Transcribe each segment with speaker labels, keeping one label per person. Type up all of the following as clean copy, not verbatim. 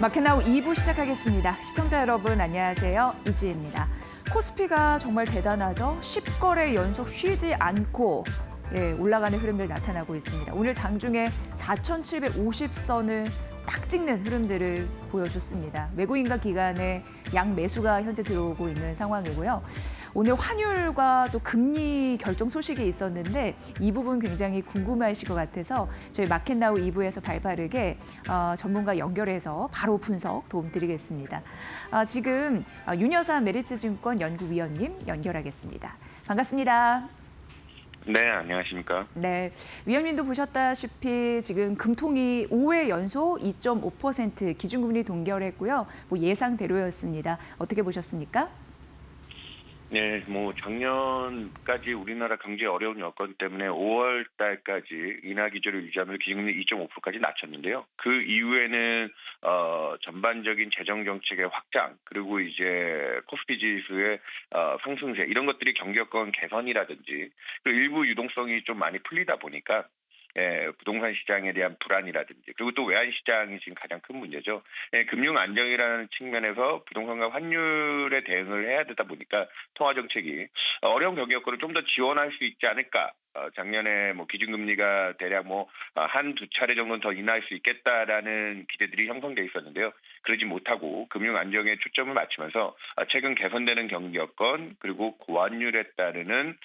Speaker 1: 마켓나우 2부 시작하겠습니다. 시청자 여러분 안녕하세요. 이지혜입니다. 코스피가 정말 대단하죠. 10거래 연속 쉬지 않고 올라가는 흐름들 나타나고 있습니다. 오늘 장중에 4,750선을 딱 찍는 흐름들을 보여줬습니다. 외국인과 기관의 양매수가 현재 들어오고 있는 상황이고요. 오늘 환율과 또 금리 결정 소식이 있었는데 이 부분 굉장히 궁금하실 것 같아서 저희 마켓나우 2부에서 발빠르게 전문가 연결해서 바로 분석 도움드리겠습니다. 지금 윤여사 메리츠증권 연구위원님 연결하겠습니다. 반갑습니다.
Speaker 2: 네, 안녕하십니까.
Speaker 1: 네, 위원님도 보셨다시피 지금 금통이 5회 연속 2.5% 기준금리 동결했고요. 뭐 예상대로였습니다. 어떻게 보셨습니까?
Speaker 2: 네, 작년까지 우리나라 경제 어려운 여건 때문에 5월 달까지 인하 기조를 유지하면서 기준금리 2.5%까지 낮췄는데요. 그 이후에는 전반적인 재정 정책의 확장, 그리고 이제 코스피 지수의 상승세 이런 것들이 경기 여건 개선이라든지 그리고 일부 유동성이 좀 많이 풀리다 보니까 부동산 시장에 대한 불안이라든지 그리고 또 외환 시장이 지금 가장 큰 문제죠. 금융 안정이라는 측면에서 부동산과 환율에 대응을 해야 되다 보니까 통화 정책이 어려운 경기 여건을 좀 더 지원할 수 있지 않을까. 작년에 기준금리가 대략 한두 차례 정도는 더 인하할 수 있겠다라는 기대들이 형성돼 있었는데요. 그러지 못하고 금융 안정에 초점을 맞추면서 최근 개선되는 경기 여건 그리고 고환율에 따르는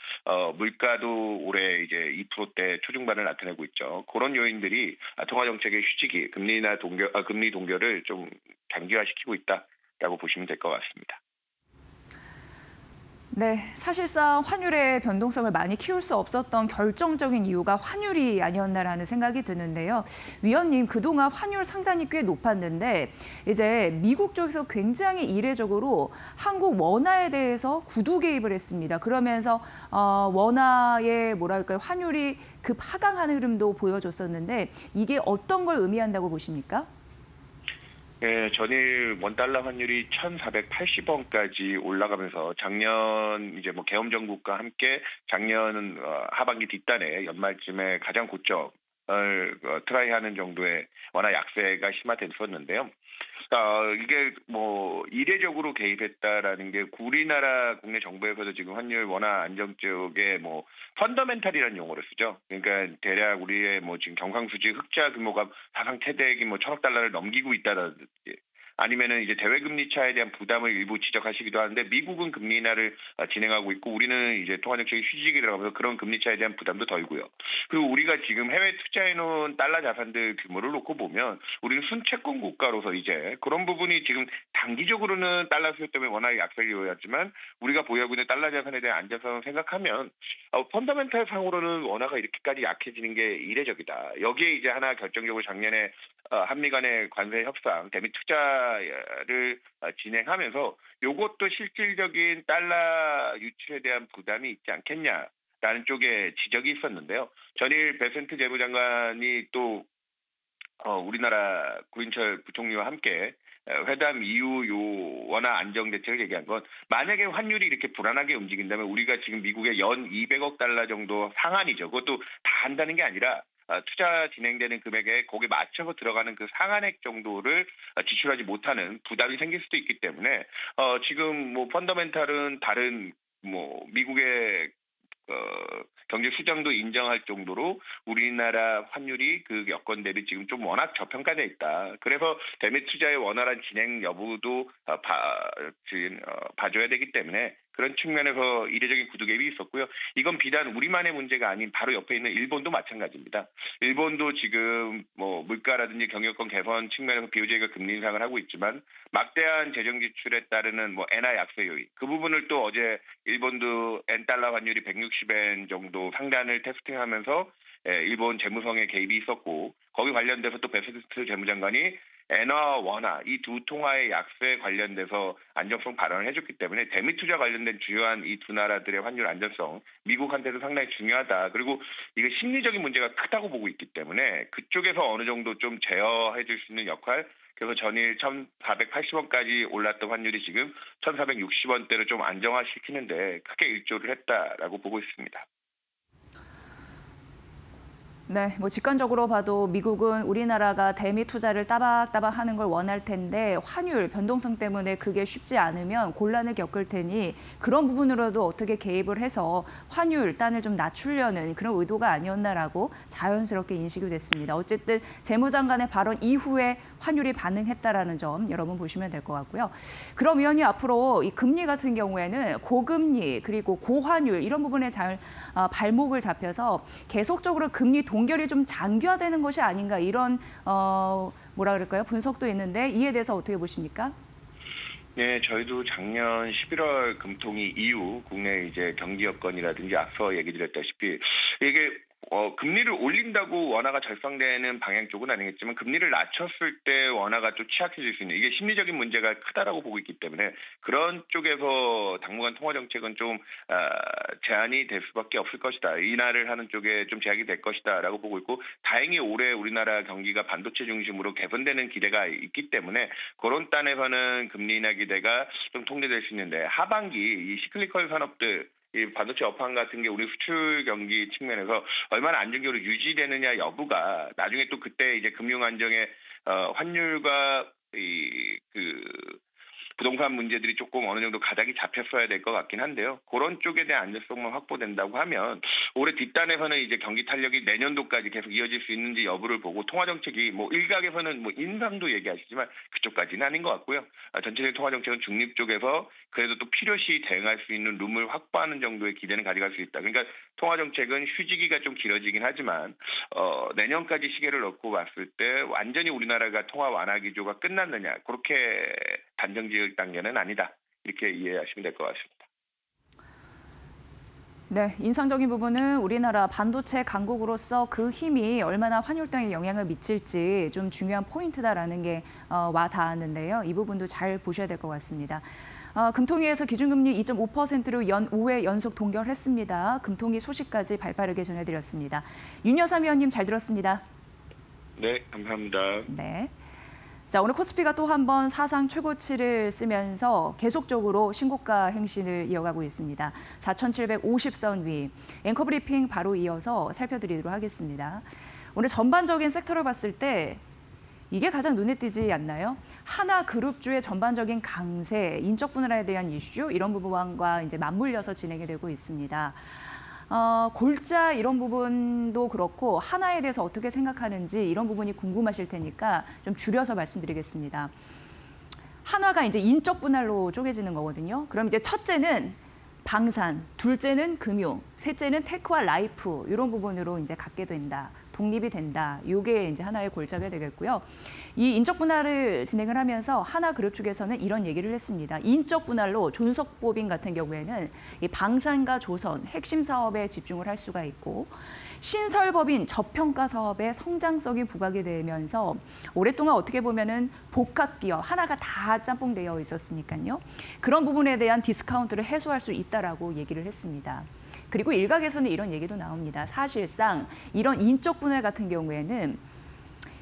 Speaker 2: 물가도 올해 이제 2%대 초중반을 나타내고 있죠. 그런 요인들이 통화 정책의 휴지기, 금리 동결을 좀 장기화시키고 있다라고 보시면 될 것 같습니다.
Speaker 1: 네, 사실상 환율의 변동성을 많이 키울 수 없었던 결정적인 이유가 환율이 아니었나라는 생각이 드는데요. 위원님, 그동안 환율 상단이 꽤 높았는데 이제 미국 쪽에서 굉장히 이례적으로 한국 원화에 대해서 구두 개입을 했습니다. 그러면서 원화의 환율이 급하강하는 흐름도 보여줬었는데 이게 어떤 걸 의미한다고 보십니까?
Speaker 2: 네, 전일 원달러 환율이 1,480원까지 올라가면서 작년 이제 계엄 정국과 함께 작년 하반기 뒷단에 연말쯤에 가장 고점을 트라이하는 정도의 워낙 약세가 심화됐었는데요. 이게 이례적으로 개입했다라는 게 우리나라 국내 정부에서도 지금 환율 원화 안정 쪽에 펀더멘탈이라는 용어를 쓰죠. 그러니까 대략 우리의 지금 경상수지 흑자 규모가 사상 최대액인 1,000억 달러를 넘기고 있다든지 아니면은 이제 대외금리 차에 대한 부담을 일부 지적하시기도 하는데 미국은 금리 인하를 진행하고 있고 우리는 이제 통화정책이 휴지기 들어가면서 그런 금리 차에 대한 부담도 덜고요. 그리고 우리가 지금 해외 투자해놓은 달러 자산들 규모를 놓고 보면 우리는 순채권 국가로서 이제 그런 부분이 지금 단기적으로는 달러 수요 때문에 워낙 약세를 이어왔지만 우리가 보유하고 있는 달러 자산에 대한 안전성을 생각하면 펀더멘탈 상으로는 원화가 이렇게까지 약해지는 게 이례적이다. 여기에 이제 하나 결정적으로 작년에 한미 간의 관세 협상, 대미 투자를 진행하면서 이것도 실질적인 달러 유출에 대한 부담이 있지 않겠냐라는 쪽에 지적이 있었는데요. 전일 베센트 재무장관이 또 우리나라 구인철 부총리와 함께 회담 이후 요 원화 안정 대책을 얘기한 건 만약에 환율이 이렇게 불안하게 움직인다면 우리가 지금 미국의 연 200억 달러 정도 상한이죠. 그것도 다 한다는 게 아니라 투자 진행되는 금액에 거기에 맞춰서 들어가는 그 상한액 정도를 지출하지 못하는 부담이 생길 수도 있기 때문에 지금 펀더멘탈은 다른 미국의 경제 수장도 인정할 정도로 우리나라 환율이 그 여건 대비 지금 좀 워낙 저평가돼 있다. 그래서 대미 투자의 원활한 진행 여부도 봐줘야 되기 때문에 그런 측면에서 이례적인 구두 개입이 있었고요. 이건 비단 우리만의 문제가 아닌 바로 옆에 있는 일본도 마찬가지입니다. 일본도 지금 물가라든지 경영권 개선 측면에서 BOJ가 금리 인상을 하고 있지만 막대한 재정 지출에 따르는 엔화 약세 요인 그 부분을 또 어제 일본도 엔달러 환율이 160엔 정도 상단을 테스팅하면서 일본 재무성에 개입이 있었고 거기 관련돼서 또 베세트 재무장관이 엔화, 원화 이 두 통화의 약세 관련돼서 안정성 발언을 해줬기 때문에 대미 투자 관련된 주요한 이 두 나라들의 환율 안전성 미국한테도 상당히 중요하다. 그리고 이게 심리적인 문제가 크다고 보고 있기 때문에 그쪽에서 어느 정도 좀 제어해줄 수 있는 역할. 그래서 전일 1,480원까지 올랐던 환율이 지금 1,460원대로 좀 안정화시키는데 크게 일조를 했다라고 보고 있습니다.
Speaker 1: 네, 뭐 직관적으로 봐도 미국은 우리나라가 대미 투자를 따박따박 하는 걸 원할 텐데 환율 변동성 때문에 그게 쉽지 않으면 곤란을 겪을 테니 그런 부분으로도 어떻게 개입을 해서 환율 단을 좀 낮추려는 그런 의도가 아니었나라고 자연스럽게 인식이 됐습니다. 어쨌든 재무장관의 발언 이후에 환율이 반응했다라는 점 여러분 보시면 될 것 같고요. 그럼 위원님 앞으로 이 금리 같은 경우에는 고금리 그리고 고환율 이런 부분에 잘 발목을 잡혀서 계속적으로 금리 동결이 좀 장기화되는 것이 아닌가 이런 뭐라 그럴까요? 분석도 있는데 이에 대해서 어떻게 보십니까?
Speaker 2: 네, 저희도 작년 11월 금통위 이후 국내 이제 경기 여건이라든지 앞서 얘기 드렸다시피 이게 금리를 올린다고 원화가 절상되는 방향 쪽은 아니겠지만 금리를 낮췄을 때 원화가 좀 취약해질 수 있는 이게 심리적인 문제가 크다라고 보고 있기 때문에 그런 쪽에서 당분간 통화 정책은 좀 제한이 될 수밖에 없을 것이다. 인하를 하는 쪽에 좀 제약이 될 것이다라고 보고 있고 다행히 올해 우리나라 경기가 반도체 중심으로 개선되는 기대가 있기 때문에 그런 단에서는 금리 인하 기대가 좀 통제될 수 있는데 하반기 이 시클리컬 산업들 이 반도체 업황 같은 게 우리 수출 경기 측면에서 얼마나 안정적으로 유지되느냐 여부가 나중에 또 그때 이제 금융 안정의 환율과 부동산 문제들이 조금 어느 정도 가닥이 잡혔어야 될 것 같긴 한데요. 그런 쪽에 대한 안정성만 확보된다고 하면 올해 뒷단에서는 이제 경기 탄력이 내년도까지 계속 이어질 수 있는지 여부를 보고 통화 정책이 뭐 일각에서는 뭐 인상도 얘기하시지만 그쪽까지는 아닌 것 같고요. 전체적인 통화 정책은 중립 쪽에서 그래도 또 필요시 대응할 수 있는 룸을 확보하는 정도의 기대는 가져갈 수 있다. 그러니까 통화 정책은 휴지기가 좀 길어지긴 하지만 내년까지 시계를 넣고 봤을 때 완전히 우리나라가 통화 완화 기조가 끝났느냐 그렇게 단정지을 단계는 아니다. 이렇게 이해하시면 될 것 같습니다.
Speaker 1: 네, 인상적인 부분은 우리나라 반도체 강국으로서 그 힘이 얼마나 환율 등에 영향을 미칠지 좀 중요한 포인트다라는 게 와 닿았는데요. 이 부분도 잘 보셔야 될 것 같습니다. 금통위에서 기준금리 2.5%로 연 5회 연속 동결했습니다. 금통위 소식까지 발빠르게 전해드렸습니다. 윤여삼 위원님 잘 들었습니다.
Speaker 2: 네, 감사합니다.
Speaker 1: 네. 자, 오늘 코스피가 또 한 번 사상 최고치를 쓰면서 계속적으로 신고가 행진을 이어가고 있습니다. 4,750선 위. 앵커 브리핑 바로 이어서 살펴드리도록 하겠습니다. 오늘 전반적인 섹터를 봤을 때 이게 가장 눈에 띄지 않나요? 하나그룹주의 전반적인 강세, 인적 분할에 대한 이슈 이런 부분과 이제 맞물려서 진행이 되고 있습니다. 골자 이런 부분도 그렇고 하나에 대해서 어떻게 생각하는지 이런 부분이 궁금하실 테니까 좀 줄여서 말씀드리겠습니다. 하나가 이제 인적 분할로 쪼개지는 거거든요. 그럼 이제 첫째는 방산, 둘째는 금융, 셋째는 테크와 라이프 이런 부분으로 이제 갖게 된다. 독립이 된다. 이게 이제 하나의 골자가 되겠고요. 이 인적 분할을 진행을 하면서 하나그룹 측에서는 이런 얘기를 했습니다. 인적 분할로 존속법인 같은 경우에는 이 방산과 조선 핵심 사업에 집중을 할 수가 있고 신설법인 저평가 사업에 성장성이 부각이 되면서 오랫동안 어떻게 보면은 복합 기업 하나가 다 짬뽕되어 있었으니까요. 그런 부분에 대한 디스카운트를 해소할 수 있다라고 얘기를 했습니다. 그리고 일각에서는 이런 얘기도 나옵니다. 사실상 이런 인적 분할 같은 경우에는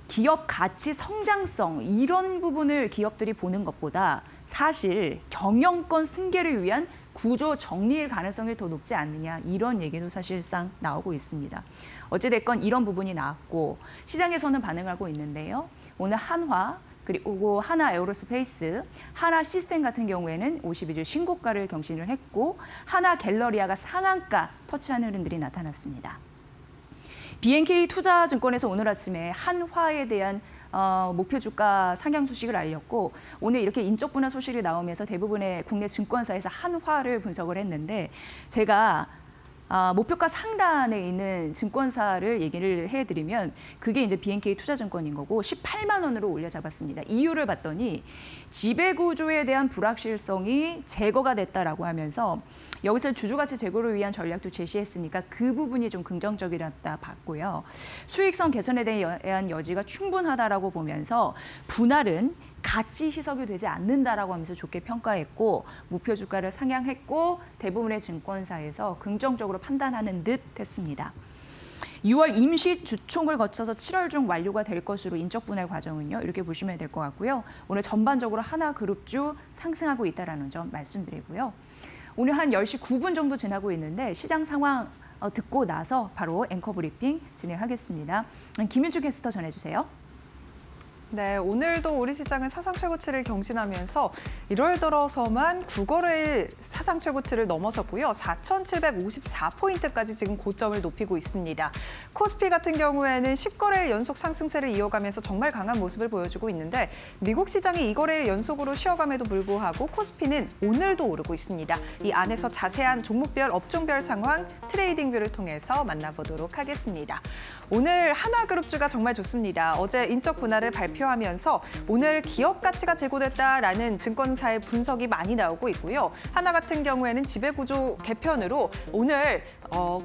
Speaker 1: 기업 가치 성장성 이런 부분을 기업들이 보는 것보다 사실 경영권 승계를 위한 구조 정리일 가능성이 더 높지 않느냐 이런 얘기도 사실상 나오고 있습니다. 어찌됐건 이런 부분이 나왔고 시장에서는 반응하고 있는데요. 오늘 한화 그리고 하나 에어로스페이스, 하나 시스템 같은 경우에는 52주 신고가를 경신을 했고 하나 갤러리아가 상한가 터치하는 흐름들이 나타났습니다. BNK 투자증권에서 오늘 아침에 한화에 대한 목표 주가 상향 소식을 알렸고 오늘 이렇게 인적 분할 소식이 나오면서 대부분의 국내 증권사에서 한화를 분석을 했는데 제가 목표가 상단에 있는 증권사를 얘기를 해드리면 그게 이제 BNK 투자증권인 거고 18만 원으로 올려 잡았습니다. 이유를 봤더니 지배구조에 대한 불확실성이 제거가 됐다라고 하면서 여기서 주주가치 제고를 위한 전략도 제시했으니까 그 부분이 좀 긍정적이었다 봤고요. 수익성 개선에 대한 여지가 충분하다라고 보면서 분할은 가치 희석이 되지 않는다라고 하면서 좋게 평가했고 목표 주가를 상향했고 대부분의 증권사에서 긍정적으로 판단하는 듯 했습니다. 6월 임시 주총을 거쳐서 7월 중 완료가 될 것으로 인적 분할 과정은요. 이렇게 보시면 될 것 같고요. 오늘 전반적으로 하나그룹주 상승하고 있다는 점 말씀드리고요. 오늘 한 10시 9분 정도 지나고 있는데 시장 상황 듣고 나서 바로 앵커 브리핑 진행하겠습니다. 김윤주 캐스터 전해주세요.
Speaker 3: 네, 오늘도 우리 시장은 사상 최고치를 경신하면서 1월 들어서만 9거래일 사상 최고치를 넘어섰고요. 4,754포인트까지 지금 고점을 높이고 있습니다. 코스피 같은 경우에는 10거래일 연속 상승세를 이어가면서 정말 강한 모습을 보여주고 있는데 미국 시장이 2거래일 연속으로 쉬어감에도 불구하고 코스피는 오늘도 오르고 있습니다. 이 안에서 자세한 종목별, 업종별 상황 트레이딩 뷰를 통해서 만나보도록 하겠습니다. 오늘 하나그룹주가 정말 좋습니다. 어제 인적 분할을 발표하면서 오늘 기업 가치가 재고됐다라는 증권사의 분석이 많이 나오고 있고요. 하나 같은 경우에는 지배구조 개편으로 오늘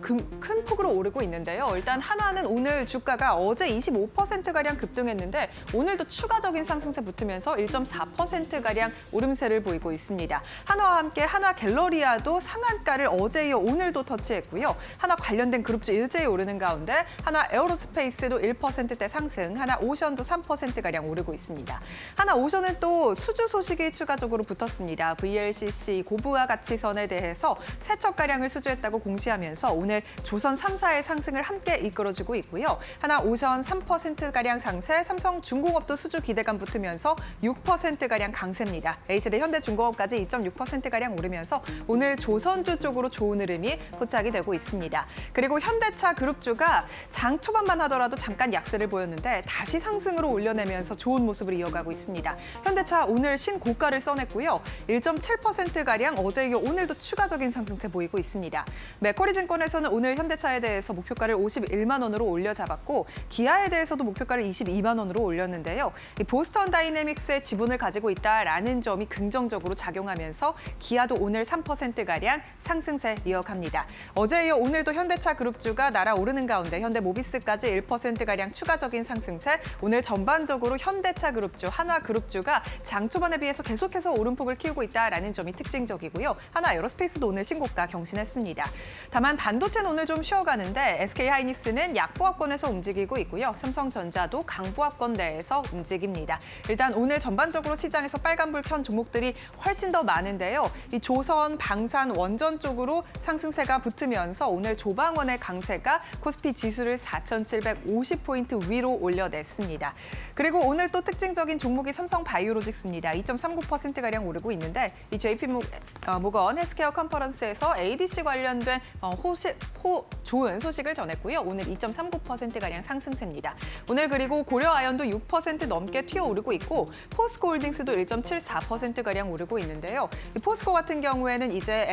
Speaker 3: 큰 폭으로 오르고 있는데요. 일단 하나는 오늘 주가가 어제 25%가량 급등했는데 오늘도 추가적인 상승세 붙으면서 1.4%가량 오름세를 보이고 있습니다. 하나와 함께 하나 갤러리아도 상한가를 어제 이어 오늘도 터치했고요. 하나 관련된 그룹주 일제히 오르는 가운데 하나 에어로스페이스도 1%대 상승, 하나 오션도 3%가량 오르고 있습니다. 하나 오션은 또 수주 소식이 추가적으로 붙었습니다. VLCC 고부하 가치선에 대해서 세척가량을 수주했다고 공시하면서 오늘 조선 3사의 상승을 함께 이끌어주고 있고요. 하나 오션 3%가량 상세, 삼성중공업도 수주 기대감 붙으면서 6%가량 강세입니다. H대 현대중공업까지 2.6%가량 오르면서 오늘 조선주 쪽으로 좋은 흐름이 포착이 되고 있습니다. 그리고 현대차 그룹주가 장 초반만 하더라도 잠깐 약세를 보였는데 다시 상승으로 올려내면서 좋은 모습을 이어가고 있습니다. 현대차 오늘 신고가를 써냈고요. 1.7%가량 어제 이어 오늘도 추가적인 상승세 보이고 있습니다. 맥쿼리 증권에서는 오늘 현대차에 대해서 목표가를 51만 원으로 올려잡았고 기아에 대해서도 목표가를 22만 원으로 올렸는데요. 이 보스턴 다이내믹스의 지분을 가지고 있다라는 점이 긍정적으로 작용하면서 기아도 오늘 3%가량 상승세 이어갑니다. 어제 이어 오늘도 현대차 그룹주가 날아오르는 가운데 현대모비스까지 1%가량 추가적인 상승세, 오늘 전반적으로 현대차 그룹주, 하나 그룹주가 장 초반에 비해서 계속해서 오름폭을 키우고 있다라는 점이 특징적이고요. 하나 에어로스페이스도 오늘 신고가 경신했습니다. 다만 반도체는 오늘 좀 쉬어가는데 SK하이닉스는 약보합권에서 움직이고 있고요. 삼성전자도 강보합권 내에서 움직입니다. 일단 오늘 전반적으로 시장에서 빨간불 켠 종목들이 훨씬 더 많은데요. 이 조선, 방산, 원전 쪽으로 상승세가 붙으면서 오늘 조방원의 강세가 코스피 지수를 4,750포인트 위로 올려냈습니다. 그리고 오늘 또 특징적인 종목이 삼성바이오로직스입니다. 2.39%가량 오르고 있는데 이 JP모건 헬스케어 컨퍼런스에서 ADC 관련된 좋은 소식을 전했고요. 오늘 2.39%가량 상승세입니다. 오늘 그리고 고려아연도 6% 넘게 튀어오르고 있고 포스코홀딩스도 1.74%가량 오르고 있는데요. 이 포스코 같은 경우에는 이제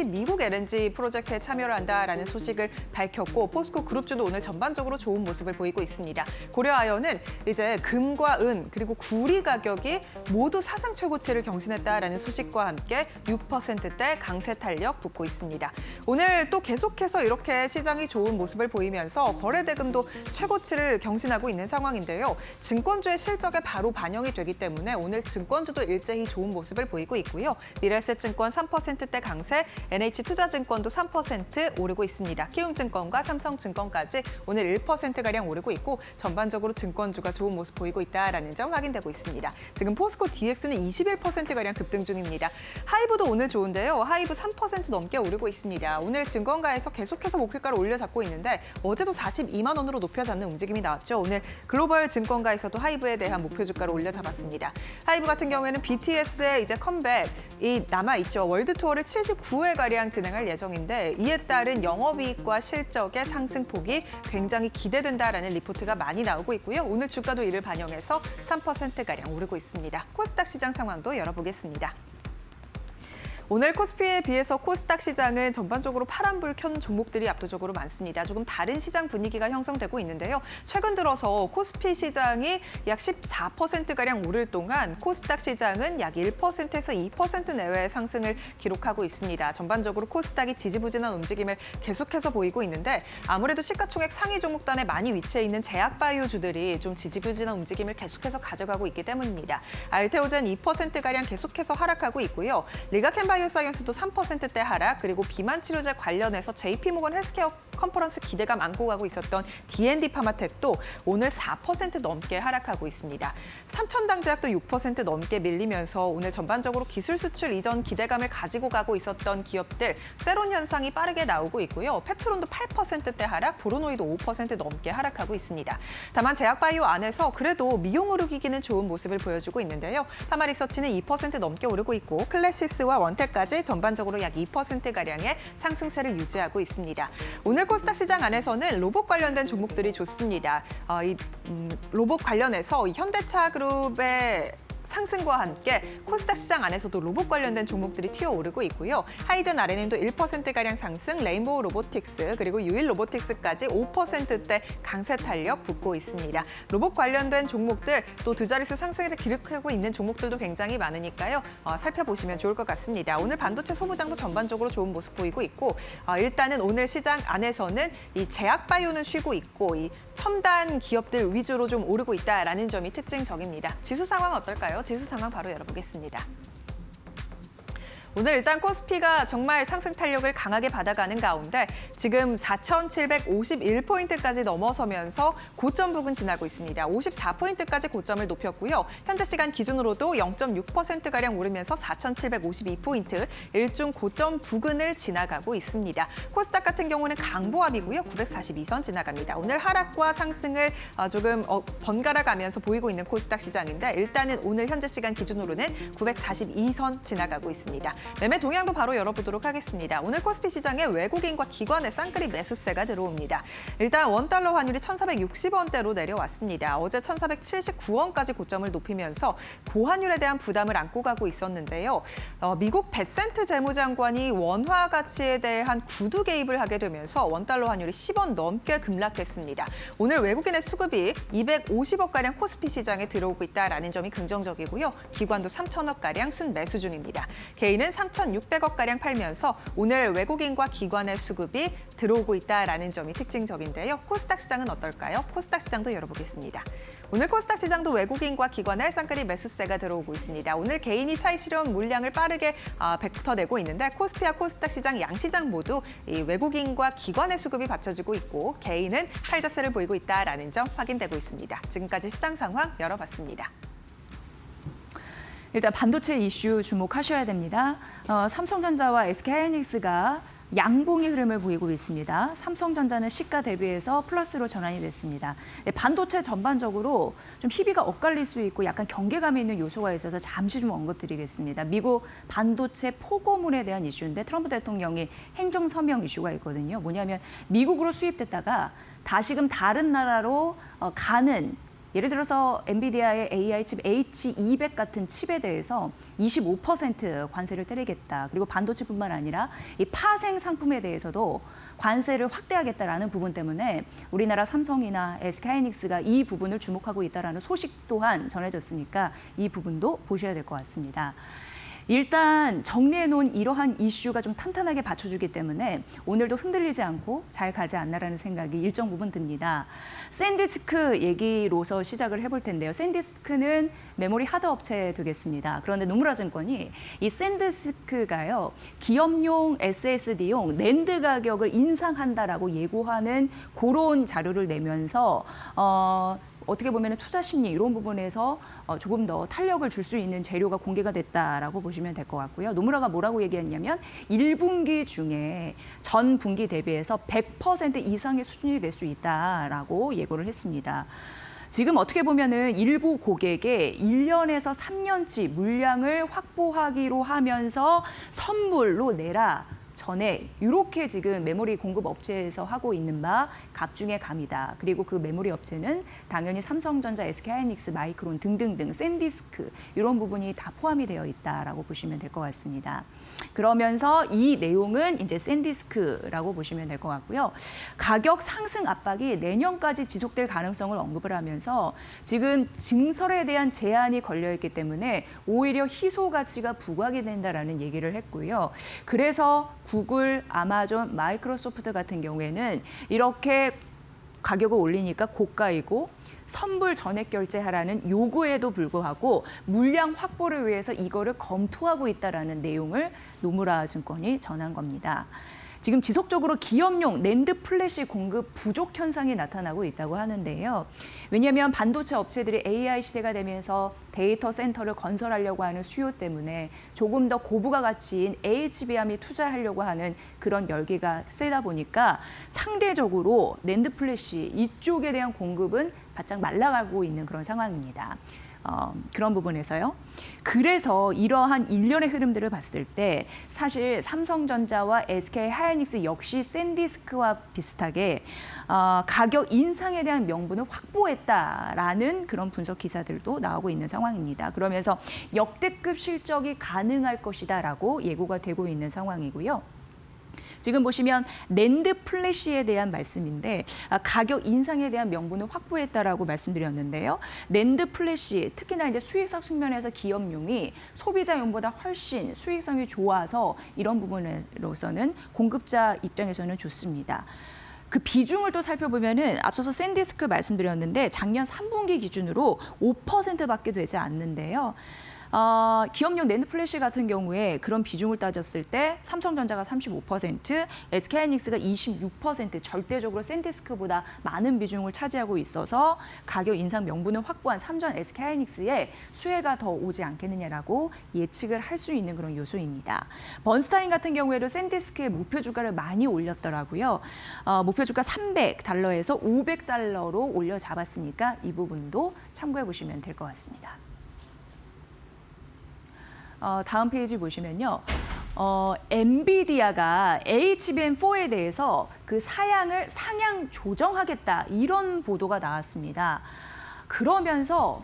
Speaker 3: 미국 LNG 프로젝트에 참여를 한다라는 소식을 밝혔고 포스코 그룹주도 오늘 전반적으로 좋은 모습을 보이고 있습니다. 고려아연은 이제 금과 은 그리고 구리 가격이 모두 사상 최고치를 경신했다라는 소식과 함께 6%대 강세 탄력 붙고 있습니다. 오늘 또 계속해서 이렇게 시장이 좋은 모습을 보이면서 거래대금도 최고치를 경신하고 있는 상황인데요. 증권주의 실적에 바로 반영이 되기 때문에 오늘 증권주도 일제히 좋은 모습을 보이고 있고요. 미래에셋증권 3%대 강세, NH투자증권도 3% 오르고 있습니다. 키움증권과 삼성증권까지 오늘 1%가량 오르고 있고 전반적으로 증권주가 좋은 모습 보이고 있다는 점 확인되고 있습니다. 지금 포스코 DX는 21%가량 급등 중입니다. 하이브도 오늘 좋은데요. 하이브 3% 넘게 오르고 있습니다. 오늘 증권가에서 계속해서 목표가를 올려잡고 있는데 어제도 42만 원으로 높여잡는 움직임이 나왔죠. 오늘 글로벌 증권가에서도 하이브에 대한 목표 주가를 올려잡았습니다. 하이브 같은 경우에는 BTS의 이제 컴백이 남아있죠. 월드 투어를 79회가량 진행할 예정인데 이에 따른 영업이익과 실적의 상승폭이 굉장히 기대된다라는 리포트가 많이 나오고 있고요. 오늘 주가도 이를 반영해서 3%가량 오르고 있습니다. 코스닥 시장 상황도 열어보겠습니다. 오늘 코스피에 비해서 코스닥 시장은 전반적으로 파란불 켠 종목들이 압도적으로 많습니다. 조금 다른 시장 분위기가 형성되고 있는데요. 최근 들어서 코스피 시장이 약 14%가량 오를 동안 코스닥 시장은 약 1%에서 2% 내외의 상승을 기록하고 있습니다. 전반적으로 코스닥이 지지부진한 움직임을 계속해서 보이고 있는데 아무래도 시가총액 상위 종목단에 많이 위치해 있는 제약바이오주들이 좀 지지부진한 움직임을 계속해서 가져가고 있기 때문입니다. 알테오젠 2%가량 계속해서 하락하고 있고요. 리가켄바이오 바이오사이언스도 3%대 하락, 그리고 비만 치료제 관련해서 JP모건 헬스케어 컨퍼런스 기대감 안고 가고 있었던 D&D 파마텍도 오늘 4% 넘게 하락하고 있습니다. 삼천당제약도 6% 넘게 밀리면서 오늘 전반적으로 기술 수출 이전 기대감을 가지고 가고 있었던 기업들 세론 현상이 빠르게 나오고 있고요. 펩트론도 8%대 하락, 보로노이도 5% 넘게 하락하고 있습니다. 다만 제약바이오 안에서 그래도 미용 의료기기는 좋은 모습을 보여주고 있는데요. 파마리서치는 2% 넘게 오르고 있고 클래시스와 원텍까지 전반적으로 약 2%가량의 상승세를 유지하고 있습니다. 오늘 코스닥 시장 안에서는 로봇 관련된 종목들이 좋습니다. 로봇 관련해서 현대차 그룹의 상승과 함께 코스닥 시장 안에서도 로봇 관련된 종목들이 튀어오르고 있고요. 하이젠 RNM도 1%가량 상승, 레인보우 로보틱스, 그리고 유일 로보틱스까지 5%대 강세 탄력 붙고 있습니다. 로봇 관련된 종목들, 또 두 자릿수 상승을 기록하고 있는 종목들도 굉장히 많으니까요. 살펴보시면 좋을 것 같습니다. 오늘 반도체 소부장도 전반적으로 좋은 모습 보이고 있고 일단은 오늘 시장 안에서는 이 제약바이오는 쉬고 있고 이 첨단 기업들 위주로 좀 오르고 있다라는 점이 특징적입니다. 지수 상황 어떨까요? 지수 상황 바로 열어보겠습니다. 오늘 일단 코스피가 정말 상승 탄력을 강하게 받아가는 가운데 지금 4,751포인트까지 넘어서면서 고점 부근 지나고 있습니다. 54포인트까지 고점을 높였고요. 현재 시간 기준으로도 0.6%가량 오르면서 4,752포인트, 일중 고점 부근을 지나가고 있습니다. 코스닥 같은 경우는 강보합이고요. 942선 지나갑니다. 오늘 하락과 상승을 조금 번갈아 가면서 보이고 있는 코스닥 시장인데 일단은 오늘 현재 시간 기준으로는 942선 지나가고 있습니다. 매매 동향도 바로 열어보도록 하겠습니다. 오늘 코스피 시장에 외국인과 기관의 쌍끌이 매수세가 들어옵니다. 일단 원달러 환율이 1,460원대로 내려왔습니다. 어제 1,479원까지 고점을 높이면서 고환율에 대한 부담을 안고 가고 있었는데요. 미국 베센트 재무장관이 원화 가치에 대한 구두 개입을 하게 되면서 원달러 환율이 10원 넘게 급락했습니다. 오늘 외국인의 수급이 250억가량 코스피 시장에 들어오고 있다는 점이 긍정적이고요. 기관도 3,000억가량 순매수 중입니다. 개인은 3,600억가량 팔면서 오늘 외국인과 기관의 수급이 들어오고 있다는 점이 특징적인데요. 코스닥 시장은 어떨까요? 코스닥 시장도 열어보겠습니다. 오늘 코스닥 시장도 외국인과 기관의 쌍끌이 매수세가 들어오고 있습니다. 오늘 개인이 차익 실현 물량을 빠르게 뱉어내고 있는데 코스피와 코스닥 시장 양시장 모두 이 외국인과 기관의 수급이 받쳐지고 있고 개인은 팔자세를 보이고 있다는 점 확인되고 있습니다. 지금까지 시장 상황 열어봤습니다.
Speaker 1: 일단 반도체 이슈 주목하셔야 됩니다. 삼성전자와 SK하이닉스가 양봉의 흐름을 보이고 있습니다. 삼성전자는 시가 대비해서 플러스로 전환이 됐습니다. 반도체 전반적으로 좀 희비가 엇갈릴 수 있고 약간 경계감이 있는 요소가 있어서 잠시 좀 언급드리겠습니다. 미국 반도체 포고물에 대한 이슈인데 트럼프 대통령이 행정 서명 이슈가 있거든요. 뭐냐면 미국으로 수입됐다가 다시금 다른 나라로 가는 예를 들어서 엔비디아의 AI 칩 H200 같은 칩에 대해서 25% 관세를 때리겠다. 그리고 반도체뿐만 아니라 이 파생 상품에 대해서도 관세를 확대하겠다라는 부분 때문에 우리나라 삼성이나 SK하이닉스가 이 부분을 주목하고 있다는 소식 또한 전해졌으니까 이 부분도 보셔야 될 것 같습니다. 일단 정리해놓은 이러한 이슈가 좀 탄탄하게 받쳐주기 때문에 오늘도 흔들리지 않고 잘 가지 않나라는 생각이 일정 부분 듭니다. 샌디스크 얘기로서 시작을 해볼 텐데요. 샌디스크는 메모리 하드 업체 되겠습니다. 그런데 노무라증권이 이 샌디스크가요, 기업용 SSD용 낸드 가격을 인상한다라고 예고하는 그런 자료를 내면서 어떻게 보면 투자 심리 이런 부분에서 조금 더 탄력을 줄 수 있는 재료가 공개가 됐다라고 보시면 될 것 같고요. 노무라가 뭐라고 얘기했냐면 1분기 중에 전 분기 대비해서 100% 이상의 수준이 될 수 있다라고 예고를 했습니다. 지금 어떻게 보면은 일부 고객에 1년에서 3년치 물량을 확보하기로 하면서 선물로 내라. 전에 이렇게 지금 메모리 공급 업체에서 하고 있는 바 갑중의 감이다. 그리고 그 메모리 업체는 당연히 삼성전자, SK하이닉스, 마이크론 등등등 샌디스크 이런 부분이 다 포함이 되어 있다라고 보시면 될 것 같습니다. 그러면서 이 내용은 이제 샌디스크라고 보시면 될 것 같고요. 가격 상승 압박이 내년까지 지속될 가능성을 언급을 하면서 지금 증설에 대한 제한이 걸려 있기 때문에 오히려 희소 가치가 부각이 된다라는 얘기를 했고요. 그래서 구글, 아마존, 마이크로소프트 같은 경우에는 이렇게 가격을 올리니까 고가이고 선불 전액 결제하라는 요구에도 불구하고 물량 확보를 위해서 이거를 검토하고 있다라는 내용을 노무라 증권이 전한 겁니다. 지금 지속적으로 기업용 낸드 플래시 공급 부족 현상이 나타나고 있다고 하는데요. 왜냐하면 반도체 업체들이 AI 시대가 되면서 데이터 센터를 건설하려고 하는 수요 때문에 조금 더 고부가 가치인 HBM에 투자하려고 하는 그런 열기가 세다 보니까 상대적으로 낸드 플래시 이쪽에 대한 공급은 바짝 말라가고 있는 그런 상황입니다. 그런 부분에서요. 그래서 이러한 일련의 흐름들을 봤을 때 사실 삼성전자와 SK하이닉스 역시 샌디스크와 비슷하게 가격 인상에 대한 명분을 확보했다라는 그런 분석 기사들도 나오고 있는 상황입니다. 그러면서 역대급 실적이 가능할 것이다라고 예고가 되고 있는 상황이고요. 지금 보시면 낸드 플래시에 대한 말씀인데 가격 인상에 대한 명분을 확보했다라고 말씀드렸는데요. 낸드 플래시 특히나 이제 수익성 측면에서 기업용이 소비자용보다 훨씬 수익성이 좋아서 이런 부분으로서는 공급자 입장에서는 좋습니다. 그 비중을 또 살펴보면은 앞서서 샌디스크 말씀드렸는데 작년 3분기 기준으로 5%밖에 되지 않는데요. 기업용 낸드 플래시 같은 경우에 그런 비중을 따졌을 때 삼성전자가 35%, SK하이닉스가 26% 절대적으로 샌디스크보다 많은 비중을 차지하고 있어서 가격 인상 명분을 확보한 삼전 SK하이닉스에 수혜가 더 오지 않겠느냐라고 예측을 할 수 있는 그런 요소입니다. 번스타인 같은 경우에도 샌디스크의 목표 주가를 많이 올렸더라고요. 목표 주가 $300에서 $500로 올려 잡았으니까 이 부분도 참고해 보시면 될 것 같습니다. 다음 페이지 보시면요. 엔비디아가 HBM4에 대해서 그 사양을 상향 조정하겠다 이런 보도가 나왔습니다. 그러면서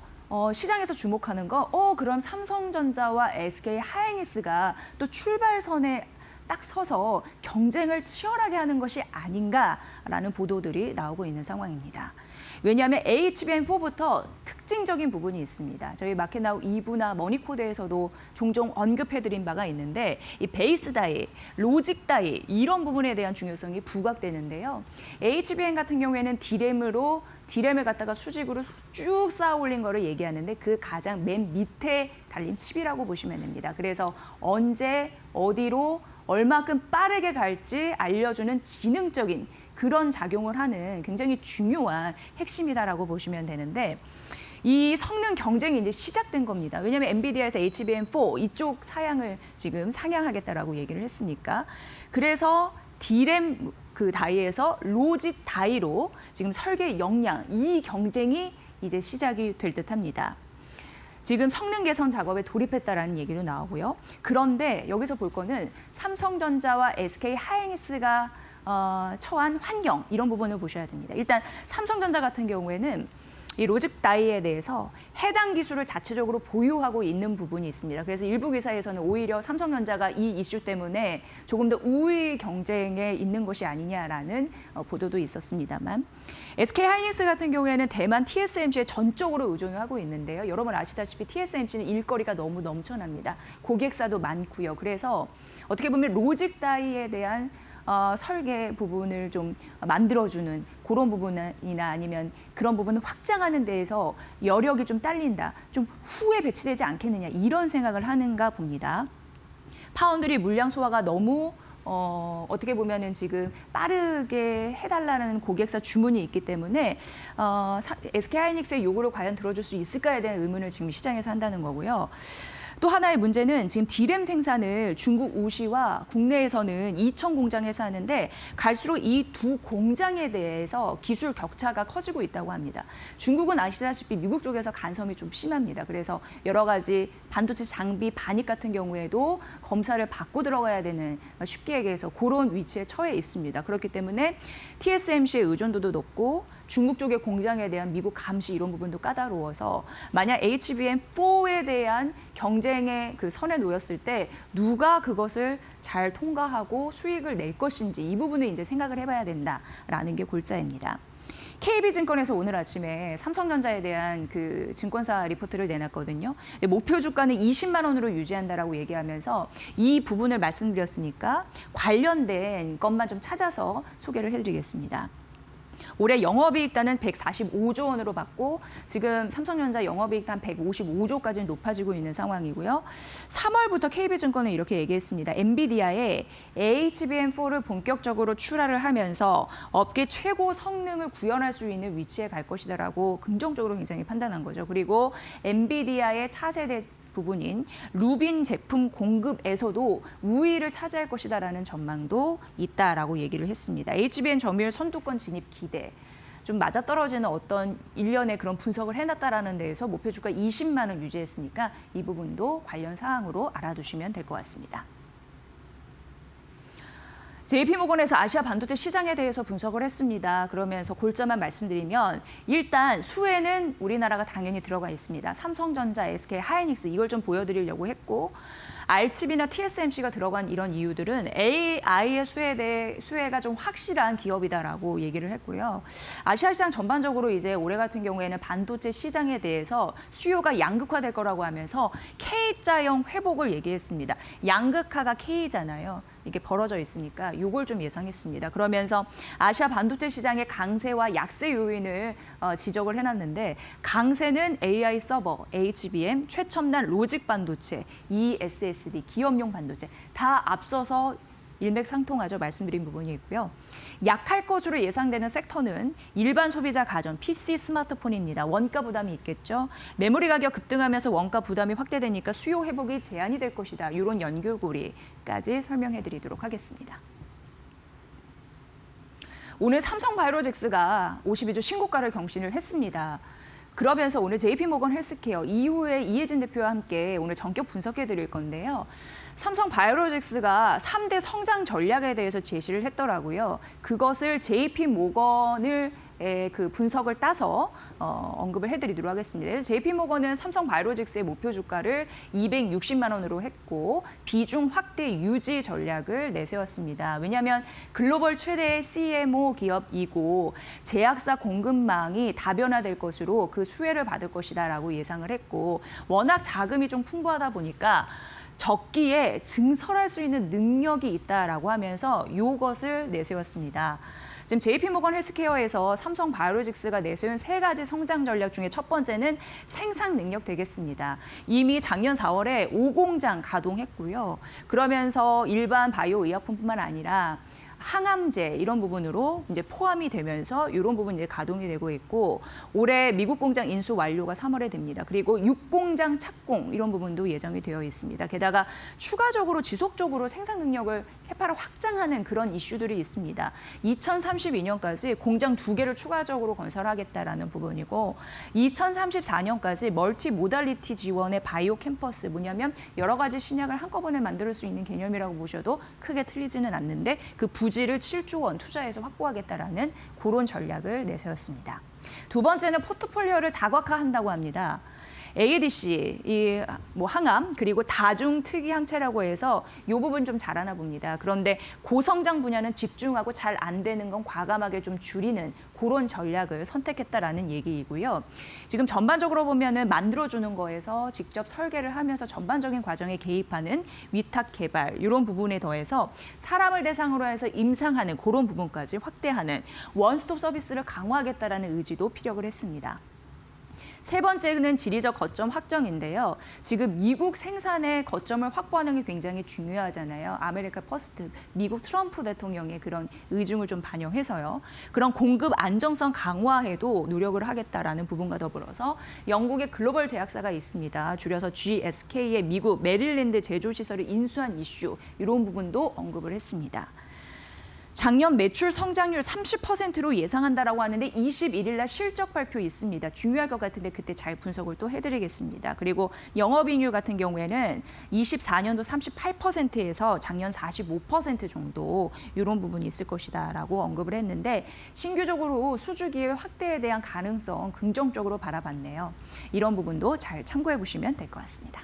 Speaker 1: 시장에서 주목하는 거 그럼 삼성전자와 SK하이닉스가 또 출발선에 딱 서서 경쟁을 치열하게 하는 것이 아닌가라는 보도들이 나오고 있는 상황입니다. 왜냐하면 HBM4부터 특징적인 부분이 있습니다. 저희 마켓나우 2부나 머니코드에서도 종종 언급해드린 바가 있는데 이 베이스 다이, 로직 다이 이런 부분에 대한 중요성이 부각되는데요. HBM 같은 경우에는 디램을 갖다가 수직으로 쭉 쌓아 올린 거를 얘기하는데 그 가장 맨 밑에 달린 칩이라고 보시면 됩니다. 그래서 언제 어디로 얼마큼 빠르게 갈지 알려주는 지능적인 그런 작용을 하는 굉장히 중요한 핵심이다라고 보시면 되는데 이 성능 경쟁이 이제 시작된 겁니다. 왜냐하면 엔비디아에서 HBM4 이쪽 사양을 지금 상향하겠다라고 얘기를 했으니까. 그래서 디램 그 다이에서 로직 다이로 지금 설계 역량 이 경쟁이 이제 시작이 될 듯합니다. 지금 성능 개선 작업에 돌입했다라는 얘기도 나오고요. 그런데 여기서 볼 거는 삼성전자와 SK하이닉스가 처한 환경 이런 부분을 보셔야 됩니다. 일단 삼성전자 같은 경우에는 이 로직 다이에 대해서 해당 기술을 자체적으로 보유하고 있는 부분이 있습니다. 그래서 일부 기사에서는 오히려 삼성전자가 이 이슈 때문에 조금 더 우위 경쟁에 있는 것이 아니냐라는 보도도 있었습니다만 SK하이닉스 같은 경우에는 대만 TSMC에 전적으로 의존을 하고 있는데요. 여러분 아시다시피 TSMC는 일거리가 너무 넘쳐납니다. 고객사도 많고요. 그래서 어떻게 보면 로직 다이에 대한 설계 부분을 좀 만들어주는 그런 부분이나 아니면 그런 부분을 확장하는 데에서 여력이 좀 딸린다, 좀 후에 배치되지 않겠느냐 이런 생각을 하는가 봅니다. 파운드리 물량 소화가 너무 어떻게 보면은 지금 빠르게 해달라는 고객사 주문이 있기 때문에 SK하이닉스의 요구를 과연 들어줄 수 있을까에 대한 의문을 지금 시장에서 한다는 거고요. 또 하나의 문제는 지금 디램 생산을 중국 우시와 국내에서는 이천 공장에서 하는데 갈수록 이 두 공장에 대해서 기술 격차가 커지고 있다고 합니다. 중국은 아시다시피 미국 쪽에서 간섭이 좀 심합니다. 그래서 여러 가지 반도체 장비 반입 같은 경우에도 검사를 받고 들어가야 되는 쉽게 얘기해서 그런 위치에 처해 있습니다. 그렇기 때문에 TSMC의 의존도도 높고 중국 쪽의 공장에 대한 미국 감시 이런 부분도 까다로워서 만약 HBM4에 대한 경쟁의 그 선에 놓였을 때 누가 그것을 잘 통과하고 수익을 낼 것인지 이 부분을 이제 생각을 해봐야 된다라는 게 골자입니다. KB증권에서 오늘 아침에 삼성전자에 대한 그 증권사 리포트를 내놨거든요. 목표 주가는 20만 원으로 유지한다라고 얘기하면서 이 부분을 말씀드렸으니까 관련된 것만 좀 찾아서 소개를 해드리겠습니다. 올해 영업이익단은 145조 원으로 받고 지금 삼성전자 영업이익단 155조까지 높아지고 있는 상황이고요. 3월부터 KB증권은 이렇게 얘기했습니다. 엔비디아의 HBM4를 본격적으로 출하를 하면서 업계 최고 성능을 구현할 수 있는 위치에 갈 것이다라고 긍정적으로 굉장히 판단한 거죠. 그리고 엔비디아의 차세대 부분인 루빈 제품 공급에서도 우위를 차지할 것이다라는 전망도 있다라고 얘기를 했습니다. HBM 점유율 선두권 진입 기대. 좀 맞아떨어지는 어떤 일련의 그런 분석을 해놨다라는 데에서 목표 주가 20만 원 유지했으니까 이 부분도 관련 사항으로 알아두시면 될 것 같습니다. JP모건에서 아시아 반도체 시장에 대해서 분석을 했습니다. 그러면서 골자만 말씀드리면 일단 수혜는 우리나라가 당연히 들어가 있습니다. 삼성전자, SK 하이닉스 이걸 좀 보여드리려고 했고 알칩이나 TSMC가 들어간 이런 이유들은 AI의 수혜가 좀 확실한 기업이다라고 얘기를 했고요. 아시아 시장 전반적으로 이제 올해 같은 경우에는 반도체 시장에 대해서 수요가 양극화될 거라고 하면서 K자형 회복을 얘기했습니다. 양극화가 K잖아요. 이게 벌어져 있으니까 이걸 좀 예상했습니다. 그러면서 아시아 반도체 시장의 강세와 약세 요인을 지적을 해놨는데 강세는 AI 서버, HBM, 최첨단 로직 반도체, ESSD, 기업용 반도체 다 앞서서 일맥상통하죠. 말씀드린 부분이 있고요. 약할 것으로 예상되는 섹터는 일반 소비자 가전, PC, 스마트폰입니다. 원가 부담이 있겠죠. 메모리 가격 급등하면서 원가 부담이 확대되니까 수요 회복이 제한이 될 것이다. 이런 연결고리까지 설명해 드리도록 하겠습니다. 오늘 삼성바이오로직스가 52주 신고가를 경신을 했습니다. 그러면서 오늘 JP모건 헬스케어 이후에 이혜진 대표와 함께 오늘 전격 분석해 드릴 건데요. 삼성바이오로직스가 3대 성장 전략에 대해서 제시를 했더라고요. 그것을 JP모건을 그 분석을 따서 언급을 해드리도록 하겠습니다. JP모건은 삼성바이오로직스의 목표 주가를 260만 원으로 했고 비중 확대 유지 전략을 내세웠습니다. 왜냐하면 글로벌 최대의 CMO 기업이고 제약사 공급망이 다변화될 것으로 그 수혜를 받을 것이다라고 예상을 했고 워낙 자금이 좀 풍부하다 보니까 적기에 증설할 수 있는 능력이 있다라고 하면서 이것을 내세웠습니다. 지금 JP모건 헬스케어에서 삼성바이오로직스가 내세운 3가지 성장 전략 중에 첫 번째는 생산 능력 되겠습니다. 이미 작년 4월에 5공장 가동했고요. 그러면서 일반 바이오 의약품뿐만 아니라 항암제 이런 부분으로 이제 포함이 되면서 이런 부분 이제 가동이 되고 있고 올해 미국 공장 인수 완료가 3월에 됩니다. 그리고 6공장 착공 이런 부분도 예정이 되어 있습니다. 게다가 추가적으로 지속적으로 생산 능력을 해파를 확장하는 그런 이슈들이 있습니다. 2032년까지 공장 2개를 추가적으로 건설하겠다라는 부분이고 2034년까지 멀티 모달리티 지원의 바이오 캠퍼스 뭐냐면 여러 가지 신약을 한꺼번에 만들 수 있는 개념이라고 보셔도 크게 틀리지는 않는데 그 부지를 7조 원 투자해서 확보하겠다라는 그런 전략을 내세웠습니다. 두 번째는 포트폴리오를 다각화한다고 합니다. ADC, 항암, 그리고 다중특이항체라고 해서 이 부분 좀 잘하나 봅니다. 그런데 고성장 분야는 집중하고 잘 안 되는 건 과감하게 좀 줄이는 그런 전략을 선택했다라는 얘기이고요. 지금 전반적으로 보면은 만들어주는 거에서 직접 설계를 하면서 전반적인 과정에 개입하는 위탁 개발 이런 부분에 더해서 사람을 대상으로 해서 임상하는 그런 부분까지 확대하는 원스톱 서비스를 강화하겠다라는 의지도 피력을 했습니다. 세 번째는 지리적 거점 확정인데요. 지금 미국 생산의 거점을 확보하는 게 굉장히 중요하잖아요. 아메리카 퍼스트, 미국 트럼프 대통령의 그런 의중을 좀 반영해서요. 그런 공급 안정성 강화에도 노력을 하겠다라는 부분과 더불어서 영국의 글로벌 제약사가 있습니다. 줄여서 GSK의 미국 메릴랜드 제조시설을 인수한 이슈 이런 부분도 언급을 했습니다. 작년 매출 성장률 30%로 예상한다라고 하는데 21일 날 실적 발표 있습니다. 중요할 것 같은데 그때 잘 분석을 또 해드리겠습니다. 그리고 영업이익률 같은 경우에는 24년도 38%에서 작년 45% 정도 이런 부분이 있을 것이다라고 언급을 했는데 신규적으로 수주기회 확대에 대한 가능성 긍정적으로 바라봤네요. 이런 부분도 잘 참고해 보시면 될 것 같습니다.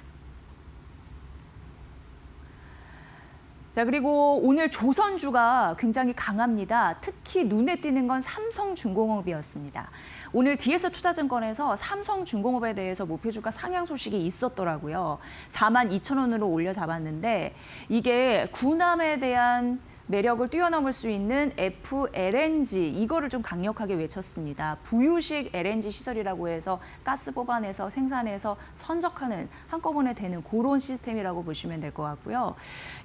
Speaker 1: 자, 그리고 오늘 조선주가 굉장히 강합니다. 특히 눈에 띄는 건 삼성중공업이었습니다. 오늘 DS투자증권에서 삼성중공업에 대해서 목표주가 상향 소식이 있었더라고요. 42,000원으로 올려 잡았는데 이게 군함에 대한 매력을 뛰어넘을 수 있는 FLNG 이거를 좀 강력하게 외쳤습니다. 부유식 LNG 시설이라고 해서 가스 뽑아내서 생산해서 선적하는 한꺼번에 되는 그런 시스템이라고 보시면 될 것 같고요.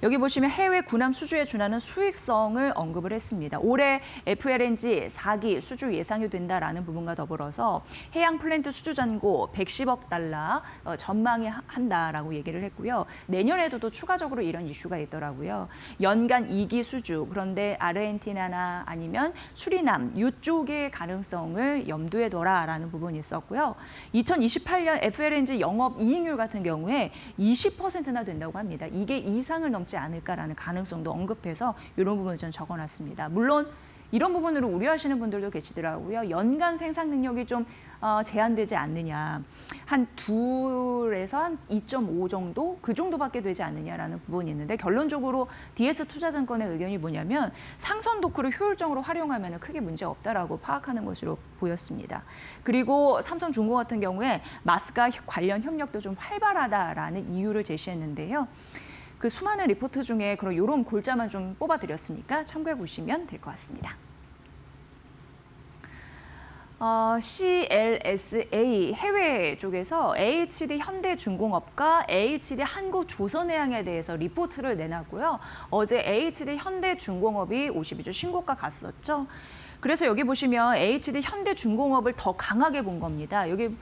Speaker 1: 여기 보시면 해외 군함 수주에 준하는 수익성을 언급을 했습니다. 올해 FLNG 4기 수주 예상이 된다라는 부분과 더불어서 해양 플랜트 수주 잔고 110억 달러 전망이 한다라고 얘기를 했고요. 내년에도 또 추가적으로 이런 이슈가 있더라고요. 연간 2기 수주, 그런데 아르헨티나나 아니면 수리남 이쪽의 가능성을 염두에 둬라라는 부분이 있었고요. 2028년 FLNG 영업 이익률 같은 경우에 20%나 된다고 합니다. 이게 이상을 넘지 않을까라는 가능성도 언급해서 이런 부분을 좀 적어놨습니다. 물론 이런 부분으로 우려하시는 분들도 계시더라고요. 연간 생산 능력이 좀 제한되지 않느냐. 한 2에서 한 2.5 정도? 그 정도밖에 되지 않느냐라는 부분이 있는데 결론적으로 DS투자증권의 의견이 뭐냐면 상선 도크를 효율적으로 활용하면 크게 문제 없다라고 파악하는 것으로 보였습니다. 그리고 삼성중공 같은 경우에 마스카 관련 협력도 좀 활발하다라는 이유를 제시했는데요. 그 수많은 리포트 중에 그런 이런 골자만 좀 뽑아드렸으니까 참고해 보시면 될 것 같습니다. CLSA 해외 쪽에서 HD 현대중공업과 HD 한국조선해양에 대해서 리포트를 내놨고요. 어제 HD 현대중공업이 52주 신고가 갔었죠. 그래서 여기 보시면 HD 현대중공업을 더 강하게 본 겁니다. 여기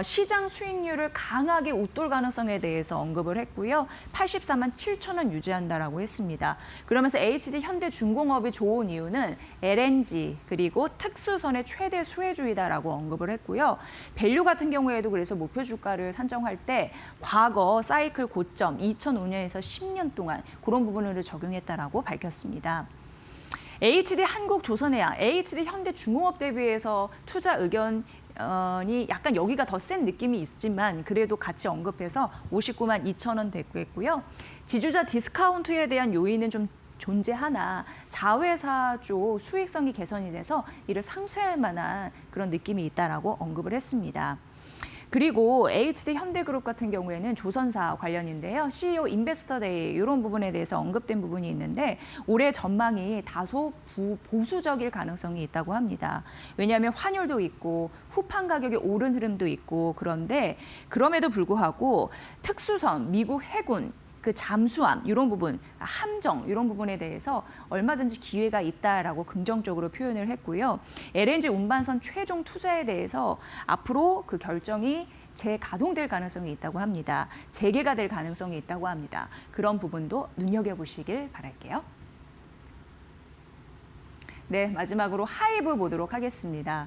Speaker 1: 시장 수익률을 강하게 웃돌 가능성에 대해서 언급을 했고요. 84만 7천 원 유지한다라고 했습니다. 그러면서 HD 현대중공업이 좋은 이유는 LNG 그리고 특수선의 최대 수혜주이다라고 언급을 했고요. 밸류 같은 경우에도 그래서 목표 주가를 산정할 때 과거 사이클 고점 2005년에서 10년 동안 그런 부분을 적용했다라고 밝혔습니다. HD 한국조선해양, HD 현대중공업 대비해서 투자 의견이 약간 여기가 더 센 느낌이 있지만 그래도 같이 언급해서 59만 2천 원 됐고요. 지주자 디스카운트에 대한 요인은 좀 존재하나 자회사 쪽 수익성이 개선이 돼서 이를 상쇄할 만한 그런 느낌이 있다라고 언급을 했습니다. 그리고 HD 현대그룹 같은 경우에는 조선사 관련인데요. CEO 인베스터데이 이런 부분에 대해서 언급된 부분이 있는데 올해 전망이 다소 보수적일 가능성이 있다고 합니다. 왜냐하면 환율도 있고 후판 가격이 오른 흐름도 있고 그런데 그럼에도 불구하고 특수선, 미국 해군 그 잠수함 이런 부분, 함정 이런 부분에 대해서 얼마든지 기회가 있다라고 긍정적으로 표현을 했고요. LNG 운반선 최종 투자에 대해서 앞으로 그 결정이 재가동될 가능성이 있다고 합니다. 재개가 될 가능성이 있다고 합니다. 그런 부분도 눈여겨보시길 바랄게요. 네, 마지막으로 하이브 보도록 하겠습니다.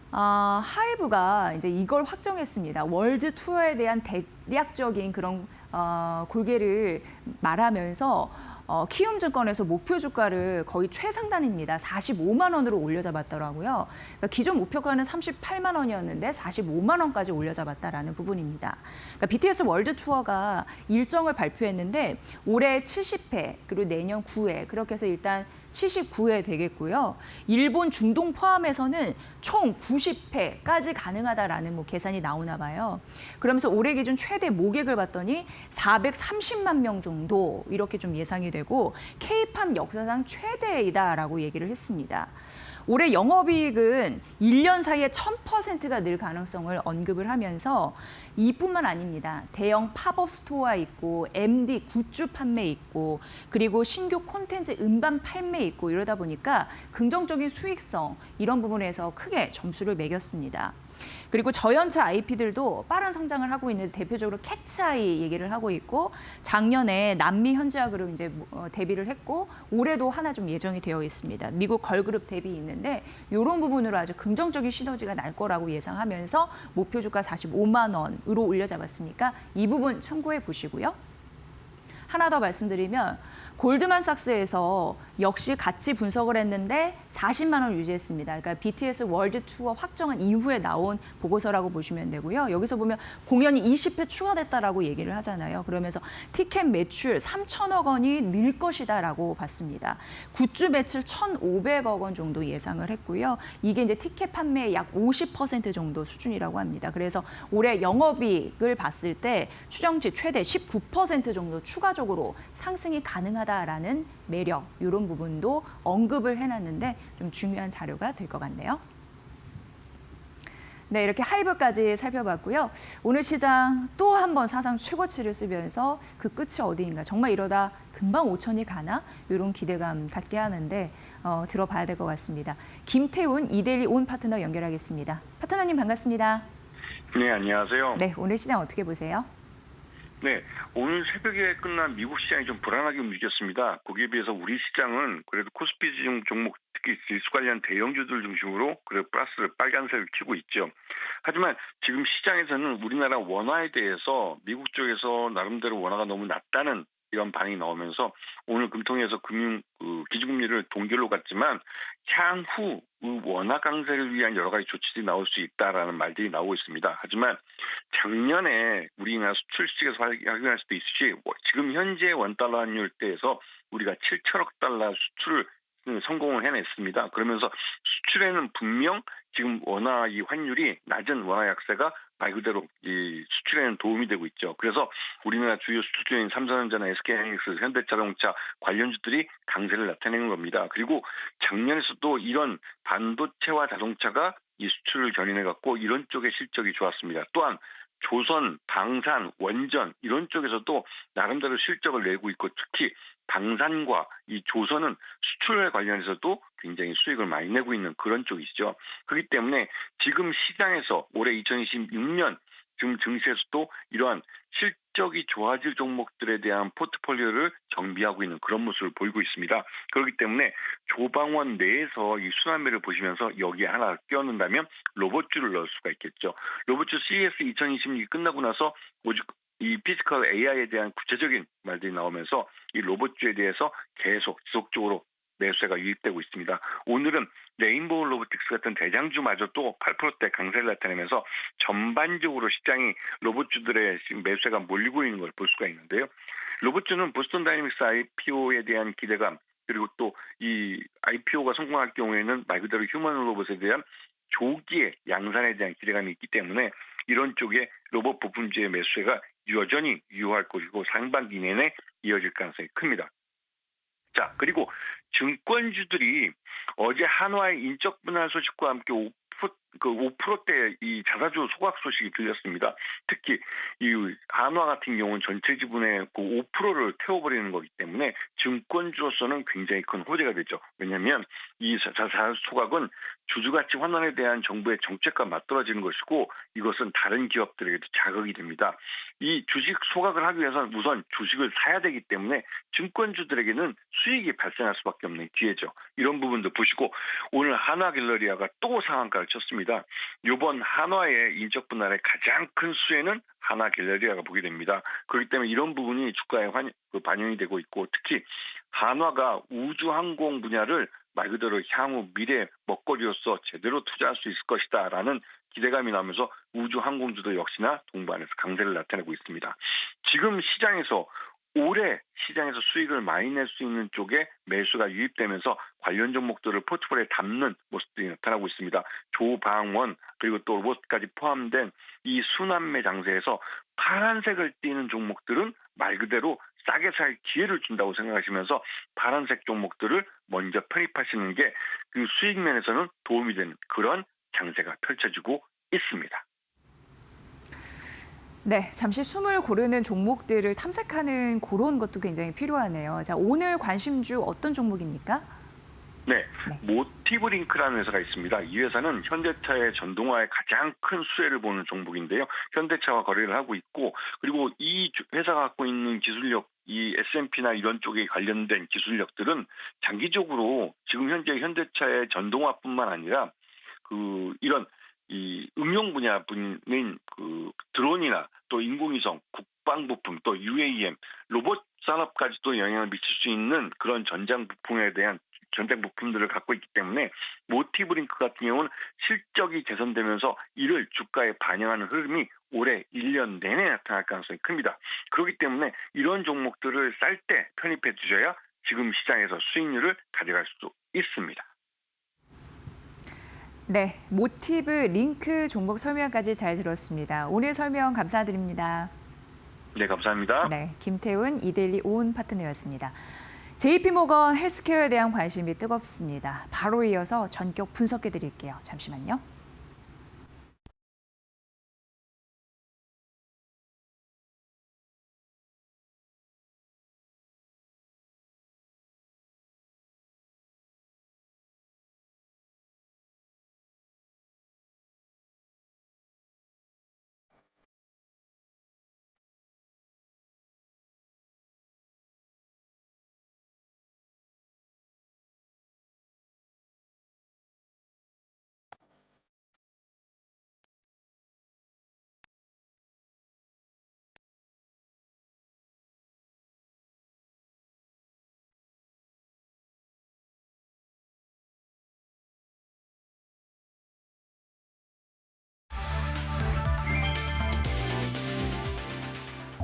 Speaker 1: 하이브가 이제 이걸 확정했습니다. 월드 투어에 대한 대략적인 그런 골개를 말하면서 키움증권에서 목표 주가를 거의 최상단입니다. 45만 원으로 올려잡았더라고요. 그러니까 기존 목표가는 38만 원이었는데 45만 원까지 올려잡았다라는 부분입니다. 그러니까 BTS 월드 투어가 일정을 발표했는데 올해 70회 그리고 내년 9회 그렇게 해서 일단 79회 되겠고요. 일본 중동 포함해서는 총 90회까지 가능하다라는 계산이 나오나 봐요. 그러면서 올해 기준 최대 모객을 봤더니 430만 명 정도 이렇게 좀 예상이 되고 K-팝 역사상 최대이다라고 얘기를 했습니다. 올해 영업이익은 1년 사이에 1000%가 늘 가능성을 언급을 하면서 이뿐만 아닙니다. 대형 팝업 스토어가 있고 MD 굿즈 판매 있고 그리고 신규 콘텐츠 음반 판매 있고 이러다 보니까 긍정적인 수익성 이런 부분에서 크게 점수를 매겼습니다. 그리고 저연차 IP들도 빠른 성장을 하고 있는데 대표적으로 캣츠아이 얘기를 하고 있고 작년에 남미 현지화그룹 이제 데뷔를 했고 올해도 하나 좀 예정이 되어 있습니다. 미국 걸그룹 데뷔 있는데 이런 부분으로 아주 긍정적인 시너지가 날 거라고 예상하면서 목표 주가 45만 원으로 올려잡았으니까 이 부분 참고해 보시고요. 하나 더 말씀드리면 골드만삭스에서 역시 같이 분석을 했는데 40만 원 유지했습니다. 그러니까 BTS 월드 투어 확정한 이후에 나온 보고서라고 보시면 되고요. 여기서 보면 공연이 20회 추가됐다라고 얘기를 하잖아요. 그러면서 티켓 매출 3천억 원이 늘 것이다라고 봤습니다. 굿즈 매출 1,500억 원 정도 예상을 했고요. 이게 이제 티켓 판매의 약 50% 정도 수준이라고 합니다. 그래서 올해 영업이익을 봤을 때 추정치 최대 19% 정도 추가적으로 추가적으로 상승이 가능하다라는 매력, 이런 부분도 언급을 해놨는데 좀 중요한 자료가 될 것 같네요. 네, 이렇게 하이브까지 살펴봤고요. 오늘 시장 또 한 번 사상 최고치를 쓰면서 그 끝이 어디인가. 정말 이러다 금방 5천이 가나? 이런 기대감 갖게 하는데 들어봐야 될 것 같습니다. 김태훈 이데일리 온 파트너 연결하겠습니다. 파트너님 반갑습니다.
Speaker 2: 네, 안녕하세요.
Speaker 1: 네, 오늘 시장 어떻게 보세요?
Speaker 2: 네, 오늘 새벽에 끝난 미국 시장이 좀 불안하게 움직였습니다. 거기에 비해서 우리 시장은 그래도 코스피 지중 종목, 특히 지수 관련 대형주들 중심으로 그래도 플러스를 빨간색을 켜고 있죠. 하지만 지금 시장에서는 우리나라 원화에 대해서 미국 쪽에서 나름대로 원화가 너무 낮다는 이런 반응이 나오면서 오늘 금통위에서 기준금리를 동결로 갔지만 향후 원화 강세를 위한 여러 가지 조치들이 나올 수 있다라는 말들이 나오고 있습니다. 하지만 작년에 우리나라 수출 시장에서 확인할 수도 있듯이 지금 현재 원달러 환율대에서 우리가 7천억 달러 수출을 성공을 해냈습니다. 그러면서 수출에는 분명 지금 원화 이 환율이 낮은 원화 약세가 말 그대로 이 수출에는 도움이 되고 있죠. 그래서 우리나라 주요 수출주인 삼성전자나 SK하이닉스, 현대자동차 관련주들이 강세를 나타내는 겁니다. 그리고 작년에서도 이런 반도체와 자동차가 이 수출을 견인해갖고 이런 쪽의 실적이 좋았습니다. 또한 조선, 방산, 원전 이런 쪽에서도 나름대로 실적을 내고 있고 특히 방산과 이 조선은 수출에 관련해서도 굉장히 수익을 많이 내고 있는 그런 쪽이죠. 그렇기 때문에 지금 시장에서 올해 2026년 지금 증시에서도 이러한 실적이 좋아질 종목들에 대한 포트폴리오를 정비하고 있는 그런 모습을 보이고 있습니다. 그렇기 때문에 조방원 내에서 이 순환매를 보시면서 여기에 하나 껴넣는다면 로봇주를 넣을 수가 있겠죠. 로봇주 CES 2026이 끝나고 나서 오직 이 피지컬 AI에 대한 구체적인 말들이 나오면서 이 로봇주에 대해서 계속 지속적으로 매수세가 유입되고 있습니다. 오늘은 레인보우 로보틱스 같은 대장주마저도 8%대 강세를 나타내면서 전반적으로 시장이 로봇주들의 지금 매수세가 몰리고 있는 걸 볼 수가 있는데요. 로봇주는 보스턴 다이내믹스 IPO에 대한 기대감 그리고 또 이 IPO가 성공할 경우에는 말 그대로 휴먼 로봇에 대한 조기의 양산에 대한 기대감이 있기 때문에 이런 쪽에 로봇 부품주의 매수세가 여전히 유효할 것이고 상반기 내내 이어질 가능성이 큽니다. 자, 그리고 증권주들이 어제 한화의 인적 분할 소식과 함께 5%대 이 자사주 소각 소식이 들렸습니다. 특히 이 한화 같은 경우는 전체 지분의 그 5%를 태워버리는 거기 때문에 증권주로서는 굉장히 큰 호재가 되죠. 왜냐하면 이 자사주 소각은 주주가치 환원에 대한 정부의 정책과 맞떨어지는 것이고 이것은 다른 기업들에게도 자극이 됩니다. 이 주식 소각을 하기 위해서는 우선 주식을 사야 되기 때문에 증권주들에게는 수익이 발생할 수밖에 없는 기회죠. 이런 부분도 보시고 오늘 한화갤러리아가 또 상한가를 쳤습니다. 이번 한화의 인적 분할의 가장 큰 수혜는 한화갤러리아가 보게 됩니다. 그렇기 때문에 이런 부분이 주가에 반영이 되고 있고 특히 한화가 우주항공 분야를 말 그대로 향후 미래 먹거리로서 제대로 투자할 수 있을 것이다라는 기대감이 나면서 우주항공주도 역시나 동반해서 강세를 나타내고 있습니다. 지금 시장에서 올해 시장에서 수익을 많이 낼 수 있는 쪽에 매수가 유입되면서 관련 종목들을 포트폴리오에 담는 모습들이 나타나고 있습니다. 조방원 그리고 또 로봇까지 포함된 이 순환매 장세에서 파란색을 띠는 종목들은 말 그대로 싸게 살 기회를 준다고 생각하시면서 파란색 종목들을 먼저 편입하시는 게 그 수익 면에서는 도움이 되는 그런 장세가 펼쳐지고 있습니다.
Speaker 1: 네, 잠시 숨을 고르는 종목들을 탐색하는 그런 것도 굉장히 필요하네요. 자, 오늘 관심주 어떤 종목입니까?
Speaker 2: 네, 모티브링크라는 회사가 있습니다. 이 회사는 현대차의 전동화에 가장 큰 수혜를 보는 종목인데요. 현대차와 거래를 하고 있고 그리고 이 회사가 갖고 있는 기술력 이 S&P나 이런 쪽에 관련된 기술력들은 장기적으로 지금 현재 현대차의 전동화뿐만 아니라 이런 이 응용 분야인 드론이나 또 인공위성, 국방 부품, 또 UAM, 로봇 산업까지도 영향을 미칠 수 있는 그런 전장 부품들을 갖고 있기 때문에 모티브링크 같은 경우는 실적이 개선되면서 이를 주가에 반영하는 흐름이 올해 1년 내내 나타날 가능성이 큽니다. 그렇기 때문에 이런 종목들을 쌀 때 편입해 두셔야 지금 시장에서 수익률을 가져갈 수 있습니다.
Speaker 1: 네, 모티브 링크 종목 설명까지 잘 들었습니다. 오늘 설명 감사드립니다.
Speaker 2: 네, 감사합니다.
Speaker 1: 네, 김태훈 이데일리 오은 파트너였습니다. JP모건 헬스케어에 대한 관심이 뜨겁습니다. 바로 이어서 전격 분석해 드릴게요. 잠시만요.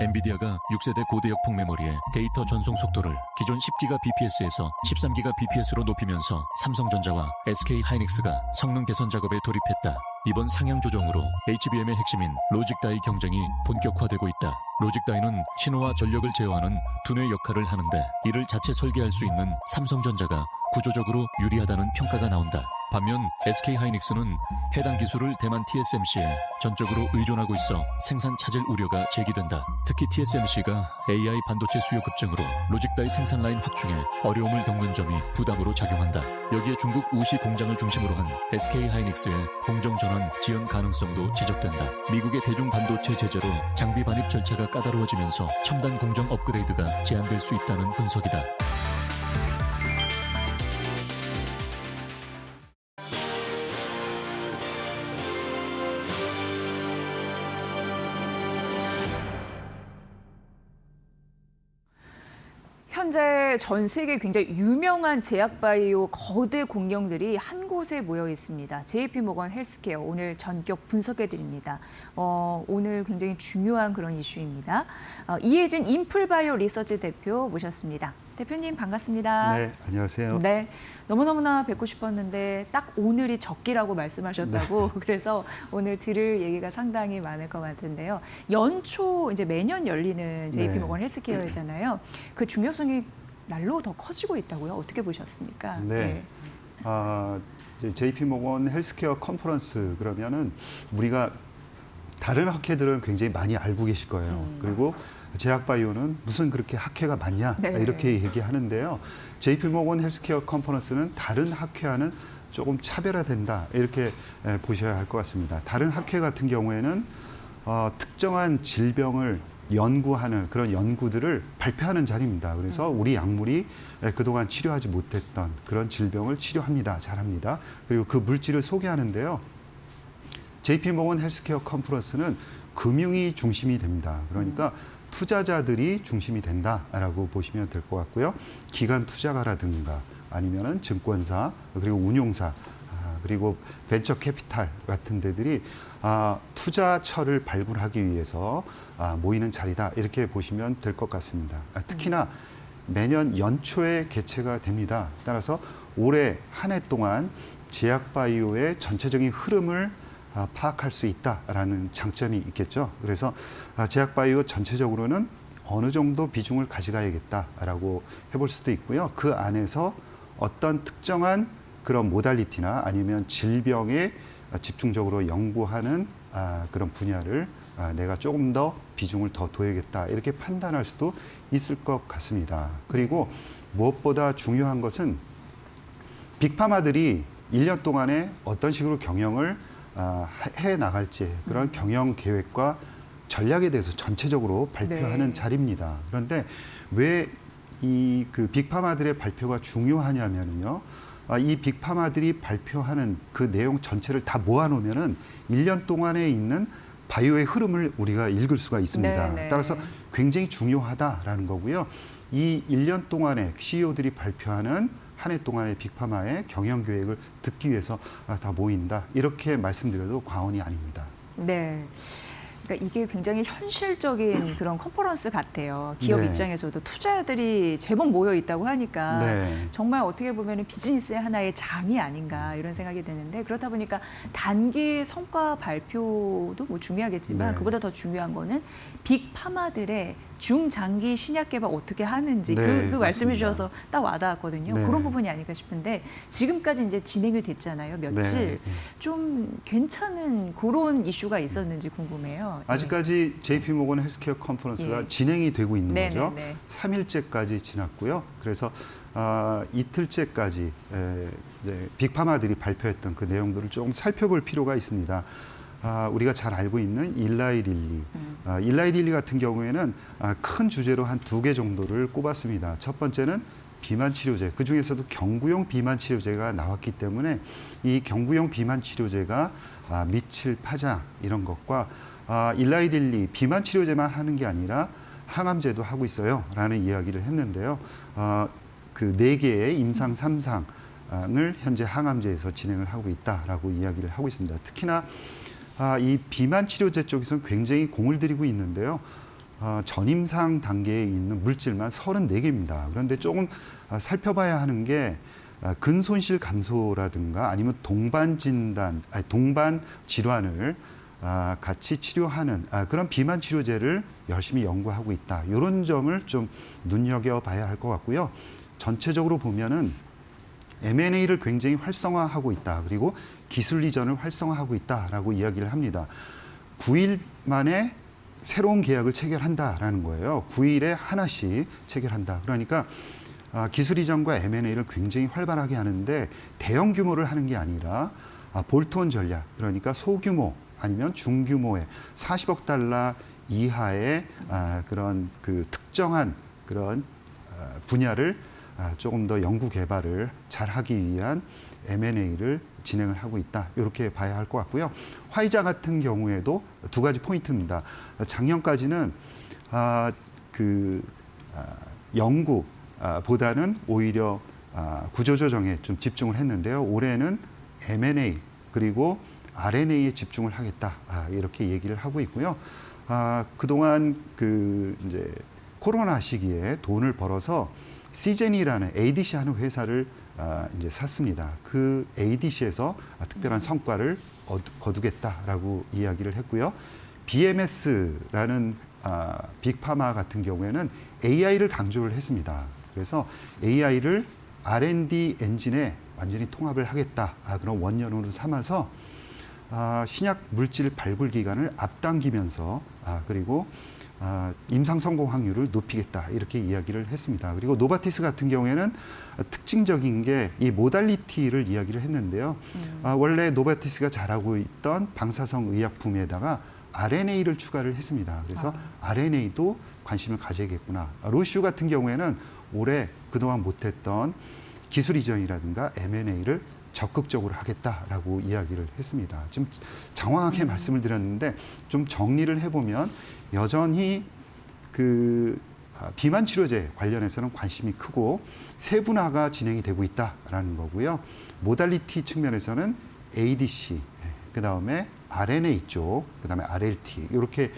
Speaker 4: 엔비디아가 6세대 고대역 폭메모리의 데이터 전송 속도를 기존 10기가 bps에서 13기가 bps로 높이면서 삼성전자와 SK하이닉스가 성능 개선 작업에 돌입했다. 이번 상향 조정으로 HBM의 핵심인 로직다이 경쟁이 본격화되고 있다. 로직다이는 신호와 전력을 제어하는 두뇌 역할을 하는데 이를 자체 설계할 수 있는 삼성전자가 구조적으로 유리하다는 평가가 나온다. 반면 SK하이닉스는 해당 기술을 대만 TSMC에 전적으로 의존하고 있어 생산 차질 우려가 제기된다. 특히 TSMC가 AI 반도체 수요 급증으로 로직다이 생산 라인 확충에 어려움을 겪는 점이 부담으로 작용한다. 여기에 중국 우시 공장을 중심으로 한 SK하이닉스의 공정 전환 지연 가능성도 지적된다. 미국의 대중 반도체 제재로 장비 반입 절차가 까다로워지면서 첨단 공정 업그레이드가 제한될 수 있다는 분석이다.
Speaker 1: 현재 전 세계 굉장히 유명한 제약바이오 거대 공룡들이 한 곳에 모여 있습니다. JP모건 헬스케어 오늘 전격 분석해 드립니다. 오늘 굉장히 중요한 그런 이슈입니다. 이혜진 인풀바이오 리서치 대표 모셨습니다. 대표님 반갑습니다.
Speaker 5: 네, 안녕하세요.
Speaker 1: 네, 너무너무나 뵙고 싶었는데 딱 오늘이 적기라고 말씀하셨다고
Speaker 5: 네.
Speaker 1: 그래서 오늘 들을 얘기가 상당히 많을 것 같은데요. 연초 이제 매년 열리는 JP모건 헬스케어잖아요. 그 중요성이 날로 더 커지고 있다고요? 어떻게 보셨습니까?
Speaker 5: 네. JP모건 헬스케어 컨퍼런스 그러면은 우리가 다른 학회들은 굉장히 많이 알고 계실 거예요. 그리고 제약바이오는 무슨 그렇게 학회가 많냐
Speaker 1: 네.
Speaker 5: 이렇게 얘기하는데요. JP모건 헬스케어 컨퍼런스는 다른 학회와는 조금 차별화된다 이렇게 보셔야 할 것 같습니다. 다른 학회 같은 경우에는 특정한 질병을 연구하는 그런 연구들을 발표하는 자리입니다. 그래서 우리 약물이 그동안 치료하지 못했던 그런 질병을 치료합니다. 잘합니다. 그리고 그 물질을 소개하는데요. JP모건 헬스케어 컨퍼런스는 금융이 중심이 됩니다. 그러니까 투자자들이 중심이 된다라고 보시면 될 것 같고요. 기관 투자가라든가 아니면은 증권사 그리고 운용사 그리고 벤처 캐피탈 같은 데들이 투자처를 발굴하기 위해서 모이는 자리다 이렇게 보시면 될 것 같습니다. 특히나 매년 연초에 개최가 됩니다. 따라서 올해 한 해 동안 제약바이오의 전체적인 흐름을 파악할 수 있다라는 장점이 있겠죠. 그래서 제약바이오 전체적으로는 어느 정도 비중을 가져가야겠다라고 해볼 수도 있고요. 그 안에서 어떤 특정한 그런 모달리티나 아니면 질병에 집중적으로 연구하는 그런 분야를 내가 조금 더 비중을 더 둬야겠다 이렇게 판단할 수도 있을 것 같습니다. 그리고 무엇보다 중요한 것은 빅파마들이 1년 동안에 어떤 식으로 경영을 해 나갈지 그런 경영 계획과 전략에 대해서 전체적으로 발표하는 자리입니다. 그런데 왜 이 그 빅파마들의 발표가 중요하냐면요. 이 빅파마들이 발표하는 그 내용 전체를 다 모아놓으면은 1년 동안에 있는 바이오의 흐름을 우리가 읽을 수가 있습니다.
Speaker 1: 네네.
Speaker 5: 따라서 굉장히 중요하다라는 거고요. 이 1년 동안에 CEO들이 발표하는 한 해 동안의 빅파마의 경영 계획을 듣기 위해서 다 모인다. 이렇게 말씀드려도 과언이 아닙니다.
Speaker 1: 네. 그러니까 이게 굉장히 현실적인 그런 컨퍼런스 같아요. 기업
Speaker 5: 네.
Speaker 1: 입장에서도 투자들이 제법 모여 있다고 하니까
Speaker 5: 네.
Speaker 1: 정말 어떻게 보면 비즈니스의 하나의 장이 아닌가 이런 생각이 드는데 그렇다 보니까 단기 성과 발표도 뭐 중요하겠지만
Speaker 5: 네.
Speaker 1: 그보다 더 중요한 거는 빅 파마들의 중장기 신약 개발 어떻게 하는지
Speaker 5: 네,
Speaker 1: 그 말씀해
Speaker 5: 맞습니다.
Speaker 1: 주셔서 딱 와닿았거든요.
Speaker 5: 네.
Speaker 1: 그런 부분이 아닐까 싶은데 지금까지 이제 진행이 됐잖아요. 며칠
Speaker 5: 네.
Speaker 1: 좀 괜찮은 그런 이슈가 있었는지 궁금해요.
Speaker 5: 아직까지 JP모건 헬스케어 컨퍼런스가
Speaker 1: 예.
Speaker 5: 진행이 되고 있는
Speaker 1: 네,
Speaker 5: 거죠.
Speaker 1: 네, 네.
Speaker 5: 3일째까지 지났고요. 그래서 이틀째까지 이제 빅파마들이 발표했던 그 내용들을 조금 살펴볼 필요가 있습니다. 우리가 잘 알고 있는 일라이 릴리. 일라이 릴리 같은 경우에는 큰 주제로 한 2개 정도를 꼽았습니다. 첫 번째는 비만 치료제, 그 중에서도 경구용 비만 치료제가 나왔기 때문에 이 경구용 비만 치료제가 미칠 파장 이런 것과 일라이 릴리 비만 치료제만 하는 게 아니라 항암제도 하고 있어요 라는 이야기를 했는데요. 그 4개의 임상 3상을 현재 항암제에서 진행을 하고 있다라고 이야기를 하고 있습니다. 특히나 이 비만 치료제 쪽에서는 굉장히 공을 들이고 있는데요. 전임상 단계에 있는 물질만 34개입니다. 그런데 조금 살펴봐야 하는 게 근손실 감소라든가 아니면 동반 질환을 같이 치료하는 그런 비만 치료제를 열심히 연구하고 있다. 이런 점을 좀 눈여겨봐야 할 것 같고요. 전체적으로 보면은 M&A를 굉장히 활성화하고 있다. 그리고 기술 이전을 활성화하고 있다라고 이야기를 합니다. 9일 만에 새로운 계약을 체결한다라는 거예요. 9일에 하나씩 체결한다. 그러니까 기술 이전과 M&A를 굉장히 활발하게 하는데 대형 규모를 하는 게 아니라 볼트온 전략, 그러니까 소규모 아니면 중규모의 40억 달러 이하의 그런 그 특정한 그런 분야를 조금 더 연구 개발을 잘하기 위한 M&A를 진행을 하고 있다. 이렇게 봐야 할 것 같고요. 화이자 같은 경우에도 2가지 포인트입니다. 작년까지는 연구보다는 오히려 구조조정에 좀 집중을 했는데요. 올해는 M&A 그리고 R&A에 집중을 하겠다. 이렇게 얘기를 하고 있고요. 그동안 이제 코로나 시기에 돈을 벌어서 시젠이라는 ADC 하는 회사를 이제 샀습니다. 그 ADC에서 특별한 성과를 거두겠다라고 이야기를 했고요. BMS라는 빅파마 같은 경우에는 AI를 강조를 했습니다. 그래서 AI를 R&D 엔진에 완전히 통합을 하겠다. 그런 원년으로 삼아서 신약 물질 발굴 기간을 앞당기면서 그리고 임상 성공 확률을 높이겠다 이렇게 이야기를 했습니다. 그리고 노바티스 같은 경우에는 특징적인 게 이 모달리티를 이야기를 했는데요. 원래 노바티스가 잘하고 있던 방사성 의약품에다가 RNA를 추가를 했습니다. 그래서 RNA도 관심을 가져야겠구나. 로슈 같은 경우에는 올해 그동안 못했던 기술 이전이라든가 M&A를 적극적으로 하겠다라고 이야기를 했습니다. 지금 장황하게 말씀을 드렸는데 좀 정리를 해보면 여전히 비만 치료제 관련해서는 관심이 크고 세분화가 진행이 되고 있다라는 거고요. 모달리티 측면에서는 ADC, 그다음에 RNA 쪽, 그다음에 RLT 이렇게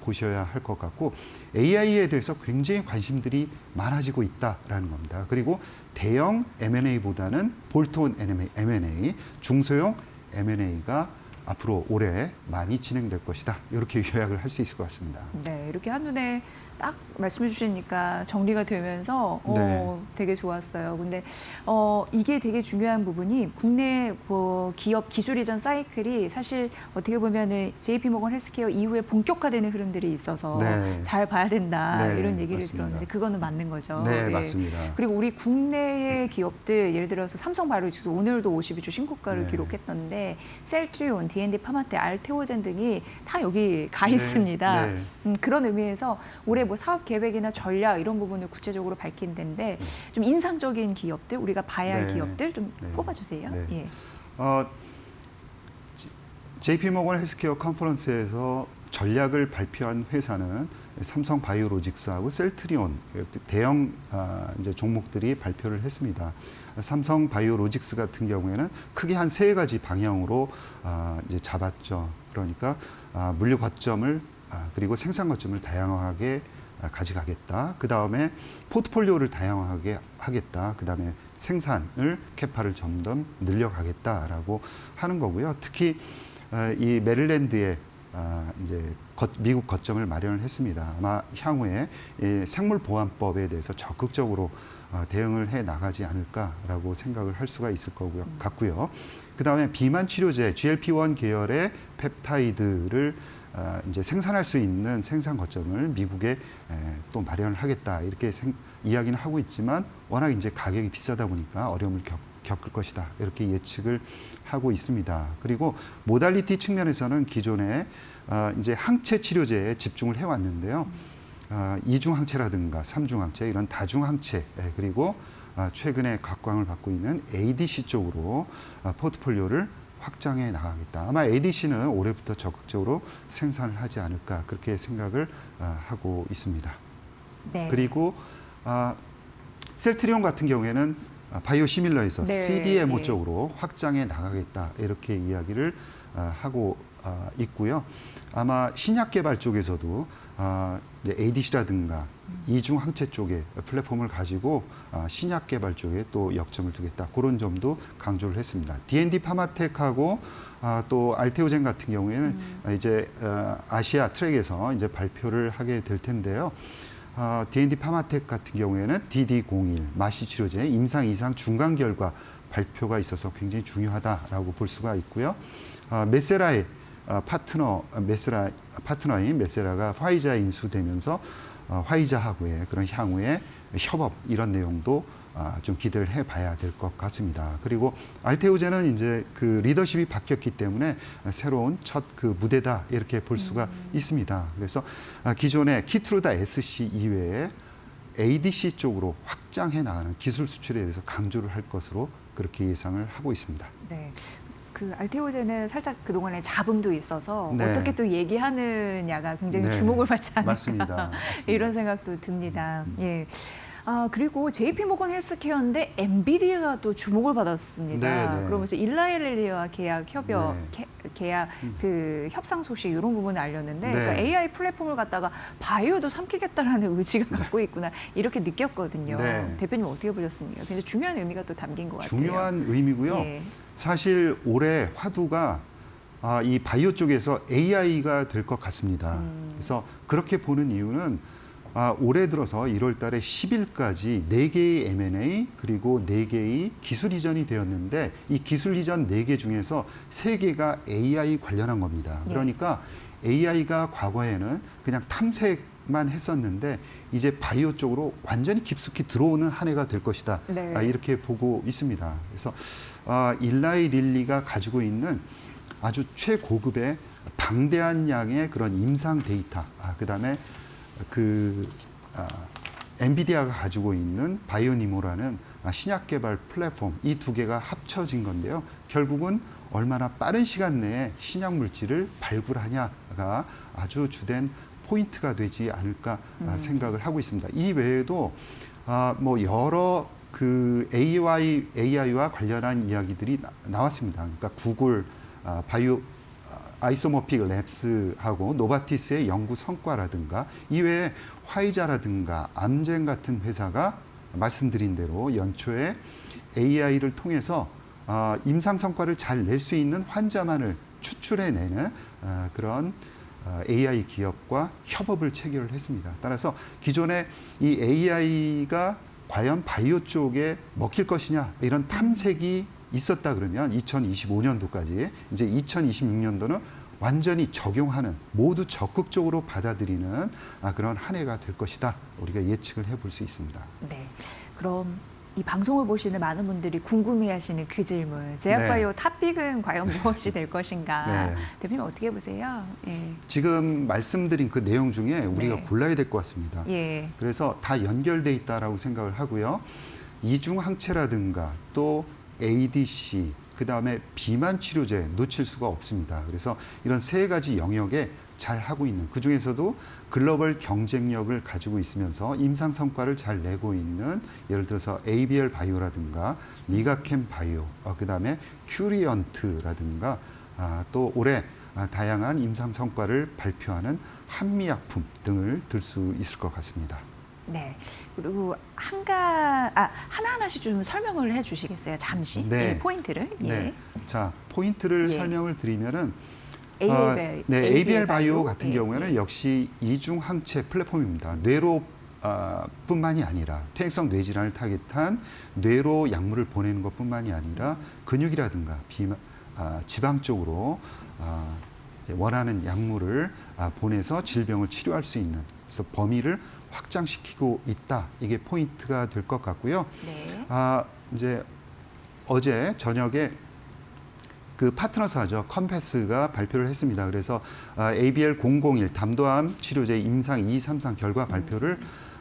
Speaker 5: 보셔야 할 것 같고 AI에 대해서 굉장히 관심들이 많아지고 있다라는 겁니다. 그리고 대형 M&A보다는 볼트온 M&A, 중소형 M&A가 앞으로 올해 많이 진행될 것이다. 이렇게 요약을 할 수 있을 것 같습니다.
Speaker 1: 네, 이렇게 한눈에 딱 말씀해 주시니까 정리가 되면서
Speaker 5: 네.
Speaker 1: 되게 좋았어요. 근데 이게 되게 중요한 부분이 국내 기업 기술 이전 사이클이 사실 어떻게 보면은 JP모건 헬스케어 이후에 본격화되는 흐름들이 있어서
Speaker 5: 네.
Speaker 1: 잘 봐야 된다
Speaker 5: 네,
Speaker 1: 이런 얘기를
Speaker 5: 맞습니다.
Speaker 1: 들었는데 그거는 맞는 거죠.
Speaker 5: 네,
Speaker 1: 예.
Speaker 5: 맞습니다.
Speaker 1: 그리고 우리 국내의 기업들 예를 들어서 삼성바이오로직스 오늘도 52주 신고가를
Speaker 5: 네.
Speaker 1: 기록했던데 셀트리온, D&D 파마테, 알테오젠 등이 다 여기 가
Speaker 5: 네,
Speaker 1: 있습니다.
Speaker 5: 네.
Speaker 1: 그런 의미에서 올해 뭐 사업 계획이나 전략 이런 부분을 구체적으로 밝힌 데인데 좀 인상적인 기업들 우리가 봐야 할
Speaker 5: 네.
Speaker 1: 기업들 좀
Speaker 5: 네.
Speaker 1: 꼽아주세요.
Speaker 5: 네.
Speaker 1: 예.
Speaker 5: JP모건 헬스케어 컨퍼런스에서 전략을 발표한 회사는 삼성바이오로직스하고 셀트리온 대형 이제 종목들이 발표를 했습니다. 삼성바이오로직스 같은 경우에는 크게 한 3가지 방향으로 이제 잡았죠. 그러니까 물류 거점을 그리고 생산 거점을 다양하게 가져가겠다. 그 다음에 포트폴리오를 다양하게 하겠다. 그 다음에 생산을 캐파를 점점 늘려가겠다라고 하는 거고요. 특히 이 메릴랜드에 이제 미국 거점을 마련을 했습니다. 아마 향후에 이 생물보안법에 대해서 적극적으로 대응을 해 나가지 않을까라고 생각을 할 수가 있을 거고요. 같고요. 그 다음에 비만 치료제 GLP-1 계열의 펩타이드를 이제 생산할 수 있는 생산 거점을 미국에 또 마련을 하겠다 이렇게 이야기는 하고 있지만 워낙 이제 가격이 비싸다 보니까 어려움을 겪을 것이다 이렇게 예측을 하고 있습니다. 그리고 모달리티 측면에서는 기존에 이제 항체 치료제에 집중을 해왔는데요. 이중 항체라든가 삼중 항체 이런 다중 항체 그리고 최근에 각광을 받고 있는 ADC 쪽으로 포트폴리오를 확장해 나가겠다. 아마 ADC는 올해부터 적극적으로 생산을 하지 않을까 그렇게 생각을 하고 있습니다.
Speaker 1: 네.
Speaker 5: 그리고 셀트리온 같은 경우에는 바이오시밀러에서
Speaker 1: 네,
Speaker 5: CDMO
Speaker 1: 예.
Speaker 5: 쪽으로 확장해 나가겠다 이렇게 이야기를 하고 있고요. 아마 신약 개발 쪽에서도 ADC라든가 이중 항체 쪽에 플랫폼을 가지고 신약 개발 쪽에 또 역점을 두겠다 그런 점도 강조를 했습니다. D&D 파마텍하고 또 알테오젠 같은 경우에는 이제 아시아 트랙에서 이제 발표를 하게 될 텐데요. D&D 파마텍 같은 경우에는 DD01 마시 치료제 임상 이상 중간 결과 발표가 있어서 굉장히 중요하다라고 볼 수가 있고요. 메세라의 파트너인 메세라가 화이자에 인수되면서 화이자하고의 그런 향후의 협업 이런 내용도 좀 기대를 해봐야 될 것 같습니다. 그리고 알테오젠은 이제 그 리더십이 바뀌었기 때문에 새로운 첫 그 무대다 이렇게 볼 수가 있습니다. 그래서 기존의 키트루다 SC 이외에 ADC 쪽으로 확장해 나가는 기술 수출에 대해서 강조를 할 것으로 그렇게 예상을 하고 있습니다.
Speaker 1: 네. 그 알테오젠은 살짝 그동안에 잡음도 있어서
Speaker 5: 네.
Speaker 1: 어떻게 또 얘기하느냐가 굉장히
Speaker 5: 네.
Speaker 1: 주목을 받지 않을까
Speaker 5: 맞습니다.
Speaker 1: 이런 생각도 듭니다. 예. 그리고 JP모건 헬스케어인데 엔비디아가 또 주목을 받았습니다.
Speaker 5: 네, 네.
Speaker 1: 그러면서 일라일리와 계약 협약,
Speaker 5: 네.
Speaker 1: 계약 그 협상 소식 이런 부분을 알렸는데
Speaker 5: 네.
Speaker 1: 그러니까 AI 플랫폼을 갖다가 바이오도 삼키겠다라는 의지가 갖고 있구나 이렇게 느꼈거든요.
Speaker 5: 네.
Speaker 1: 대표님 어떻게 보셨습니까? 굉장히 중요한 의미가 또 담긴 것 같아요.
Speaker 5: 중요한 의미고요.
Speaker 1: 예.
Speaker 5: 사실 올해 화두가 이 바이오 쪽에서 AI가 될 것 같습니다. 그래서 그렇게 보는 이유는 올해 들어서 1월 달에 10일까지 4개의 M&A 그리고 4개의 기술 이전이 되었는데 이 기술 이전 4개 중에서 3개가 AI 관련한 겁니다.
Speaker 1: 네.
Speaker 5: 그러니까 AI가 과거에는 그냥 탐색만 했었는데 이제 바이오 쪽으로 완전히 깊숙이 들어오는 한 해가 될 것이다.
Speaker 1: 네.
Speaker 5: 이렇게 보고 있습니다. 그래서 일라이 릴리가 가지고 있는 아주 최고급의 방대한 양의 그런 임상 데이터, 그다음에 엔비디아가 가지고 있는 바이오니모라는 신약 개발 플랫폼 이 두 개가 합쳐진 건데요. 결국은 얼마나 빠른 시간 내에 신약 물질을 발굴하냐가 아주 주된 포인트가 되지 않을까 생각을 하고 있습니다. 이 외에도 뭐 여러 그 AI와 관련한 이야기들이 나왔습니다. 그러니까 구글 아이소모픽 랩스하고 노바티스의 연구 성과라든가 이외에 화이자라든가 암젠 같은 회사가 말씀드린 대로 연초에 AI를 통해서 임상 성과를 잘 낼 수 있는 환자만을 추출해내는 그런 AI 기업과 협업을 체결을 했습니다. 따라서 기존에 이 AI가 과연 바이오 쪽에 먹힐 것이냐 이런 탐색이 있었다 그러면 2025년도까지 이제 2026년도는 완전히 적용하는 모두 적극적으로 받아들이는 그런 한 해가 될 것이다. 우리가 예측을 해볼 수 있습니다.
Speaker 1: 네. 그럼 이 방송을 보시는 많은 분들이 궁금해하시는 그 질문, 제약바이오 탑픽은 과연 무엇이 될 것인가?
Speaker 5: 네.
Speaker 1: 대표님 어떻게 보세요? 예.
Speaker 5: 지금 말씀드린 그 내용 중에 우리가
Speaker 1: 네.
Speaker 5: 골라야 될 것 같습니다.
Speaker 1: 예.
Speaker 5: 그래서 다 연결돼 있다라고 생각을 하고요. 이중 항체라든가 또 ADC, 그 다음에 비만 치료제 놓칠 수가 없습니다. 그래서 이런 세 가지 영역에 잘 하고 있는 그 중에서도 글로벌 경쟁력을 가지고 있으면서 임상 성과를 잘 내고 있는 예를 들어서 ABL 바이오라든가 리가캠 바이오, 그 다음에 큐리언트라든가 또 올해 다양한 임상 성과를 발표하는 한미약품 등을 들 수 있을 것 같습니다.
Speaker 1: 네. 그리고 하나하나씩 좀 설명을 해주시겠어요? 잠시.
Speaker 5: 네.
Speaker 1: 예, 포인트를. 예.
Speaker 5: 네. 자, 포인트를
Speaker 1: 예.
Speaker 5: 설명을 드리면은
Speaker 1: ABL
Speaker 5: 바이오 같은
Speaker 1: 예,
Speaker 5: 경우에는
Speaker 1: 예.
Speaker 5: 역시 이중 항체 플랫폼입니다. 뇌로 뿐만이 아니라 퇴행성 뇌질환을 타깃한 뇌로 약물을 보내는 것뿐만이 아니라 근육이라든가 지방 쪽으로 원하는 약물을 보내서 질병을 치료할 수 있는, 그래서 범위를 확장시키고 있다. 이게 포인트가 될 것 같고요.
Speaker 1: 네.
Speaker 5: 이제 어제 저녁에 그 파트너사죠. 컴패스가 발표를 했습니다. 그래서 ABL001 담도암 치료제 임상 2, 3상 결과 발표를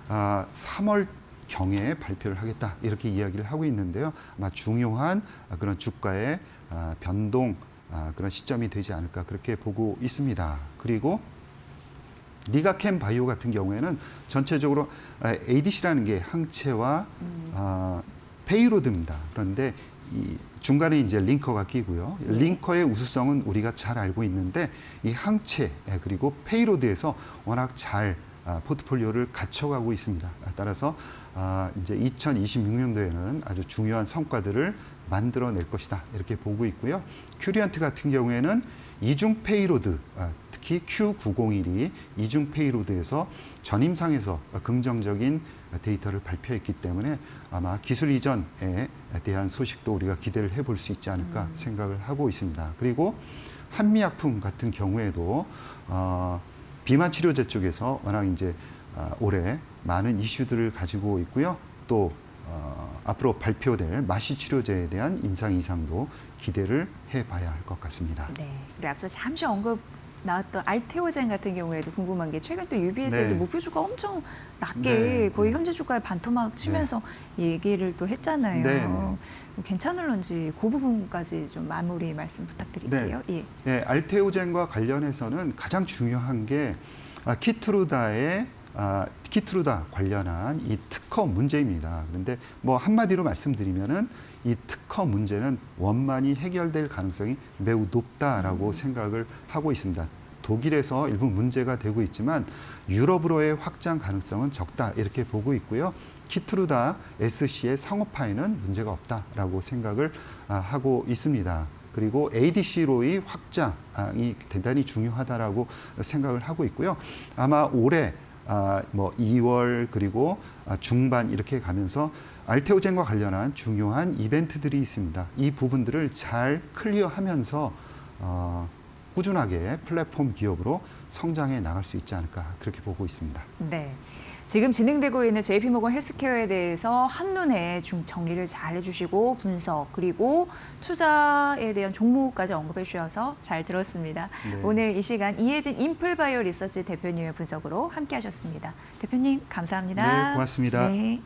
Speaker 5: 3월 경에 발표를 하겠다. 이렇게 이야기를 하고 있는데요. 아마 중요한 그런 주가의 변동 그런 시점이 되지 않을까 그렇게 보고 있습니다. 그리고 리가캠 바이오 같은 경우에는 전체적으로 ADC라는 게 항체와 페이로드입니다. 그런데 이 중간에 이제 링커가 끼고요. 링커의 우수성은 우리가 잘 알고 있는데 이 항체 그리고 페이로드에서 워낙 잘 포트폴리오를 갖춰가고 있습니다. 따라서 이제 2026년도에는 아주 중요한 성과들을 만들어낼 것이다. 이렇게 보고 있고요. 큐리언트 같은 경우에는 이중 페이로드, 특히 Q901이 이중 페이로드에서 전임상에서 긍정적인 데이터를 발표했기 때문에 아마 기술 이전에 대한 소식도 우리가 기대를 해볼 수 있지 않을까 생각을 하고 있습니다. 그리고 한미약품 같은 경우에도 비만 치료제 쪽에서 워낙 이제 올해 많은 이슈들을 가지고 있고요. 또 앞으로 발표될 마시 치료제에 대한 임상 이상도 기대를 해봐야 할 것 같습니다.
Speaker 1: 네. 그리고 앞서 잠시 언급 나왔던 알테오젠 같은 경우에도 궁금한 게 최근 또 UBS에서
Speaker 5: 네.
Speaker 1: 목표 주가 엄청 낮게
Speaker 5: 네.
Speaker 1: 거의 현재 주가의 반토막 치면서 얘기를 또 했잖아요.
Speaker 5: 네, 네.
Speaker 1: 괜찮을런지 그 부분까지 좀 마무리 말씀 부탁드릴게요. 예.
Speaker 5: 네, 알테오젠과 관련해서는 가장 중요한 게 키트루다 관련한 이 특허 문제입니다. 그런데 뭐 한마디로 말씀드리면은 이 특허 문제는 원만히 해결될 가능성이 매우 높다라고 생각을 하고 있습니다. 독일에서 일부 문제가 되고 있지만 유럽으로의 확장 가능성은 적다 이렇게 보고 있고요. 키트루다 SC의 상업화에는 문제가 없다라고 생각을 하고 있습니다. 그리고 ADC로의 확장이 대단히 중요하다라고 생각을 하고 있고요. 아마 올해 2월 그리고 중반 이렇게 가면서 알테오젠과 관련한 중요한 이벤트들이 있습니다. 이 부분들을 잘 클리어하면서 꾸준하게 플랫폼 기업으로 성장해 나갈 수 있지 않을까 그렇게 보고 있습니다.
Speaker 1: 네. 지금 진행되고 있는 JP모건 헬스케어에 대해서 한눈에 정리를 잘 해주시고 분석 그리고 투자에 대한 종목까지 언급해 주셔서 잘 들었습니다.
Speaker 5: 네.
Speaker 1: 오늘 이 시간 이혜진 인플바이오 리서치 대표님의 분석으로 함께하셨습니다. 대표님 감사합니다.
Speaker 5: 네, 고맙습니다.
Speaker 1: 네.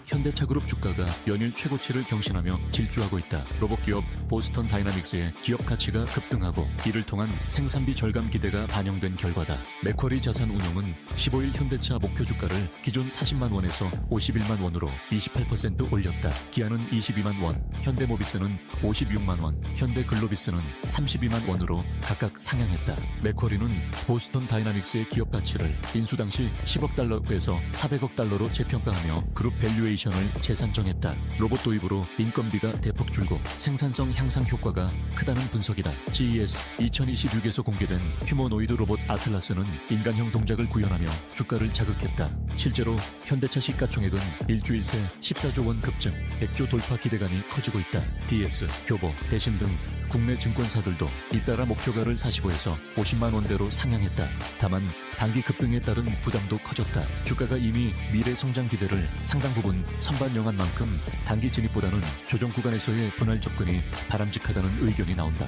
Speaker 4: 현대차그룹 주가가 연일 최고치를 경신하며 질주하고 있다. 로봇기업 보스턴 다이나믹스의 기업 가치가 급등하고 이를 통한 생산비 절감 기대가 반영된 결과다. 맥쿼리 자산운용은 15일 현대차 목표 주가를 기존 40만 원에서 51만 원으로 28% 올렸다. 기아는 22만 원, 현대모비스는 56만 원, 현대글로비스는 32만 원으로 각각 상향했다. 맥쿼리는 보스턴 다이나믹스의 기업 가치를 인수 당시 10억 달러에서 400억 달러로 재평가하며 그룹 밸류에이션을 재산정했다. 로봇 도입으로 인건비가 대폭 줄고 생산성 향상 효과가 크다는 분석이다. CES 2026에서 공개된 휴머노이드 로봇 아틀라스는 인간형 동작을 구현하며 주가를 자극했다. 실제로 현대차 시가총액은 일주일 새 14조 원 급증, 100조 돌파 기대감이 커지고 있다. DS, 교보, 대신 등 국내 증권사들도 잇따라 목표가를 45에서 50만 원대로 상향했다. 다만 단기 급등에 따른 부담도 커졌다. 주가가 이미 미래 성장 기대를 상당 부분 선반영한 만큼 단기 진입보다는 조정 구간에서의 분할 접근이 바람직하다는 의견이 나온다.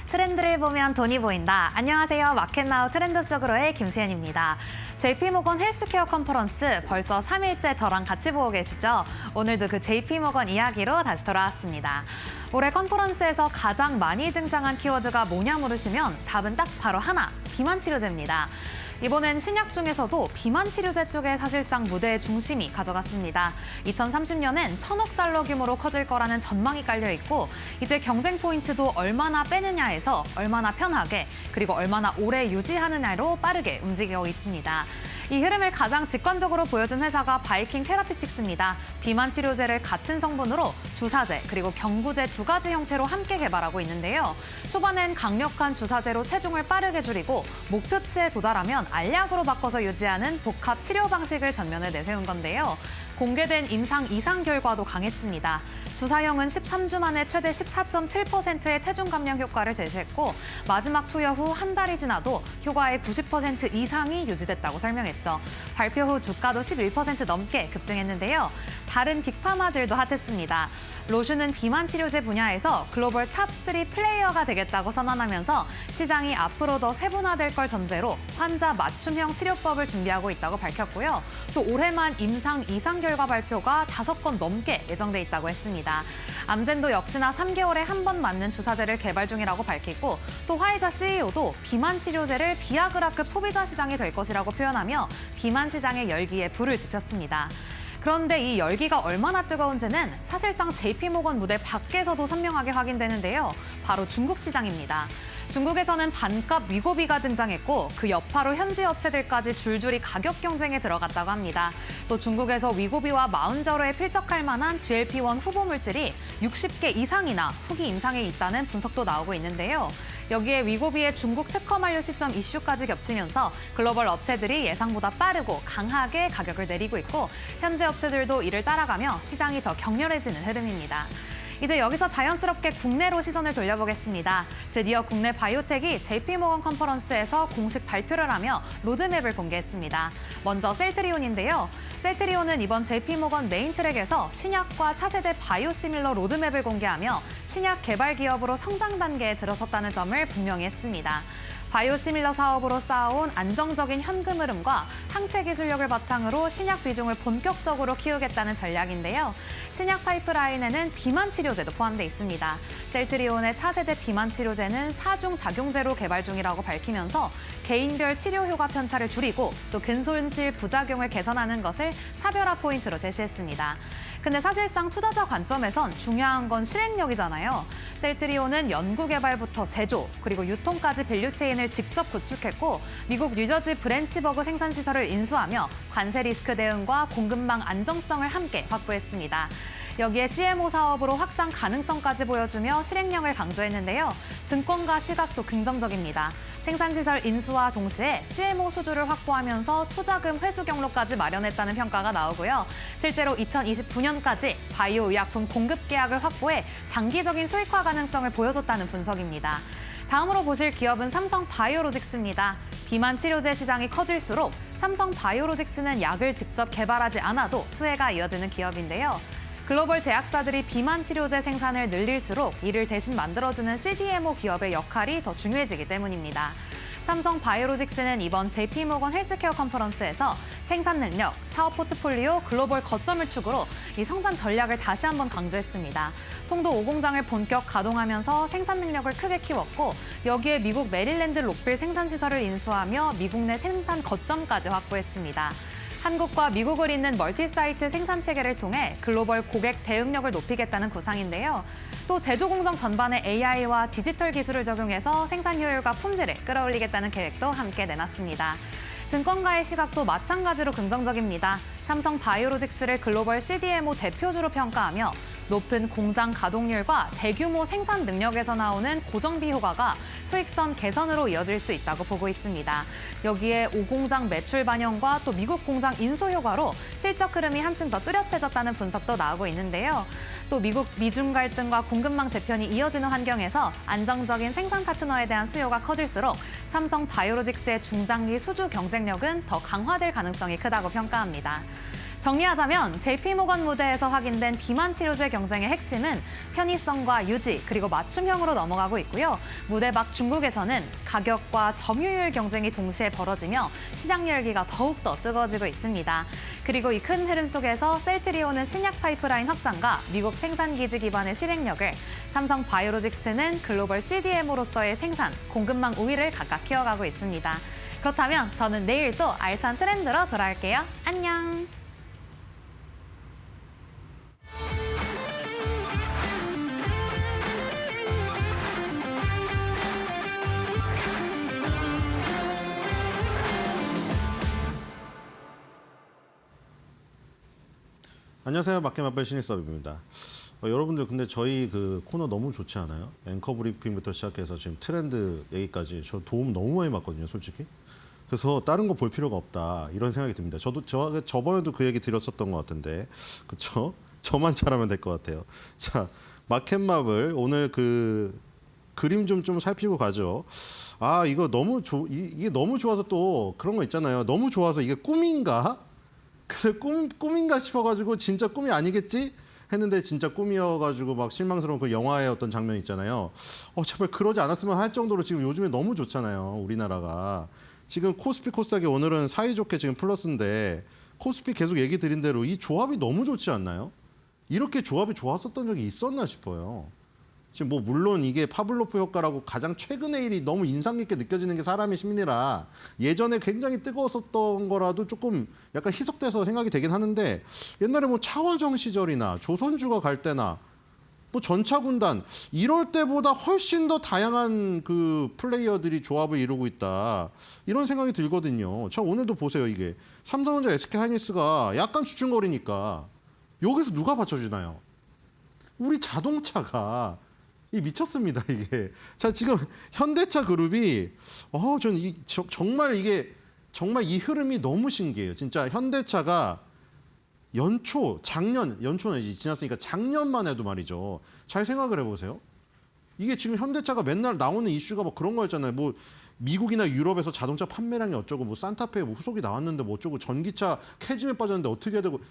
Speaker 6: 트렌드를 보면 돈이 보인다. 안녕하세요. 마켓나우 트렌드 속으로의 김수현입니다. JP모건 헬스케어 컨퍼런스 벌써 3일째 저랑 같이 보고 계시죠? 오늘도 그 JP모건 이야기로 다시 돌아왔습니다. 올해 컨퍼런스에서 가장 많이 등장한 키워드가 뭐냐 물으시면 답은 딱 바로 하나, 비만 치료제입니다. 이번엔 신약 중에서도 비만 치료제 쪽에 사실상 무대의 중심이 가져갔습니다. 2030년엔 1,000억 달러 규모로 커질 거라는 전망이 깔려 있고 이제 경쟁 포인트도 얼마나 빼느냐에서 얼마나 편하게 그리고 얼마나 오래 유지하느냐로 빠르게 움직이고 있습니다. 이 흐름을 가장 직관적으로 보여준 회사가 바이킹 테라피틱스입니다. 비만 치료제를 같은 성분으로 주사제 그리고 경구제 두 가지 형태로 함께 개발하고 있는데요. 초반엔 강력한 주사제로 체중을 빠르게 줄이고 목표치에 도달하면 알약으로 바꿔서 유지하는 복합 치료 방식을 전면에 내세운 건데요. 공개된 임상 이상 결과도 강했습니다. 주사형은 13주 만에 최대 14.7%의 체중 감량 효과를 제시했고 마지막 투여 후 한 달이 지나도 효과의 90% 이상이 유지됐다고 설명했죠. 발표 후 주가도 11% 넘게 급등했는데요. 다른 빅파마들도 핫했습니다. 로슈는 비만 치료제 분야에서 글로벌 탑3 플레이어가 되겠다고 선언하면서 시장이 앞으로 더 세분화될 걸 전제로 환자 맞춤형 치료법을 준비하고 있다고 밝혔고요. 또 올해만 임상 이상 결과 발표가 5건 넘게 예정돼 있다고 했습니다. 암젠도 역시나 3개월에 한 번 맞는 주사제를 개발 중이라고 밝히고 또 화이자 CEO도 비만 치료제를 비아그라급 소비자 시장이 될 것이라고 표현하며 비만 시장의 열기에 불을 지폈습니다. 그런데 이 열기가 얼마나 뜨거운지는 사실상 JP모건 무대 밖에서도 선명하게 확인되는데요. 바로 중국 시장입니다. 중국에서는 반값 위고비가 등장했고 그 여파로 현지 업체들까지 줄줄이 가격 경쟁에 들어갔다고 합니다. 또 중국에서 위고비와 마운저로에 필적할 만한 GLP-1 후보 물질이 60개 이상이나 후기 임상에 있다는 분석도 나오고 있는데요. 여기에 위고비의 중국 특허 만료 시점 이슈까지 겹치면서 글로벌 업체들이 예상보다 빠르고 강하게 가격을 내리고 있고 현재 업체들도 이를 따라가며 시장이 더 격렬해지는 흐름입니다. 이제 여기서 자연스럽게 국내로 시선을 돌려보겠습니다. 드디어 국내 바이오텍이 JP모건 컨퍼런스에서 공식 발표를 하며 로드맵을 공개했습니다. 먼저 셀트리온인데요. 셀트리온은 이번 JP모건 메인 트랙에서 신약과 차세대 바이오시밀러 로드맵을 공개하며 신약 개발 기업으로 성장 단계에 들어섰다는 점을 분명히 했습니다. 바이오시밀러 사업으로 쌓아온 안정적인 현금 흐름과 항체 기술력을 바탕으로 신약 비중을 본격적으로 키우겠다는 전략인데요. 신약 파이프라인에는 비만 치료제도 포함돼 있습니다. 셀트리온의 차세대 비만 치료제는 4중 작용제로 개발 중이라고 밝히면서 개인별 치료 효과 편차를 줄이고 또 근손실 부작용을 개선하는 것을 차별화 포인트로 제시했습니다. 근데 사실상 투자자 관점에선 중요한 건 실행력이잖아요. 셀트리온은 연구개발부터 제조, 그리고 유통까지 밸류체인을 직접 구축했고 미국 뉴저지 브랜치버그 생산시설을 인수하며 관세 리스크 대응과 공급망 안정성을 함께 확보했습니다. 여기에 CMO 사업으로 확장 가능성까지 보여주며 실행력을 강조했는데요. 증권가 시각도 긍정적입니다. 생산시설 인수와 동시에 CMO 수주를 확보하면서 투자금 회수 경로까지 마련했다는 평가가 나오고요. 실제로 2029년까지 바이오 의약품 공급 계약을 확보해 장기적인 수익화 가능성을 보여줬다는 분석입니다. 다음으로 보실 기업은 삼성 바이오로직스입니다. 비만 치료제 시장이 커질수록 삼성 바이오로직스는 약을 직접 개발하지 않아도 수혜가 이어지는 기업인데요. 글로벌 제약사들이 비만 치료제 생산을 늘릴수록 이를 대신 만들어주는 CDMO 기업의 역할이 더 중요해지기 때문입니다. 삼성 바이오로직스는 이번 JP모건 헬스케어 컨퍼런스에서 생산 능력, 사업 포트폴리오, 글로벌 거점을 축으로 이 성장 전략을 다시 한번 강조했습니다. 송도 5공장을 본격 가동하면서 생산 능력을 크게 키웠고 여기에 미국 메릴랜드 록빌 생산시설을 인수하며 미국 내 생산 거점까지 확보했습니다. 한국과 미국을 잇는 멀티사이트 생산 체계를 통해 글로벌 고객 대응력을 높이겠다는 구상인데요. 또 제조 공정 전반에 AI와 디지털 기술을 적용해서 생산 효율과 품질을 끌어올리겠다는 계획도 함께 내놨습니다. 증권가의 시각도 마찬가지로 긍정적입니다. 삼성 바이오로직스를 글로벌 CDMO 대표주로 평가하며 높은 공장 가동률과 대규모 생산 능력에서 나오는 고정비 효과가 수익성 개선으로 이어질 수 있다고 보고 있습니다. 여기에 5공장 매출 반영과 또 미국 공장 인수 효과로 실적 흐름이 한층 더 뚜렷해졌다는 분석도 나오고 있는데요. 또 미국 미중 갈등과 공급망 재편이 이어지는 환경에서 안정적인 생산 파트너에 대한 수요가 커질수록 삼성 바이오로직스의 중장기 수주 경쟁력은 더 강화될 가능성이 크다고 평가합니다. 정리하자면 JP모건 무대에서 확인된 비만 치료제 경쟁의 핵심은 편의성과 유지 그리고 맞춤형으로 넘어가고 있고요. 무대 밖 중국에서는 가격과 점유율 경쟁이 동시에 벌어지며 시장 열기가 더욱더 뜨거워지고 있습니다. 그리고 이 큰 흐름 속에서 셀트리온은 신약 파이프라인 확장과 미국 생산 기지 기반의 실행력을, 삼성 바이오로직스는 글로벌 CDMO로서의 생산, 공급망 우위를 각각 키워가고 있습니다. 그렇다면 저는 내일 또 알찬 트렌드로 돌아올게요. 안녕!
Speaker 7: 안녕하세요. 마켓마블 신입사업입니다. 여러분들 근데 저희 그 코너 너무 좋지 않아요? 앵커 브리핑부터 시작해서 지금 트렌드 얘기까지 저 도움 너무 많이 받거든요, 솔직히. 그래서 다른 거 볼 필요가 없다 이런 생각이 듭니다. 저번에도 그 얘기 드렸었던 것 같은데, 그렇죠? 저만 잘하면 될 것 같아요. 자, 마켓마블 오늘 그 그림 좀 살피고 가죠. 아, 이거 너무 이게 너무 좋아서 또 그런 거 있잖아요. 너무 좋아서 이게 꿈인가? 그래서 꿈인가 싶어가지고 진짜 꿈이 아니겠지? 했는데 진짜 꿈이어가지고 막 실망스러운 그 영화의 어떤 장면 있잖아요. 제발 그러지 않았으면 할 정도로 지금 요즘에 너무 좋잖아요. 우리나라가. 지금 코스피 코스닥이 오늘은 사이좋게 지금 플러스인데 코스피 계속 얘기 드린 대로 이 조합이 너무 좋지 않나요? 이렇게 조합이 좋았었던 적이 있었나 싶어요. 지금 뭐 물론 이게 파블로프 효과라고 가장 최근의 일이 너무 인상 깊게 느껴지는 게 사람의 심리라 예전에 굉장히 뜨거웠었던 거라도 조금 약간 희석돼서 생각이 되긴 하는데, 옛날에 뭐 차화정 시절이나 조선주가 갈 때나 뭐 전차군단 이럴 때보다 훨씬 더 다양한 그 플레이어들이 조합을 이루고 있다 이런 생각이 들거든요. 자, 오늘도 보세요. 이게 삼성전자 SK하이닉스가 약간 주춤거리니까 여기서 누가 받쳐주나요? 우리 자동차가 이 미쳤습니다, 이게. 자, 지금 현대차 그룹이 저는 정말 이 흐름이 너무 신기해요. 진짜 현대차가 작년은 이제 지났으니까 작년만 해도 말이죠. 잘 생각을 해보세요. 이게 지금 현대차가 맨날 나오는 이슈가 뭐 그런 거였잖아요. 뭐 미국이나 유럽에서 자동차 판매량이 어쩌고, 뭐 산타페 뭐 후속이 나왔는데 뭐 어쩌고, 전기차 캐즘에 빠졌는데 어떻게 해야 되고,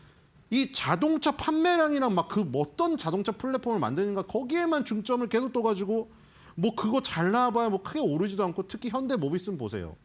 Speaker 7: 이 자동차 판매량이랑 막 그 어떤 자동차 플랫폼을 만드는가 거기에만 중점을 계속 둬가지고 뭐 그거 잘 나와봐야 뭐 크게 오르지도 않고, 특히 현대 모비스는 보세요.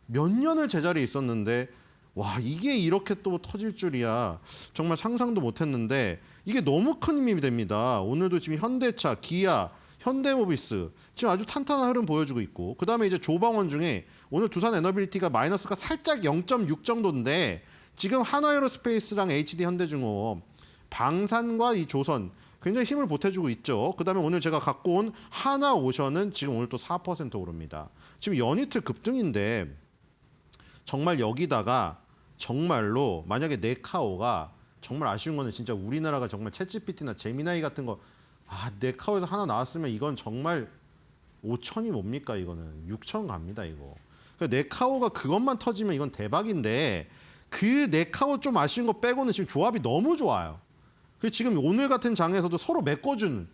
Speaker 7: 몇 년을 제자리에 있었는데 와, 이게 이렇게 또 터질 줄이야. 정말 상상도 못했는데 이게 너무 큰 힘이 됩니다. 오늘도 지금 현대차, 기아, 현대모비스 지금 아주 탄탄한 흐름 보여주고 있고, 그 다음에 이제 조방원 중에 오늘 두산 에너빌리티가 마이너스가 살짝 0.6 정도인데 지금 한화에어로스페이스랑 HD 현대중공업, 방산과 이 조선 굉장히 힘을 보태주고 있죠. 그다음에 오늘 제가 갖고 온 하나오션은 지금 오늘 또 4% 오릅니다. 지금 연이틀 급등인데 정말 여기다가 정말로 만약에 네카오가, 정말 아쉬운 거는 진짜 우리나라가 정말 챗GPT나 제미나이 같은 거 네카오에서 하나 나왔으면 이건 정말 5천이 뭡니까? 이거는 6천 갑니다, 이거. 그러니까 네카오가 그것만 터지면 이건 대박인데 그 네카오 좀 아쉬운 거 빼고는 지금 조합이 너무 좋아요. 그 지금 오늘 같은 장에서도 서로 메꿔주는,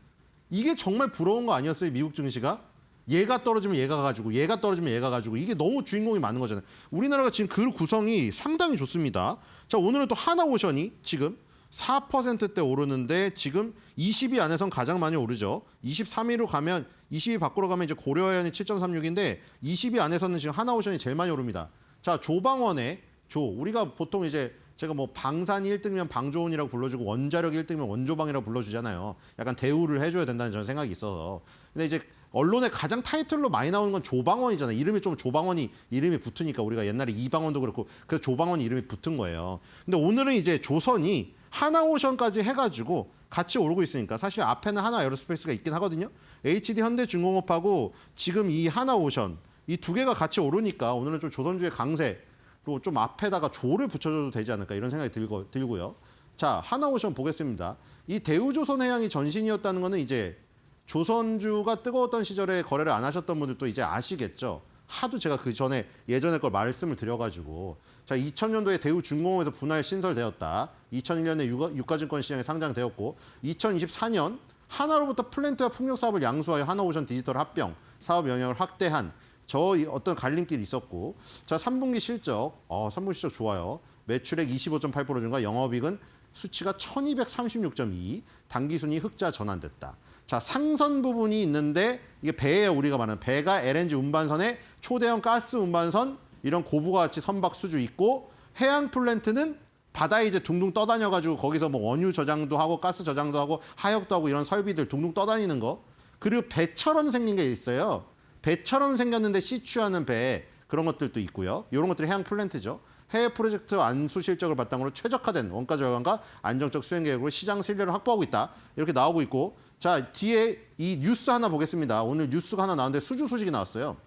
Speaker 7: 이게 정말 부러운 거 아니었어요? 미국 증시가 얘가 떨어지면 얘가 가지고, 얘가 떨어지면 얘가 가지고, 이게 너무 주인공이 많은 거잖아요. 우리나라가 지금 그 구성이 상당히 좋습니다. 자, 오늘은 또 하나오션이 지금 4%대 오르는데 지금 20위 안에선 가장 많이 오르죠. 23위로 가면, 20위 밖으로 가면 이제 고려아연이 7.36인데 20위 안에서는 지금 하나오션이 제일 많이 오릅니다. 자, 조방원의 우리가 보통 이제 제가 뭐 방산이 1등이면 방조원이라고 불러주고 원자력이 1등이면 원조방이라고 불러주잖아요. 약간 대우를 해줘야 된다는 저는 생각이 있어서. 근데 이제 언론에 가장 타이틀로 많이 나오는 건 조방원이잖아요. 이름이 좀 조방원이 이름이 붙으니까, 우리가 옛날에 이방원도 그렇고 그래서 조방원이 이름이 붙은 거예요. 근데 오늘은 이제 조선이 하나오션까지 해가지고 같이 오르고 있으니까, 사실 앞에는 하나에어로스페이스가 있긴 하거든요. HD 현대중공업하고 지금 이 하나오션 이 두 개가 같이 오르니까 오늘은 좀 조선주의 강세, 또 좀 앞에다가 조를 붙여줘도 되지 않을까 이런 생각이 들고요. 자, 하나오션 보겠습니다. 이 대우조선해양이 전신이었다는 거는 이제 조선주가 뜨거웠던 시절에 거래를 안 하셨던 분들도 이제 아시겠죠. 하도 제가 그 전에 예전에 걸 말씀을 드려가지고, 자, 2000년도에 대우중공업에서 분할 신설되었다. 2001년에 유가증권 시장에 상장되었고, 2024년 하나로부터 플랜트와 풍력 사업을 양수하여 하나오션 디지털 합병 사업 영역을 확대한, 어떤 갈림길이 있었고. 자, 3분기 실적. 3분기 실적 좋아요. 매출액 25.8% 증가, 영업이익은 수치가 1236.2, 당기순이 흑자 전환됐다. 자, 상선 부분이 있는데 이게 배에 우리가 말하는 배가 LNG 운반선에 초대형 가스 운반선 이런 고부가 가치 선박 수주 있고 해양 플랜트는 바다에 이제 둥둥 떠다녀가지고 거기서 뭐 원유 저장도 하고 가스 저장도 하고 하역도 하고 이런 설비들 둥둥 떠다니는 거. 그리고 배처럼 생긴 게 있어요. 배처럼 생겼는데 시추하는 배 그런 것들도 있고요. 이런 것들이 해양 플랜트죠. 해외 프로젝트 안수 실적을 바탕으로 최적화된 원가 절감과 안정적 수행 계획으로 시장 신뢰를 확보하고 있다. 이렇게 나오고 있고 자 뒤에 이 뉴스 하나 보겠습니다. 오늘 뉴스가 하나 나왔는데 수주 소식이 나왔어요.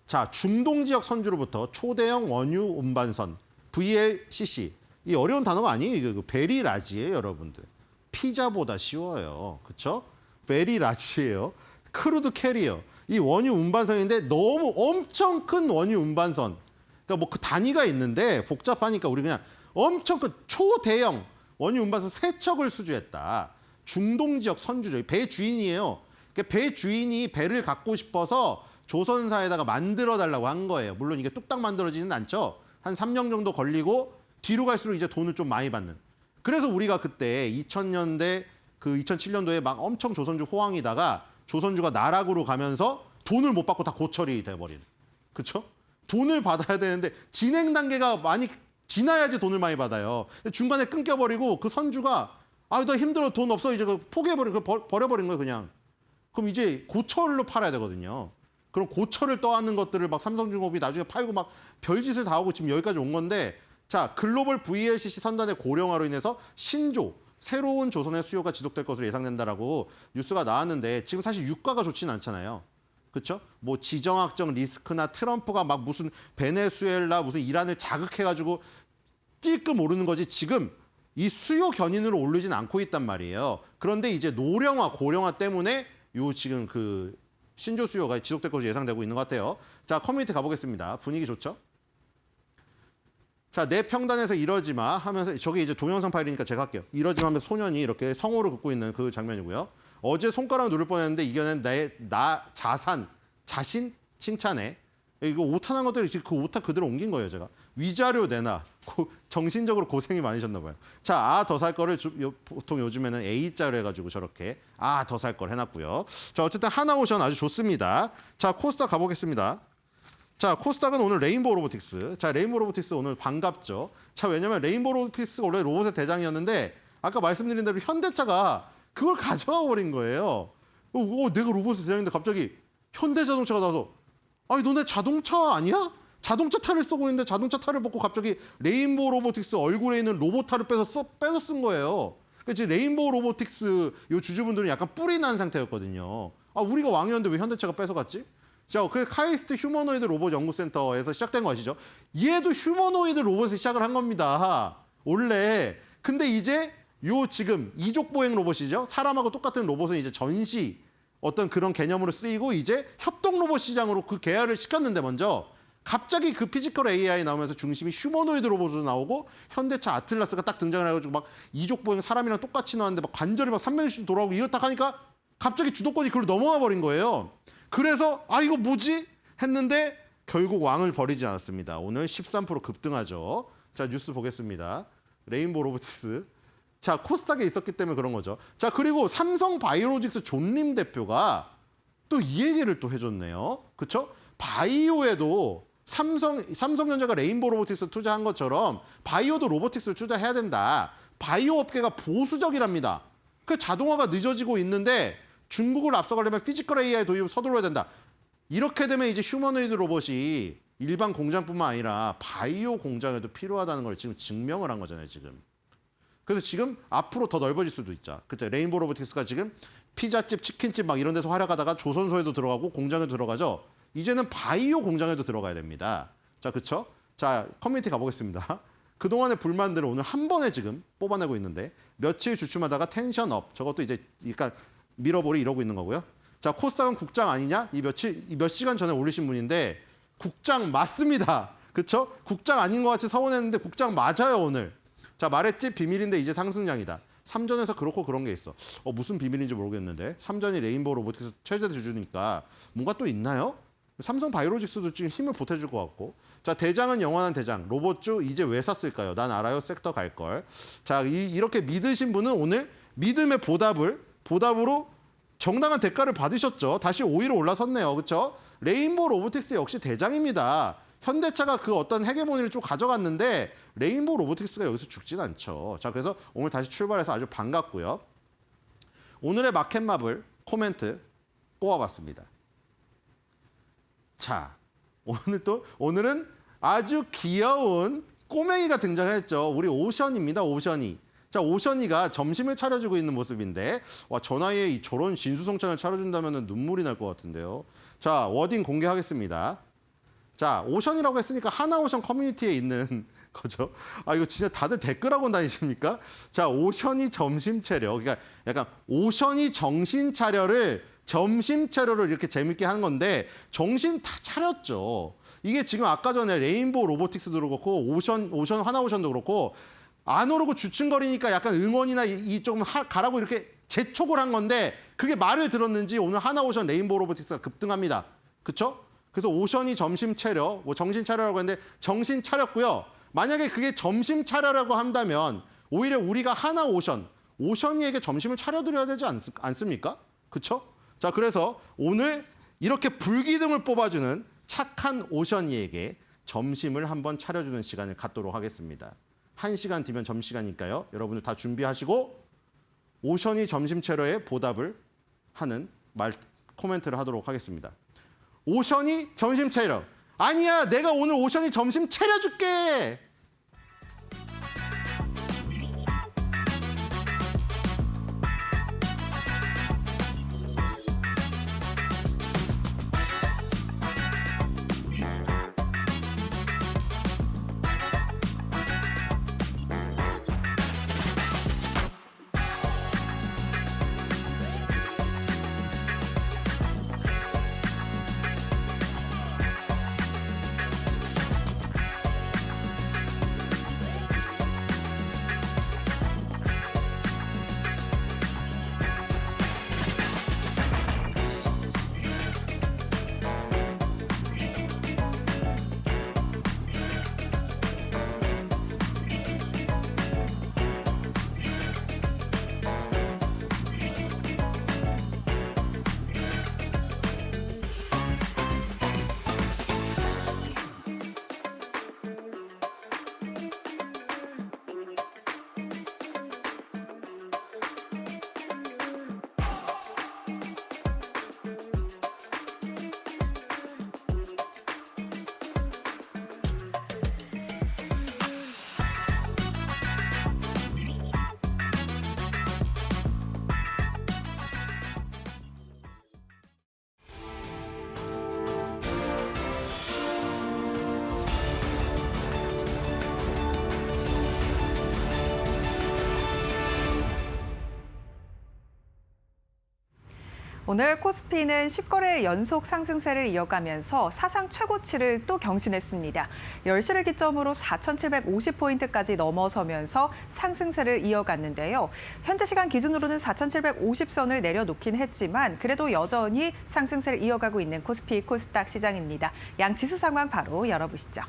Speaker 7: 자 중동 지역 선주로부터 초대형 원유 운반선 VLCC 이 어려운 단어가 아니에요. 이거 베리 라지예요, 여러분들. 피자보다 쉬워요. 그렇죠? 베리 라지예요. 크루드 캐리어. 이 원유 운반선인데 너무 엄청 큰 원유 운반선. 그러니까 뭐 그 단위가 있는데 복잡하니까 우리 그냥 엄청 큰 초대형 원유 운반선 3척을 수주했다. 중동 지역 선주죠. 배 주인이에요. 그러니까 배 주인이 배를 갖고 싶어서 조선사에다가 만들어 달라고 한 거예요. 물론 이게 뚝딱 만들어지는 않죠. 한 3년 정도 걸리고 뒤로 갈수록 이제 돈을 좀 많이 받는. 그래서 우리가 그때 2000년대 그 2007년도에 막 엄청 조선주 호황이다가 조선주가 나락으로 가면서 돈을 못 받고 다 고철이 돼버리는. 그렇죠? 돈을 받아야 되는데 진행 단계가 많이 지나야지 돈을 많이 받아요. 근데 중간에 끊겨버리고 그 선주가 나 힘들어 돈 없어 이제 포기해버린 버려버린 거예요 그냥. 그럼 이제 고철로 팔아야 되거든요. 그럼 고철을 떠안는 것들을 막 삼성중공업이 나중에 팔고 막 별짓을 다 하고 지금 여기까지 온 건데 자 글로벌 VLCC 선단의 고령화로 인해서 신조 새로운 조선의 수요가 지속될 것으로 예상된다라고 뉴스가 나왔는데 지금 사실 유가가 좋지는 않잖아요. 그렇죠? 뭐 지정학적 리스크나 트럼프가 막 무슨 베네수엘라 무슨 이란을 자극해가지고 찔끔 오르는 거지 지금 이 수요 견인으로 오르진 않고 있단 말이에요. 그런데 이제 노령화, 고령화 때문에 요 지금 그 신조 수요가 지속될 것으로 예상되고 있는 것 같아요. 자, 커뮤니티 가보겠습니다. 분위기 좋죠? 자, 내 평단에서 이러지 마 하면서 저게 이제 동영상 파일이니까 제가 할게요. 이러지 마 하면서 소년이 이렇게 성호를 긋고 있는 그 장면이고요. 어제 손가락 누를 뻔했는데 이겨낸 나 자신 칭찬해. 이거 오탄한 것들 그 오타 그대로 옮긴 거예요, 제가. 위자료 내놔. 정신적으로 고생이 많으셨나 봐요. 자, 더 살 거를 보통 요즘에는 A자로 해가지고 저렇게 더 살 걸 해놨고요. 자, 어쨌든 하나오션 아주 좋습니다. 자, 코스닥 가보겠습니다. 자, 코스닥은 오늘 레인보우 로보틱스. 자, 레인보우 로보틱스 오늘 반갑죠. 자, 왜냐면 레인보우 로보틱스가 원래 로봇의 대장이었는데 아까 말씀드린 대로 현대차가 그걸 가져가 버린 거예요. 내가 로봇의 대장인데 갑자기 현대자동차가 나와서 아니 너네 자동차 아니야? 자동차 탈을 쓰고 있는데 자동차 탈을 벗고 갑자기 레인보우 로보틱스 얼굴에 있는 로봇 탈을 빼서 쓴 거예요. 그러니까 지금 레인보우 로보틱스 요 주주분들은 약간 뿔이 난 상태였거든요. 우리가 왕이었는데 왜 현대차가 뺏어갔지? 자, 그 카이스트 휴머노이드 로봇 연구센터에서 시작된 거 아시죠? 얘도 휴머노이드 로봇을 시작을 한 겁니다. 원래. 근데 이제 요 지금 이족 보행 로봇이죠. 사람하고 똑같은 로봇은 이제 전시 어떤 그런 개념으로 쓰이고 이제 협동 로봇 시장으로 그 개화를 시켰는데 먼저 갑자기 그 피지컬 AI 나오면서 중심이 휴머노이드 로봇으로 나오고 현대차 아틀라스가 딱 등장을 해가지고 막 이족 보행 사람이랑 똑같이 나왔는데 막 관절이 막 360도 돌아오고 이거 딱 하니까 갑자기 주도권이 그걸로 넘어가 버린 거예요. 그래서 이거 뭐지? 했는데 결국 왕을 버리지 않았습니다. 오늘 13% 급등하죠. 자, 뉴스 보겠습니다. 레인보우 로보틱스. 자, 코스닥에 있었기 때문에 그런 거죠. 자, 그리고 삼성 바이오로직스 존림 대표가 또 이 얘기를 또 해줬네요. 그렇죠? 바이오에도 삼성전자가 레인보우 로보틱스 투자한 것처럼 바이오도 로보틱스를 투자해야 된다. 바이오 업계가 보수적이랍니다. 그 자동화가 늦어지고 있는데 중국을 앞서가려면 피지컬 AI 도입을 서둘러야 된다. 이렇게 되면 이제 휴머노이드 로봇이 일반 공장뿐만 아니라 바이오 공장에도 필요하다는 걸 지금 증명을 한 거잖아요, 지금. 그래서 지금 앞으로 더 넓어질 수도 있죠. 그때 레인보우 로보틱스가 지금 피자집, 치킨집 막 이런 데서 활약하다가 조선소에도 들어가고 공장에도 들어가죠. 이제는 바이오 공장에도 들어가야 됩니다. 자, 그렇죠? 자, 커뮤니티 가보겠습니다. 그동안의 불만들을 오늘 한 번에 지금 뽑아내고 있는데 며칠 주춤하다가 텐션업. 저것도 이제 그러니까 밀어버리 이러고 있는 거고요. 자, 코스닥은 국장 아니냐? 몇 시간 전에 올리신 분인데 국장 맞습니다. 그렇죠? 국장 아닌 것 같이 서운했는데 국장 맞아요, 오늘. 자, 말했지? 비밀인데 이제 상승장이다. 삼전에서 그렇고 그런 게 있어. 무슨 비밀인지 모르겠는데 삼전이 레인보우 로보틱스 최대 주주니까 뭔가 또 있나요? 삼성 바이오로직스도 지금 힘을 보태줄 것 같고. 자, 대장은 영원한 대장. 로봇주 이제 왜 샀을까요? 난 알아요. 섹터 갈 걸. 자, 이렇게 믿으신 분은 오늘 믿음의 보답으로 정당한 대가를 받으셨죠. 다시 5위로 올라섰네요. 그렇죠? 레인보우 로보틱스 역시 대장입니다. 현대차가 그 어떤 헤게모니를 좀 가져갔는데 레인보우 로보틱스가 여기서 죽진 않죠. 자, 그래서 오늘 다시 출발해서 아주 반갑고요. 오늘의 마켓맵을 코멘트 꼽아봤습니다. 자, 오늘은 아주 귀여운 꼬맹이가 등장을 했죠. 우리 오션입니다. 오션이. 자, 오션이가 점심을 차려주고 있는 모습인데, 와, 저 나이에 저런 진수성찬을 차려준다면 눈물이 날 것 같은데요. 자, 워딩 공개하겠습니다. 자, 오션이라고 했으니까 하나오션 커뮤니티에 있는 거죠. 아, 이거 진짜 다들 댓글하고 다니십니까? 자, 오션이 점심 차려. 그러니까 약간 오션이 정신 차려를 점심 차려를 이렇게 재밌게 하는 건데 정신 다 차렸죠. 이게 지금 아까 전에 레인보우 로보틱스도 그렇고 오션 하나오션도 그렇고 안 오르고 주춤거리니까 약간 응원이나 조금 가라고 이렇게 재촉을 한 건데 그게 말을 들었는지 오늘 하나오션 레인보우 로보틱스가 급등합니다. 그렇죠? 그래서 오션이 점심 차려, 뭐 정신 차려라고 했는데 정신 차렸고요. 만약에 그게 점심 차려라고 한다면 오히려 우리가 오션이에게 점심을 차려드려야 되지 않습니까? 그렇죠? 자, 그래서 오늘 이렇게 불기둥을 뽑아주는 착한 오션이에게 점심을 한번 차려주는 시간을 갖도록 하겠습니다. 1시간 뒤면 점심시간이니까요. 여러분들 다 준비하시고 오션이 점심 차려에 보답을 하는 코멘트를 하도록 하겠습니다. 오션이 점심 차려. 아니야, 내가 오늘 오션이 점심 차려줄게.
Speaker 3: 오늘 코스피는 10거래일 연속 상승세를 이어가면서 사상 최고치를 또 경신했습니다. 10시를 기점으로 4,750포인트까지 넘어서면서 상승세를 이어갔는데요. 현재 시간 기준으로는 4,750선을 내려놓긴 했지만 그래도 여전히 상승세를 이어가고 있는 코스피 코스닥 시장입니다. 양 지수 상황 바로 열어보시죠.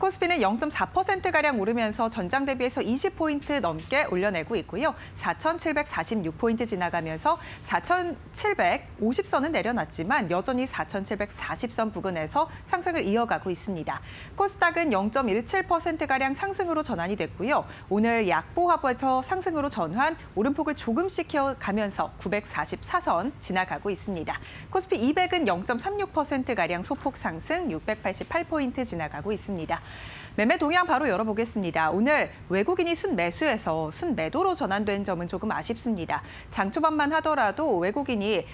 Speaker 3: 코스피는 0.4%가량 오르면서 전장 대비해서 20포인트 넘게 올려내고 있고요. 4,746포인트 지나가면서 4,750선은 내려놨지만 여전히 4,740선 부근에서 상승을 이어가고 있습니다. 코스닥은 0.17%가량 상승으로 전환이 됐고요. 오늘 약보합에서 상승으로 전환, 오름폭을 조금씩 이어가면서 944선 지나가고 있습니다. 코스피 200은 0.36%가량 소폭 상승, 688포인트 지나가고 있습니다. 매매 동향 바로 열어보겠습니다. 오늘 외국인이 순매수에서 순매도로 전환된 점은 조금 아쉽습니다. 장 초반만 하더라도 외국인이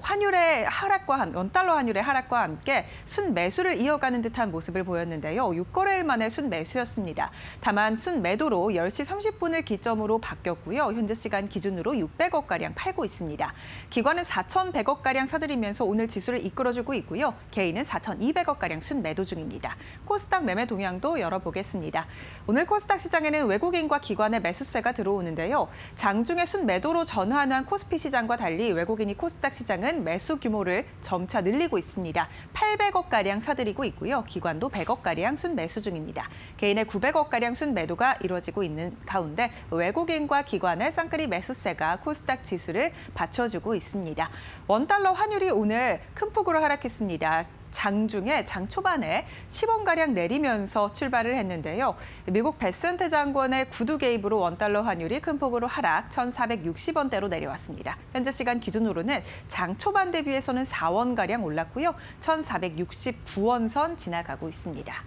Speaker 3: 환율의 하락과 원달러 환율의 하락과 함께 순매수를 이어가는 듯한 모습을 보였는데요. 6거래일 만에 순매수였습니다. 다만 순매도로 10시 30분을 기점으로 바뀌었고요. 현재 시간 기준으로 600억가량 팔고 있습니다. 기관은 4,100억가량 사들이면서 오늘 지수를 이끌어주고 있고요. 개인은 4,200억가량 순매도 중입니다. 코스닥 매매 동향도 시장도 열어보겠습니다. 오늘 코스닥 시장에는 외국인과 기관의 매수세가 들어오는데요. 장중에 순매도로 전환한 코스피 시장과 달리 외국인이 코스닥 시장은 매수 규모를 점차 늘리고 있습니다. 800억가량 사들이고 있고요. 기관도 100억가량 순매수 중입니다. 개인의 900억가량 순매도가 이루어지고 있는 가운데 외국인과 기관의 쌍끌이 매수세가 코스닥 지수를 받쳐주고 있습니다. 원달러 환율이 오늘 큰 폭으로 하락했습니다. 장중에 장 초반에 10원가량 내리면서 출발을 했는데요. 미국 베센트 장관의 구두 개입으로 원달러 환율이 큰 폭으로 하락 1,460원대로 내려왔습니다. 현재 시간 기준으로는 장 초반 대비해서는 4원가량 올랐고요. 1,469원 선 지나가고 있습니다.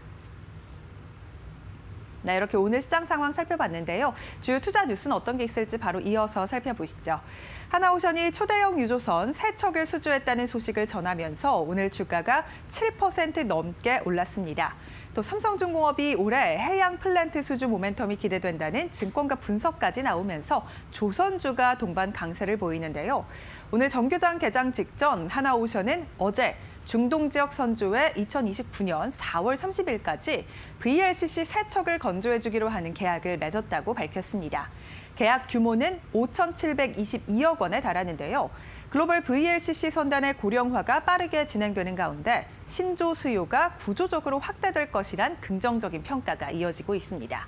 Speaker 3: 네, 이렇게 오늘 시장 상황 살펴봤는데요. 주요 투자 뉴스는 어떤 게 있을지 바로 이어서 살펴보시죠. 하나오션이 초대형 유조선 3척을 수주했다는 소식을 전하면서 오늘 주가가 7% 넘게 올랐습니다. 또 삼성중공업이 올해 해양 플랜트 수주 모멘텀이 기대된다는 증권가 분석까지 나오면서 조선주가 동반 강세를 보이는데요. 오늘 정규장 개장 직전 하나오션은 어제 중동 지역 선주에 2029년 4월 30일까지 VLCC 3척을 건조해주기로 하는 계약을 맺었다고 밝혔습니다. 계약 규모는 5,722억 원에 달하는데요. 글로벌 VLCC 선단의 고령화가 빠르게 진행되는 가운데 신조 수요가 구조적으로 확대될 것이란 긍정적인 평가가 이어지고 있습니다.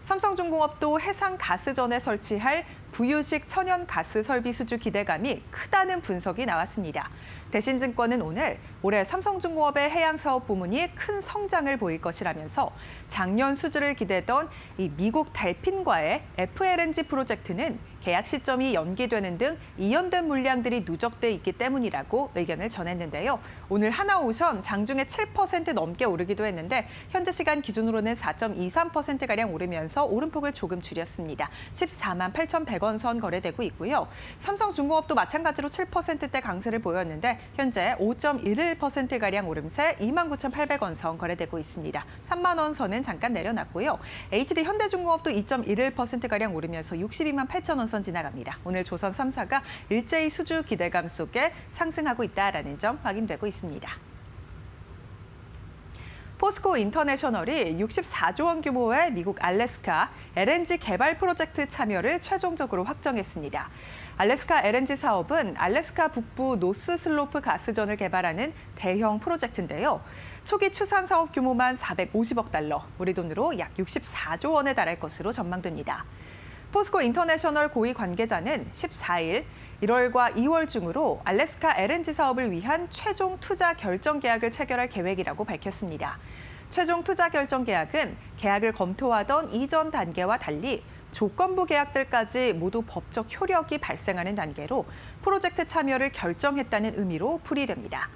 Speaker 3: 삼성중공업도 해상가스전에 설치할 부유식 천연가스 설비 수주 기대감이 크다는 분석이 나왔습니다. 대신증권은 오늘 올해 삼성중공업의 해양사업 부문이 큰 성장을 보일 것이라면서 작년 수주를 기대던 이 미국 달핀과의 FLNG 프로젝트는 계약 시점이 연기되는 등 이연된 물량들이 누적돼 있기 때문이라고 의견을 전했는데요. 오늘 하나오션 장중에 7% 넘게 오르기도 했는데 현재 시간 기준으로는 4.23%가량 오르면서 오름폭을 조금 줄였습니다. 14만 8,100원 선 거래되고 있고요. 삼성중공업도 마찬가지로 7%대 강세를 보였는데 현재 5.11%가량 오름세 29,800원 선 거래되고 있습니다. 3만 원 선은 잠깐 내려놨고요. HD 현대중공업도 2.11%가량 오르면서 62만 8천 원 선 지나갑니다. 오늘 조선 3사가 일제히 수주 기대감 속에 상승하고 있다는 점 확인되고 있습니다. 포스코 인터내셔널이 64조 원 규모의 미국 알래스카 LNG 개발 프로젝트 참여를 최종적으로 확정했습니다. 알래스카 LNG 사업은 알래스카 북부 노스 슬로프 가스전을 개발하는 대형 프로젝트인데요. 초기 추산 사업 규모만 450억 달러, 우리 돈으로 약 64조 원에 달할 것으로 전망됩니다. 포스코 인터내셔널 고위 관계자는 14일 1월과 2월 중으로 알래스카 LNG 사업을 위한 최종 투자 결정 계약을 체결할 계획이라고 밝혔습니다. 최종 투자 결정 계약은 계약을 검토하던 이전 단계와 달리 조건부 계약들까지 모두 법적 효력이 발생하는 단계로 프로젝트 참여를 결정했다는 의미로 풀이됩니다.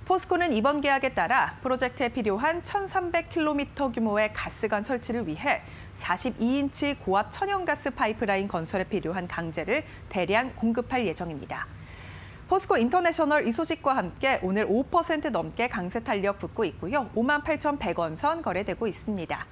Speaker 3: 포스코는 이번 계약에 따라 프로젝트에 필요한 1,300km 규모의 가스관 설치를 위해 42인치 고압 천연가스 파이프라인 건설에 필요한 강제를 대량 공급할 예정입니다. 포스코 인터내셔널 이 소식과 함께 오늘 5% 넘게 강세 탄력 붙고 있고요. 58,100원 선 거래되고 있습니다.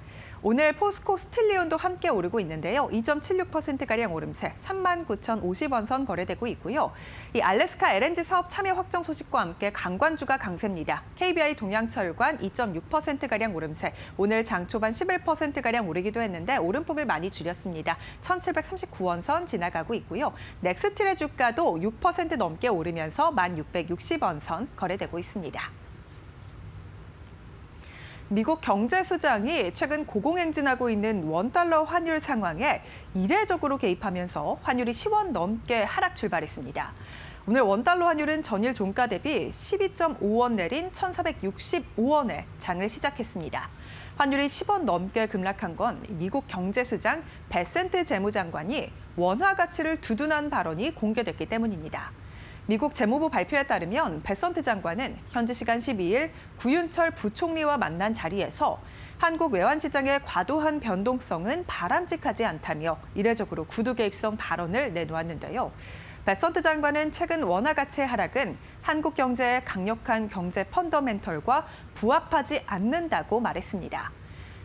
Speaker 3: 오늘 포스코 스틸리온도 함께 오르고 있는데요. 2.76%가량 오름세 39,050원 선 거래되고 있고요. 이 알래스카 LNG 사업 참여 확정 소식과 함께 강관주가 강세입니다. KBI 동양철관 2.6%가량 오름세 오늘 장 초반 11%가량 오르기도 했는데 오름폭을 많이 줄였습니다. 1,739원 선 지나가고 있고요. 넥스틸의 주가도 6% 넘게 오르면서 1,660원 선 거래되고 있습니다. 미국 경제수장이 최근 고공행진하고 있는 원달러 환율 상황에 이례적으로 개입하면서 환율이 10원 넘게 하락 출발했습니다. 오늘 원달러 환율은 전일 종가 대비 12.5원 내린 1,465원에 장을 시작했습니다. 환율이 10원 넘게 급락한 건 미국 경제수장 베센트 재무장관이 원화 가치를 두둔한 발언이 공개됐기 때문입니다. 미국 재무부 발표에 따르면 베센트 장관은 현지 시간 12일 구윤철 부총리와 만난 자리에서 한국 외환시장의 과도한 변동성은 바람직하지 않다며 이례적으로 구두 개입성 발언을 내놓았는데요. 베센트 장관은 최근 원화 가치의 하락은 한국 경제의 강력한 경제 펀더멘털과 부합하지 않는다고 말했습니다.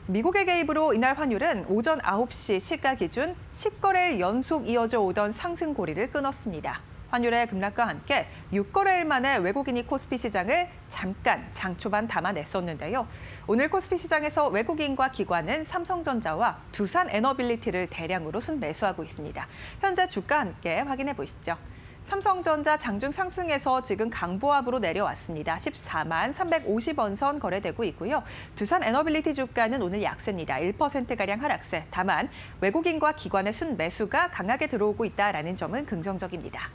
Speaker 3: 미국의 개입으로 이날 환율은 오전 9시 시가 기준 10거래일 연속 이어져 오던 상승 고리를 끊었습니다. 환율의 급락과 함께 6거래일 만에 외국인이 코스피 시장을 잠깐 장 초반 담아냈었는데요. 오늘 코스피 시장에서 외국인과 기관은 삼성전자와 두산 에너빌리티를 대량으로 순매수하고 있습니다. 현재 주가 함께 확인해 보시죠. 삼성전자 장중 상승해서 지금 강보합으로 내려왔습니다. 14만 350원 선 거래되고 있고요. 두산 에너빌리티 주가는 오늘 약세입니다. 1%가량 하락세. 다만 외국인과 기관의 순매수가 강하게 들어오고 있다는 점은 긍정적입니다.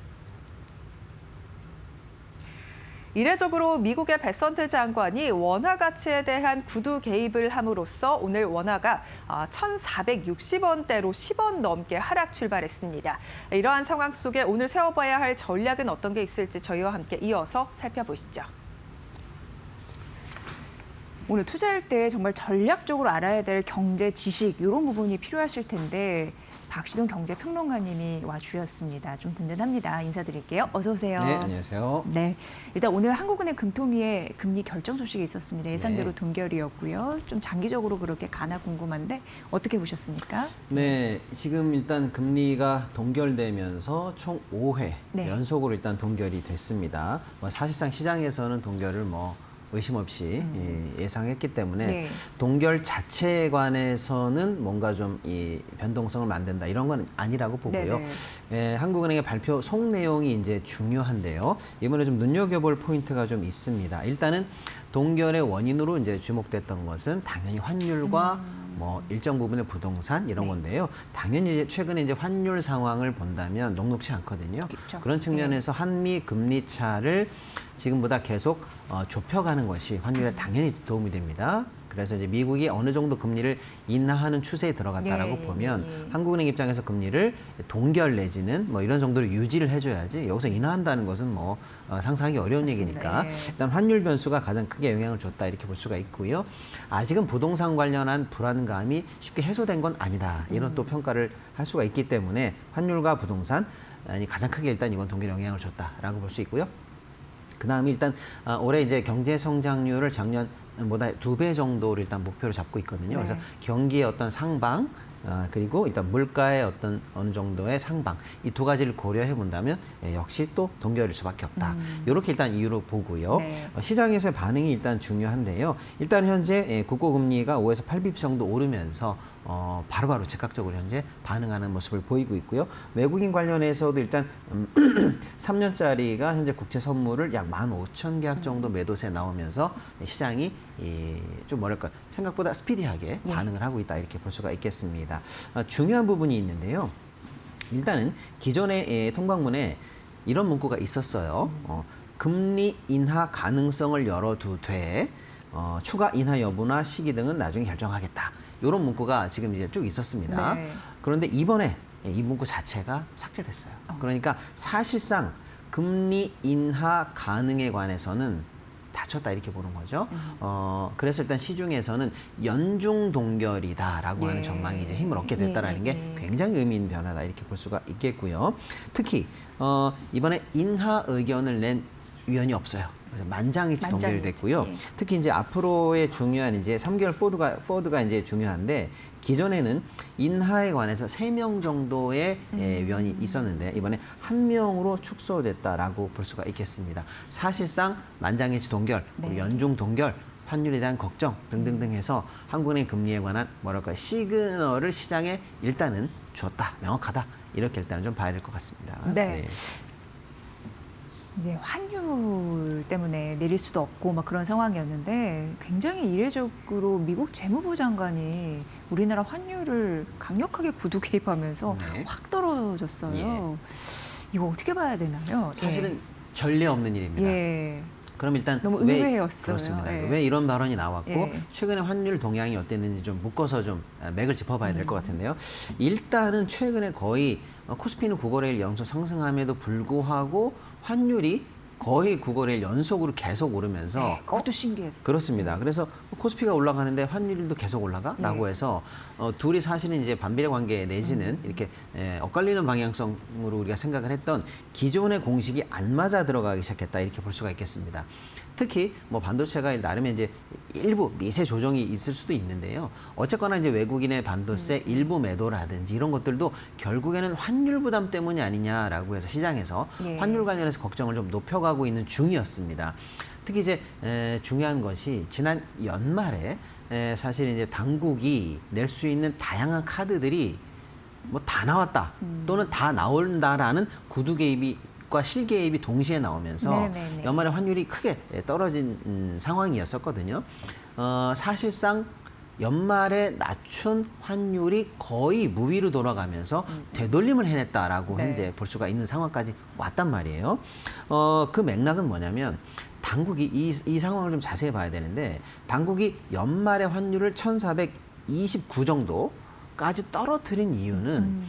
Speaker 3: 이례적으로 미국의 베선트 장관이 원화 가치에 대한 구두 개입을 함으로써 오늘 원화가 1,460원대로 10원 넘게 하락 출발했습니다. 이러한 상황 속에 오늘 세워봐야 할 전략은 어떤 게 있을지 저희와 함께 이어서 살펴보시죠.
Speaker 1: 오늘 투자할 때 정말 전략적으로 알아야 될 경제 지식 이런 부분이 필요하실 텐데 박시동 경제평론가님이 와주셨습니다. 좀 든든합니다. 인사드릴게요. 어서 오세요.
Speaker 8: 네, 안녕하세요.
Speaker 1: 네, 일단 오늘 한국은행 금통위의 금리 결정 소식이 있었습니다. 예상대로
Speaker 8: 네.
Speaker 1: 동결이었고요. 좀 장기적으로 그렇게 가나 궁금한데 어떻게 보셨습니까?
Speaker 8: 네, 지금 일단 금리가 동결되면서 총 5회
Speaker 1: 네.
Speaker 8: 연속으로 일단 동결이 됐습니다. 사실상 시장에서는 동결을 의심 없이 예상했기 때문에
Speaker 1: 네.
Speaker 8: 동결 자체에 관해서는 뭔가 좀 이 변동성을 만든다 이런 건 아니라고 보고요.
Speaker 1: 네네.
Speaker 8: 한국은행의 발표 속 내용이 이제 중요한데요. 이번에 좀 눈여겨볼 포인트가 좀 있습니다. 일단은 동결의 원인으로 이제 주목됐던 것은 당연히 환율과 일정 부분의 부동산 이런
Speaker 1: 네.
Speaker 8: 건데요. 당연히 이제 최근에 이제 환율 상황을 본다면 녹록치 않거든요.
Speaker 1: 그렇죠.
Speaker 8: 그런 측면에서 한미 금리 차를 지금보다 계속 좁혀가는 것이 환율에 당연히 도움이 됩니다. 그래서 이제 미국이 어느 정도 금리를 인하하는 추세에 들어갔다라고
Speaker 1: 예,
Speaker 8: 보면
Speaker 1: 예.
Speaker 8: 한국은행 입장에서 금리를 동결 내지는 이런 정도로 유지를 해줘야지 여기서 인하한다는 것은 상상하기 어려운
Speaker 1: 맞습니다.
Speaker 8: 얘기니까
Speaker 1: 예.
Speaker 8: 일단 환율 변수가 가장 크게 영향을 줬다 이렇게 볼 수가 있고요. 아직은 부동산 관련한 불안감이 쉽게 해소된 건 아니다 이런 또 평가를 할 수가 있기 때문에 환율과 부동산이 가장 크게 일단 이번 동결에 영향을 줬다라고 볼 수 있고요. 그다음에 일단 올해 이제 경제 성장률을 작년보다 2배 정도를 일단 목표로 잡고 있거든요.
Speaker 1: 네.
Speaker 8: 그래서 경기의 어떤 상방 그리고 일단 물가의 어느 정도의 상방 이 두 가지를 고려해 본다면 역시 또 동결일 수밖에 없다. 이렇게 일단 이유로 보고요.
Speaker 1: 네.
Speaker 8: 시장에서의 반응이 일단 중요한데요. 일단 현재 국고금리가 5에서 8bp 정도 오르면서 바로바로 즉각적으로 현재 반응하는 모습을 보이고 있고요. 외국인 관련해서도 일단 3년짜리가 현재 국채 선물을 약 15,000계약 정도 매도세 나오면서 시장이 좀 생각보다 스피디하게 반응을 하고 있다 이렇게 볼 수가 있겠습니다. 중요한 부분이 있는데요. 일단은 기존의 통방문에 이런 문구가 있었어요. 금리 인하 가능성을 열어두되 추가 인하 여부나 시기 등은 나중에 결정하겠다. 이런 문구가 지금 이제 쭉 있었습니다.
Speaker 1: 네.
Speaker 8: 그런데 이번에 이 문구 자체가 삭제됐어요. 그러니까 사실상 금리 인하 가능에 관해서는 닫혔다 이렇게 보는 거죠. 그래서 일단 시중에서는 연중 동결이다라고 하는 전망이 이제 힘을 얻게 됐다라는 게 굉장히 의미 있는 변화다 이렇게 볼 수가 있겠고요. 특히 이번에 인하 의견을 낸 위원이 없어요. 그래서 만장일치 동결이 됐고요.
Speaker 1: 예.
Speaker 8: 특히 이제 앞으로의 중요한 이제 3개월 포드가 이제 중요한데 기존에는 인하에 관해서 3명 정도의 위원이 있었는데 이번에 1명으로 축소됐다라고 볼 수가 있겠습니다. 사실상 만장일치 동결,
Speaker 1: 네.
Speaker 8: 연중 동결, 환율에 대한 걱정 등등등 해서 한국은행 금리에 관한 시그널을 시장에 일단은 줬다, 명확하다 이렇게 일단은 좀 봐야 될 것 같습니다.
Speaker 1: 네. 이제 환율 때문에 내릴 수도 없고 막 그런 상황이었는데 굉장히 이례적으로 미국 재무부 장관이 우리나라 환율을 강력하게 구두 개입하면서
Speaker 8: 네.
Speaker 1: 확 떨어졌어요. 이거 어떻게 봐야 되나요?
Speaker 8: 사실은 전례 없는 일입니다.
Speaker 1: 예.
Speaker 8: 그럼 일단
Speaker 1: 너무
Speaker 8: 왜
Speaker 1: 의외였어요.
Speaker 8: 그렇습니다.
Speaker 1: 예.
Speaker 8: 왜 이런 발언이 나왔고
Speaker 1: 예.
Speaker 8: 최근에 환율 동향이 어땠는지 좀 묶어서 좀 맥을 짚어봐야 될 것 같은데요. 일단은 최근에 거의 코스피는 9거래일 연속 상승함에도 불구하고 환율이 거의 9거래일 연속으로 계속 오르면서
Speaker 1: 네, 그것도 신기했어요.
Speaker 8: 그렇습니다. 그래서 코스피가 올라가는데 환율도 계속 올라가라고 해서 둘이 사실은 이제 반비례 관계 내지는 이렇게 엇갈리는 방향성으로 우리가 생각을 했던 기존의 공식이 안 맞아 들어가기 시작했다 이렇게 볼 수가 있겠습니다. 특히 뭐 반도체가 나름의 이제 일부 미세 조정이 있을 수도 있는데요. 어쨌거나 이제 외국인의 반도체 일부 매도라든지 이런 것들도 결국에는 환율 부담 때문이 아니냐라고 해서 시장에서
Speaker 1: 예.
Speaker 8: 환율 관련해서 걱정을 좀 높여가고 있는 중이었습니다. 특히 이제 중요한 것이 지난 연말에 사실 이제 당국이 낼 수 있는 다양한 카드들이 뭐 다 나왔다 또는 다 나온다라는 구두 개입과 실 개입이 동시에 나오면서
Speaker 1: 네네네.
Speaker 8: 연말에 환율이 크게 떨어진 상황이었었거든요. 사실상 연말에 낮춘 환율이 거의 무위로 돌아가면서 되돌림을 해냈다라고
Speaker 1: 네.
Speaker 8: 현재 볼 수가 있는 상황까지 왔단 말이에요. 그 맥락은 뭐냐면 당국이 이 상황을 좀 자세히 봐야 되는데 당국이 연말에 환율을 1,429 정도까지 떨어뜨린 이유는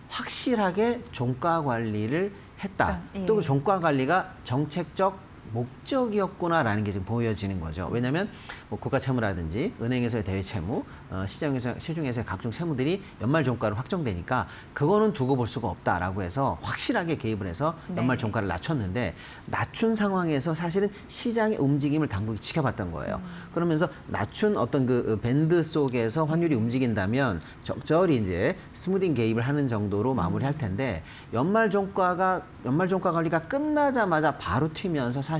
Speaker 8: 확실하게 종가 관리를 했다.
Speaker 1: 예.
Speaker 8: 또 그 종가 관리가 정책적 목적이었구나라는 게 지금 보여지는 거죠. 왜냐하면 뭐 국가채무라든지 은행에서의 대외 채무, 시중에서의 각종 채무들이 연말 종가로 확정되니까 그거는 두고 볼 수가 없다라고 해서 확실하게 개입을 해서 연말
Speaker 1: 네.
Speaker 8: 종가를 낮췄는데 낮춘 상황에서 사실은 시장의 움직임을 당국이 지켜봤던 거예요. 그러면서 낮춘 어떤 그 밴드 속에서 환율이 움직인다면 적절히 이제 스무딩 개입을 하는 정도로 마무리할 텐데 연말 종가 관리가 끝나자마자 바로 튀면서 사실은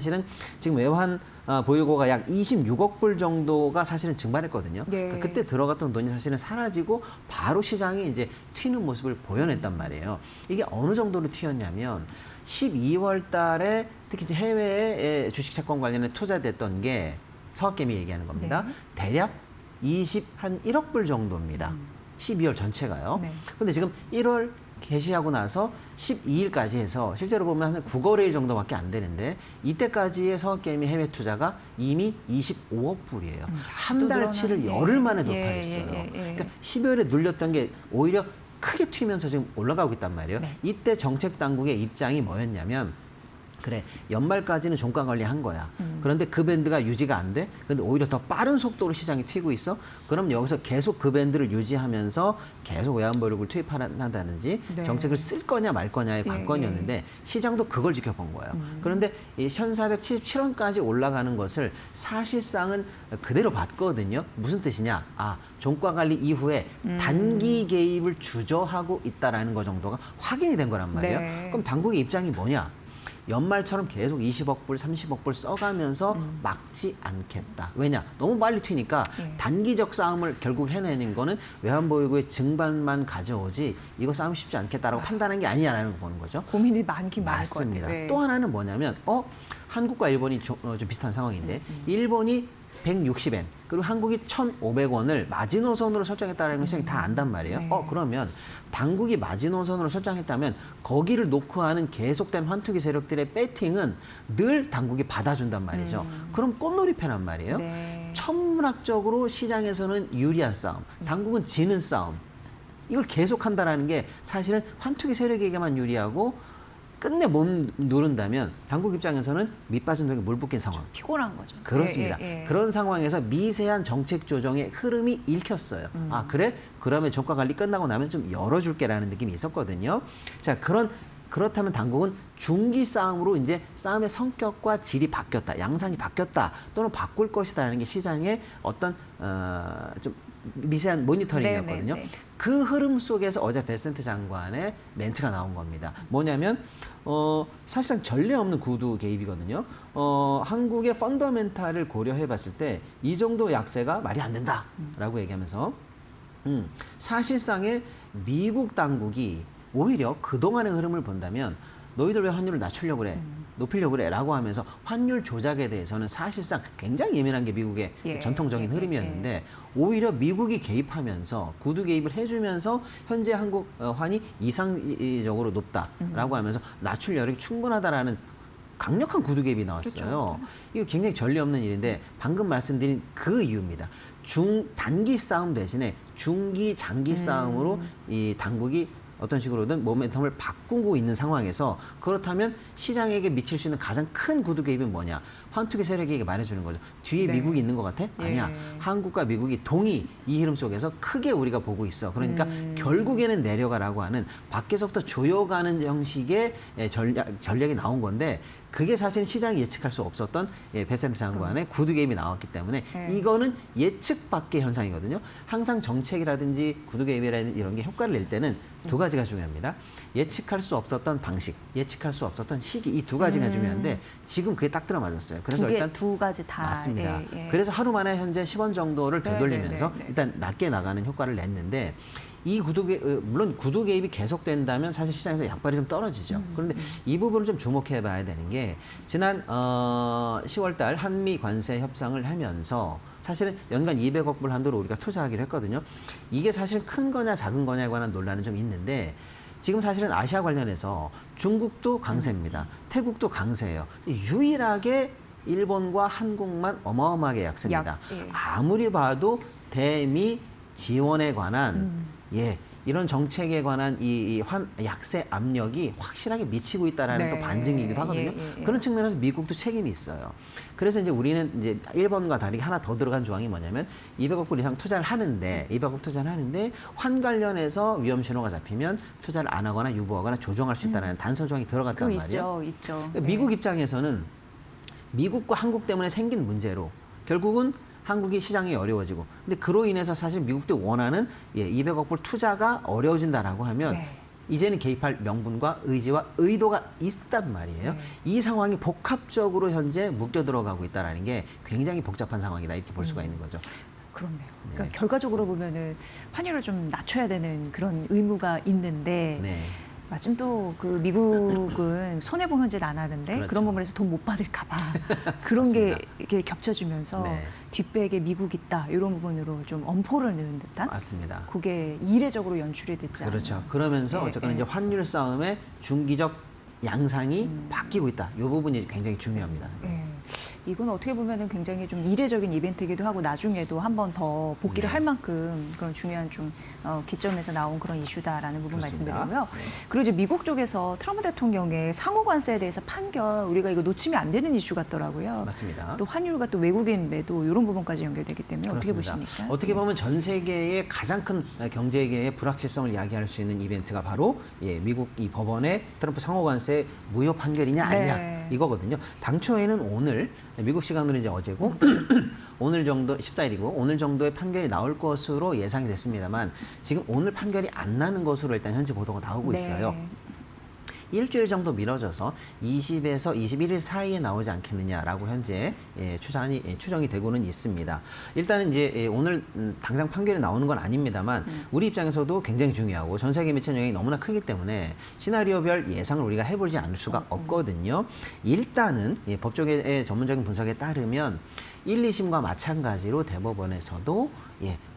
Speaker 8: 지금 외환 보유고가 약 26억 불 정도가 사실은 증발했거든요.
Speaker 1: 네.
Speaker 8: 그러니까 그때 들어갔던 돈이 사실은 사라지고 바로 시장이 이제 튀는 모습을 보여냈단 말이에요. 이게 어느 정도로 튀었냐면 12월 달에 특히 이제 해외에 주식 채권 관련해 투자됐던 게 서학개미 얘기하는 겁니다.
Speaker 1: 네.
Speaker 8: 대략 1억 불 정도입니다. 12월 전체가요.
Speaker 1: 네.
Speaker 8: 근데 지금 1월 개시하고 나서 12일까지 해서 실제로 보면 한 9거래일 정도밖에 안 되는데 이때까지의 서학개미 해외 투자가 이미 25억 불이에요. 한 달치를
Speaker 1: 늘어나네.
Speaker 8: 열흘 만에
Speaker 1: 예,
Speaker 8: 돌파했어요.
Speaker 1: 예, 예, 예.
Speaker 8: 그러니까 12월에 눌렸던 게 오히려 크게 튀면서 지금 올라가고 있단 말이에요.
Speaker 1: 네.
Speaker 8: 이때 정책 당국의 입장이 뭐였냐면 그래 연말까지는 종가 관리한 거야. 그런데 그 밴드가 유지가 안 돼. 근데 오히려 더 빠른 속도로 시장이 튀고 있어. 그럼 여기서 계속 그 밴드를 유지하면서 계속 외환보유고를 투입한다든지
Speaker 1: 네.
Speaker 8: 정책을 쓸 거냐 말 거냐의
Speaker 1: 예,
Speaker 8: 관건이었는데 시장도 그걸 지켜본 거예요. 그런데 이 1,477원까지 올라가는 것을 사실상은 그대로 봤거든요. 무슨 뜻이냐? 종가 관리 이후에 단기 개입을 주저하고 있다라는 거 정도가 확인이 된 거란 말이에요.
Speaker 1: 네.
Speaker 8: 그럼 당국의 입장이 뭐냐? 연말처럼 계속 20억 불, 30억 불 써가면서 막지 않겠다. 왜냐? 너무 빨리 튀니까
Speaker 1: 예.
Speaker 8: 단기적 싸움을 결국 해내는 거는 외환보유고의 증반만 가져오지 이거 싸움 쉽지 않겠다라고 판단한 게 아니냐라는 거 보는 거죠.
Speaker 1: 고민이 많긴 많을 것
Speaker 8: 맞습니다.
Speaker 1: 같아요. 네.
Speaker 8: 또 하나는 뭐냐면 한국과 일본이 좀 비슷한 상황인데 일본이 160엔 그리고 한국이 1,500원을 마지노선으로 설정했다는 걸 시장이 다 안단 말이에요.
Speaker 1: 네.
Speaker 8: 그러면 당국이 마지노선으로 설정했다면 거기를 놓고 하는 계속된 환투기 세력들의 배팅은 늘 당국이 받아준단 말이죠. 그럼 꽃놀이 패란 말이에요.
Speaker 1: 네.
Speaker 8: 천문학적으로 시장에서는 유리한 싸움, 당국은 지는 싸움. 이걸 계속한다라는 게 사실은 환투기 세력에게만 유리하고 끝내 못 누른다면 당국 입장에서는 밑빠진 벽에 물 붓긴 상황.
Speaker 1: 피곤한 거죠.
Speaker 8: 그렇습니다.
Speaker 1: 예, 예.
Speaker 8: 그런 상황에서 미세한 정책 조정의 흐름이 읽혔어요. 그래? 그러면 종가 관리 끝나고 나면 좀 열어줄게라는 느낌이 있었거든요. 자, 그렇다면 당국은 중기 싸움으로 이제 싸움의 성격과 질이 바뀌었다, 양상이 바뀌었다 또는 바꿀 것이다라는 게 시장의 어떤 좀 미세한 모니터링이었거든요.
Speaker 1: 네, 네, 네.
Speaker 8: 그 흐름 속에서 어제 베센트 장관의 멘트가 나온 겁니다. 뭐냐면 사실상 전례 없는 구두 개입이거든요. 한국의 펀더멘탈을 고려해 봤을 때 이 정도 약세가 말이 안 된다라고 얘기하면서 사실상의 미국 당국이 오히려 그동안의 흐름을 본다면 너희들 왜 환율을 낮추려고 그래? 높이려고 그래? 라고 하면서 환율 조작에 대해서는 사실상 굉장히 예민한 게 미국의
Speaker 1: 예,
Speaker 8: 전통적인
Speaker 1: 예,
Speaker 8: 흐름이었는데 오히려 미국이 개입하면서 구두 개입을 해주면서 현재 한국 환이 이상적으로 높다라고 하면서 낮출 여력이 충분하다라는 강력한 구두 개입이 나왔어요. 이거 굉장히 전례 없는 일인데 방금 말씀드린 그 이유입니다. 단기 싸움 대신에 중기, 장기 싸움으로 이 당국이 어떤 식으로든 모멘텀을 바꾸고 있는 상황에서 그렇다면 시장에게 미칠 수 있는 가장 큰 구두 개입은 뭐냐? 환투기 세력에게 말해주는 거죠. 뒤에
Speaker 1: 네.
Speaker 8: 미국이 있는 것 같아? 아니야.
Speaker 1: 예.
Speaker 8: 한국과 미국이 동이 이 흐름 속에서 크게 우리가 보고 있어. 그러니까 결국에는 내려가라고 하는 밖에서부터 조여가는 형식의 전략이 나온 건데 그게 사실 시장이 예측할 수 없었던 베센트 장관의 구두 개입이 나왔기 때문에
Speaker 1: 네.
Speaker 8: 이거는 예측 밖의 현상이거든요. 항상 정책이라든지 구두 개입이라든지 이런 게 효과를 낼 때는 두 가지가 중요합니다. 예측할 수 없었던 방식, 예측할 수 없었던 시기 이 두 가지가 중요한데 지금 그게 딱 들어맞았어요. 그래서 일단
Speaker 1: 두 가지 다
Speaker 8: 맞습니다.
Speaker 1: 예, 예.
Speaker 8: 그래서 하루 만에 현재 10원 정도를
Speaker 1: 네,
Speaker 8: 되돌리면서
Speaker 1: 네, 네, 네.
Speaker 8: 일단 낮게 나가는 효과를 냈는데 이 물론 구두 개입이 계속된다면 사실 시장에서 약발이 좀 떨어지죠. 그런데 이 부분을 좀 주목해 봐야 되는 게 지난 10월 달 한미 관세 협상을 하면서 사실은 연간 200억 불 한도로 우리가 투자하기로 했거든요. 이게 사실 큰 거냐 작은 거냐에 관한 논란은 좀 있는데 지금 사실은 아시아 관련해서 중국도 강세입니다. 태국도 강세예요. 유일하게 일본과 한국만 어마어마하게 약세입니다.
Speaker 1: 예.
Speaker 8: 아무리 봐도 대미 지원에 관한 이런 정책에 관한 이 약세 압력이 확실하게 미치고 있다라는
Speaker 1: 네.
Speaker 8: 또 반증이기도 하거든요.
Speaker 1: 예.
Speaker 8: 그런 측면에서 미국도 책임이 있어요. 그래서 이제 우리는 이제 일본과 다르게 하나 더 들어간 조항이 뭐냐면 200억 불 이상 투자를 하는데 200억 투자를 하는데 환 관련해서 위험 신호가 잡히면 투자를 안 하거나 유보하거나 조정할 수 있다는 단서 조항이 들어갔단
Speaker 1: 그거
Speaker 8: 말이에요.
Speaker 1: 있죠.
Speaker 8: 그러니까 미국 입장에서는 미국과 한국 때문에 생긴 문제로 결국은 한국이 시장이 어려워지고 근데 그로 인해서 사실 미국도 원하는 200억 불 투자가 어려워진다라고 하면
Speaker 1: 네.
Speaker 8: 이제는 개입할 명분과 의지와 의도가 있단 말이에요. 이 상황이 복합적으로 현재 묶여 들어가고 있다는 게 굉장히 복잡한 상황이다 이렇게 볼 수가 있는 거죠.
Speaker 1: 그렇네요. 그러니까 결과적으로 보면은 환율을 좀 낮춰야 되는 그런 의무가 있는데
Speaker 8: 네.
Speaker 1: 마침 또 그 미국은 손해 보는 짓 안 하는데
Speaker 8: 그렇죠.
Speaker 1: 그런 부분에서 돈 못 받을까봐 그런 게
Speaker 8: 맞습니다.
Speaker 1: 이렇게 겹쳐지면서
Speaker 8: 네.
Speaker 1: 뒷배에 미국 있다 이런 부분으로 좀 엄포를 넣은 듯한
Speaker 8: 맞습니다.
Speaker 1: 그게 이례적으로 연출이 됐지 않나.
Speaker 8: 그렇죠. 그러면서
Speaker 1: 예,
Speaker 8: 어쨌거나
Speaker 1: 예.
Speaker 8: 이제 환율 싸움의 중기적 양상이 바뀌고 있다. 이 부분이 굉장히 중요합니다.
Speaker 1: 예. 이건 어떻게 보면은 굉장히 좀 이례적인 이벤트이기도 하고 나중에도 한 번 더 복귀를
Speaker 8: 네.
Speaker 1: 할 만큼 그런 중요한 좀 기점에서 나온 그런 이슈다라는 부분
Speaker 8: 그렇습니다.
Speaker 1: 말씀드리고요. 그리고 이제 미국 쪽에서 트럼프 대통령의 상호 관세에 대해서 판결 우리가 이거 놓치면 안 되는 이슈 같더라고요.
Speaker 8: 맞습니다.
Speaker 1: 또 환율과 또 외국인 매도 이런 부분까지 연결되기 때문에
Speaker 8: 그렇습니다.
Speaker 1: 어떻게 보십니까?
Speaker 8: 어떻게 보면 전 세계의 가장 큰 경제계의 불확실성을 야기할 수 있는 이벤트가 바로 미국 이 법원의 트럼프 상호관세 무효 판결이냐 아니냐
Speaker 1: 네.
Speaker 8: 이거거든요. 당초에는 오늘 미국 시간으로 이제 어제고 오늘 정도 14일이고 오늘 정도의 판결이 나올 것으로 예상이 됐습니다만 지금 오늘 판결이 안 나는 것으로 일단 현재 보도가 나오고 있어요.
Speaker 1: 네.
Speaker 8: 일주일 정도 미뤄져서 20에서 21일 사이에 나오지 않겠느냐라고 현재 추정이 되고는 있습니다. 일단은 이제 오늘 당장 판결이 나오는 건 아닙니다만 우리 입장에서도 굉장히 중요하고 전 세계 미치는 영향이 너무나 크기 때문에 시나리오별 예상을 우리가 해보지 않을 수가 없거든요. 일단은 법조계의 전문적인 분석에 따르면 1, 2심과 마찬가지로 대법원에서도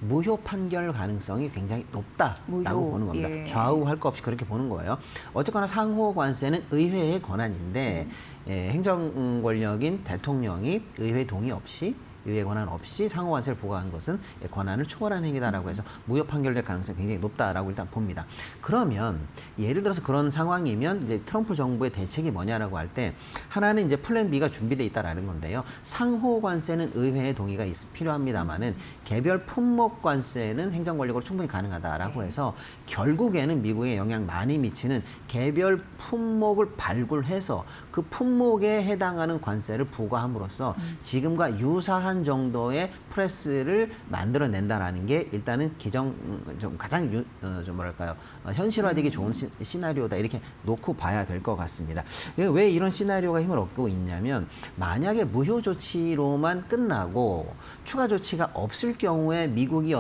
Speaker 8: 무효 판결 가능성이 굉장히 높다라고
Speaker 1: 무효,
Speaker 8: 보는 겁니다.
Speaker 1: 예.
Speaker 8: 좌우할 거 없이 그렇게 보는 거예요. 어쨌거나 상호 관세는 의회의 권한인데 행정 권력인 대통령이 의회 동의 없이 의회 권한 없이 상호 관세를 부과한 것은 권한을 초월한 행위다라고 해서 무효 판결될 가능성이 굉장히 높다라고 일단 봅니다. 그러면 예를 들어서 그런 상황이면 이제 트럼프 정부의 대책이 뭐냐라고 할 때 하나는 이제 플랜 B가 준비돼 있다라는 건데요. 상호 관세는 의회의 동의가 필요합니다만은 개별 품목 관세는 행정 권력으로 충분히 가능하다라고 해서 결국에는 미국에 영향 많이 미치는 개별 품목을 발굴해서 그 품목에 해당하는 관세를 부과함으로써 지금과 유사한 정도의 프레스를 만들어낸다라는 게 일단은 좀 가장 좀 뭐랄까요 현실화되기 좋은 시나리오다 이렇게 놓고 봐야 될 것 같습니다. 왜 이런 시나리오가 힘을 얻고 있냐면 만약에 무효 조치로만 끝나고 추가 조치가 없을 경우에 미국이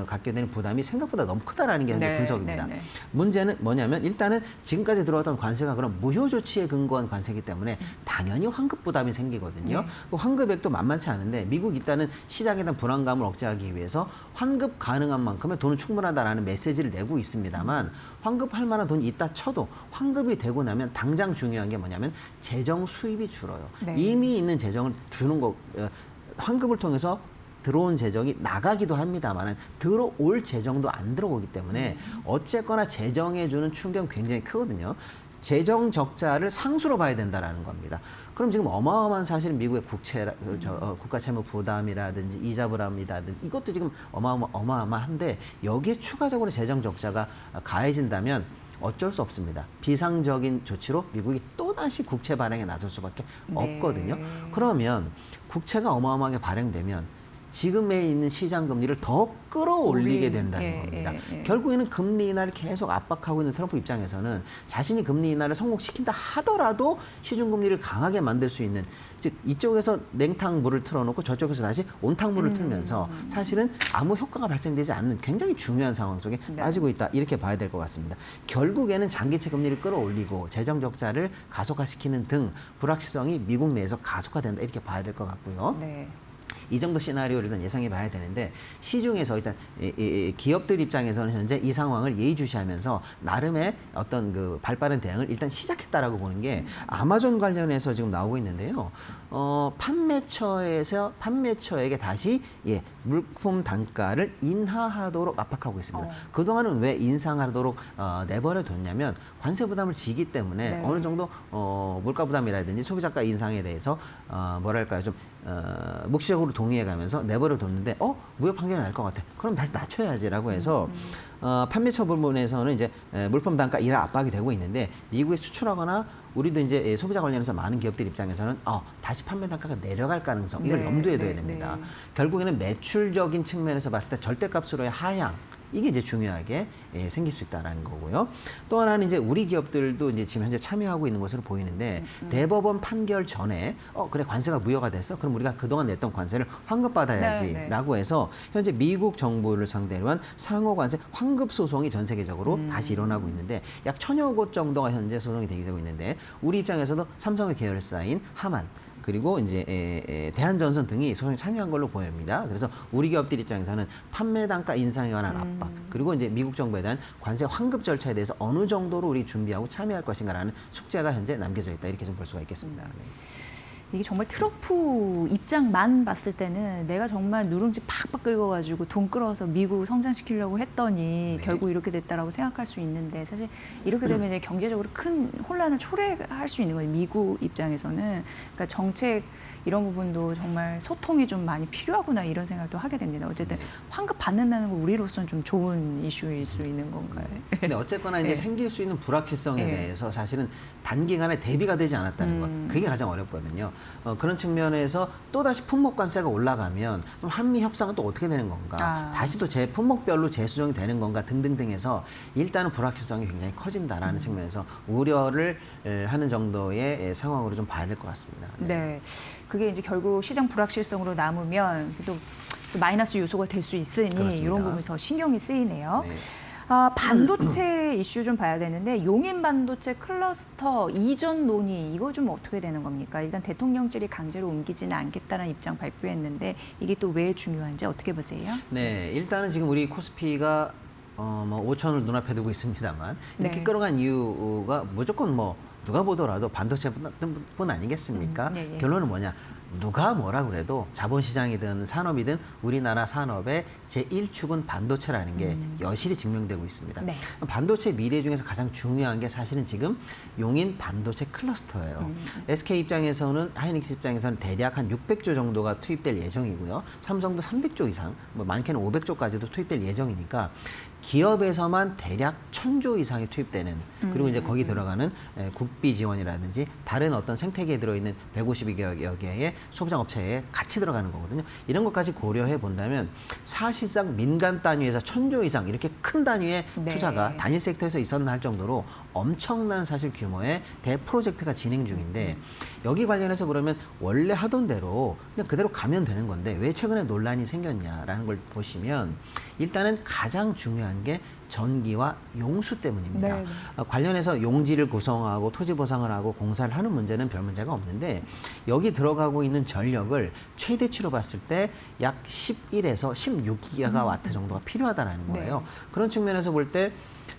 Speaker 8: 갖게 되는 부담이 생각보다 너무 크다라는 게 현재
Speaker 1: 네,
Speaker 8: 분석입니다.
Speaker 1: 네, 네.
Speaker 8: 문제는 뭐냐면 일단은 지금까지 들어왔던 관세가 그럼 무효 조치에 근거한 관세이기 때문에 당연히 환급 부담이 생기거든요.
Speaker 1: 네.
Speaker 8: 그 환급액도 만만치 않은데 미국 일단은 시장에 대한 불안감을 억제하기 위해서 환급 가능한 만큼의 돈은 충분하다라는 메시지를 내고 있습니다만 환급할 만한 돈이 있다 쳐도 환급이 되고 나면 당장 중요한 게 뭐냐면 재정 수입이 줄어요.
Speaker 1: 네.
Speaker 8: 이미 있는 재정을 주는 거 환급을 통해서 들어온 재정이 나가기도 합니다만 들어올 재정도 안 들어오기 때문에 어쨌거나 재정에 주는 충격은 굉장히 크거든요. 재정 적자를 상수로 봐야 된다라는 겁니다. 그럼 지금 어마어마한 사실은 미국의 국가 채무 부담이라든지 이자 부담이라든지 이것도 지금 어마어마한데 여기에 추가적으로 재정 적자가 가해진다면 어쩔 수 없습니다. 비상적인 조치로 미국이 또다시 국채 발행에 나설 수밖에 없거든요. 그러면 국채가 어마어마하게 발행되면 지금에 있는 시장 금리를 더 끌어올리게 된다는 겁니다. 결국에는 금리 인하를 계속 압박하고 있는 트럼프 입장에서는 자신이 금리 인하를 성공시킨다 하더라도 시중 금리를 강하게 만들 수 있는, 즉 이쪽에서 냉탕물을 틀어놓고 저쪽에서 다시 온탕물을 틀면서 사실은 아무 효과가 발생되지 않는 굉장히 중요한 상황 속에 빠지고 있다, 이렇게 봐야 될 것 같습니다. 결국에는 장기채 금리를 끌어올리고 재정 적자를 가속화시키는 등 불확실성이 미국 내에서 가속화된다, 이렇게 봐야 될 것 같고요.
Speaker 1: 네.
Speaker 8: 이 정도 시나리오를 일단 예상해 봐야 되는데, 시중에서 일단 기업들 입장에서는 현재 이 상황을 예의주시하면서 나름의 어떤 그 발빠른 대응을 일단 시작했다라고 보는 게 아마존 관련해서 지금 나오고 있는데요. 판매처에게 다시 물품 단가를 인하하도록 압박하고 있습니다. 그동안은 왜 인상하도록 내버려 뒀냐면 관세 부담을 지기 때문에 어느 정도 물가 부담이라든지 소비자가 인상에 대해서 뭐랄까요, 좀 묵시적으로 동의해가면서 내버려 뒀는데 무역 판결이 날 것 같아. 그럼 다시 낮춰야지라고 해서 판매처 부분에서는 이제 물품 단가 인하 압박이 되고 있는데, 미국에 수출하거나 우리도 이제 소비자 관련해서 많은 기업들 입장에서는 다시 판매 단가가 내려갈 가능성, 이걸 염두에 둬야 됩니다. 결국에는 매출적인 측면에서 봤을 때 절대값으로의 하향, 이게 이제 중요하게 생길 수 있다라는 거고요. 또 하나는 이제 우리 기업들도 이제 지금 현재 참여하고 있는 것으로 보이는데, 대법원 판결 전에 그래 관세가 무효가 됐어. 그럼 우리가 그동안 냈던 관세를 환급받아야지라고 해서 현재 미국 정부를 상대로 한 상호 관세 환급 소송이 전 세계적으로 다시 일어나고 있는데, 약 1000여 곳 정도가 현재 소송이 대기되고 있는데, 우리 입장에서도 삼성의 계열사인 하만, 그리고 이제 대한전선 등이 소송에 참여한 걸로 보입니다. 그래서 우리 기업들 입장에서는 판매 단가 인상에 관한 압박, 그리고 이제 미국 정부에 대한 관세 환급 절차에 대해서 어느 정도로 우리 준비하고 참여할 것인가라는 숙제가 현재 남겨져 있다, 이렇게 좀 볼 수가 있겠습니다. 네.
Speaker 1: 이게 정말 트럼프 입장만 봤을 때는 내가 정말 누룽지 팍팍 긁어가지고 돈 끌어서 미국 성장시키려고 했더니 결국 이렇게 됐다라고 생각할 수 있는데, 사실 이렇게 되면 이제 경제적으로 큰 혼란을 초래할 수 있는 거예요. 미국 입장에서는. 그러니까 정책 이런 부분도 정말 소통이 좀 많이 필요하구나, 이런 생각도 하게 됩니다. 어쨌든 환급 받는다는 건 우리로서는 좀 좋은 이슈일 수 있는 건가요?
Speaker 8: 근데 어쨌거나 이제 생길 수 있는 불확실성에 대해서 사실은 단기간에 대비가 되지 않았다는 것, 그게 가장 어렵거든요. 그런 측면에서 또다시 품목 관세가 올라가면 그럼 한미 협상은 또 어떻게 되는 건가? 다시 또 품목별로 재수정이 되는 건가? 등등등 해서 일단은 불확실성이 굉장히 커진다라는 측면에서 우려를 하는 정도의 상황으로 좀 봐야 될 것 같습니다.
Speaker 1: 네. 그게 이제 결국 시장 불확실성으로 남으면 또 마이너스 요소가 될 수 있으니
Speaker 8: 그렇습니다.
Speaker 1: 이런 부분이 더 신경이 쓰이네요.
Speaker 8: 네.
Speaker 1: 반도체 이슈 좀 봐야 되는데, 용인 반도체 클러스터 이전 논의, 이거 좀 어떻게 되는 겁니까? 일단 대통령실이 강제로 옮기지는 않겠다는 입장 발표했는데, 이게 또 왜 중요한지 어떻게 보세요?
Speaker 8: 네, 일단은 지금 우리 코스피가 뭐 5천을 눈앞에 두고 있습니다만, 이렇게 끌어간 이유가 무조건 뭐 누가 보더라도 반도체뿐 아니겠습니까? 결론은 뭐냐? 누가 뭐라 그래도 자본시장이든 산업이든 우리나라 산업의 제1축은 반도체라는 게 여실히 증명되고 있습니다. 반도체 미래 중에서 가장 중요한 게 사실은 지금 용인 반도체 클러스터예요. SK 입장에서는, 하이닉스 입장에서는 대략 한 600조 정도가 투입될 예정이고요. 삼성도 300조 이상, 뭐 많게는 500조까지도 투입될 예정이니까 기업에서만 대략 1000조 이상이 투입되는, 그리고 이제 거기 들어가는 국비 지원이라든지 다른 어떤 생태계에 들어있는 152여 개의 소비자 업체에 같이 들어가는 거거든요. 이런 것까지 고려해 본다면 사실상 민간 단위에서 1000조 이상 이렇게 큰 단위의 투자가 단일 섹터에서 있었나 할 정도로 엄청난 사실 규모의 대 프로젝트가 진행 중인데, 여기 관련해서 그러면 원래 하던 대로 그냥 그대로 가면 되는 건데 왜 최근에 논란이 생겼냐라는 걸 보시면, 일단은 가장 중요한 게 전기와 용수 때문입니다. 관련해서 용지를 구성하고 토지 보상을 하고 공사를 하는 문제는 별 문제가 없는데, 여기 들어가고 있는 전력을 최대치로 봤을 때 약 11에서 16기가와트 정도가 필요하다는 거예요. 그런 측면에서 볼 때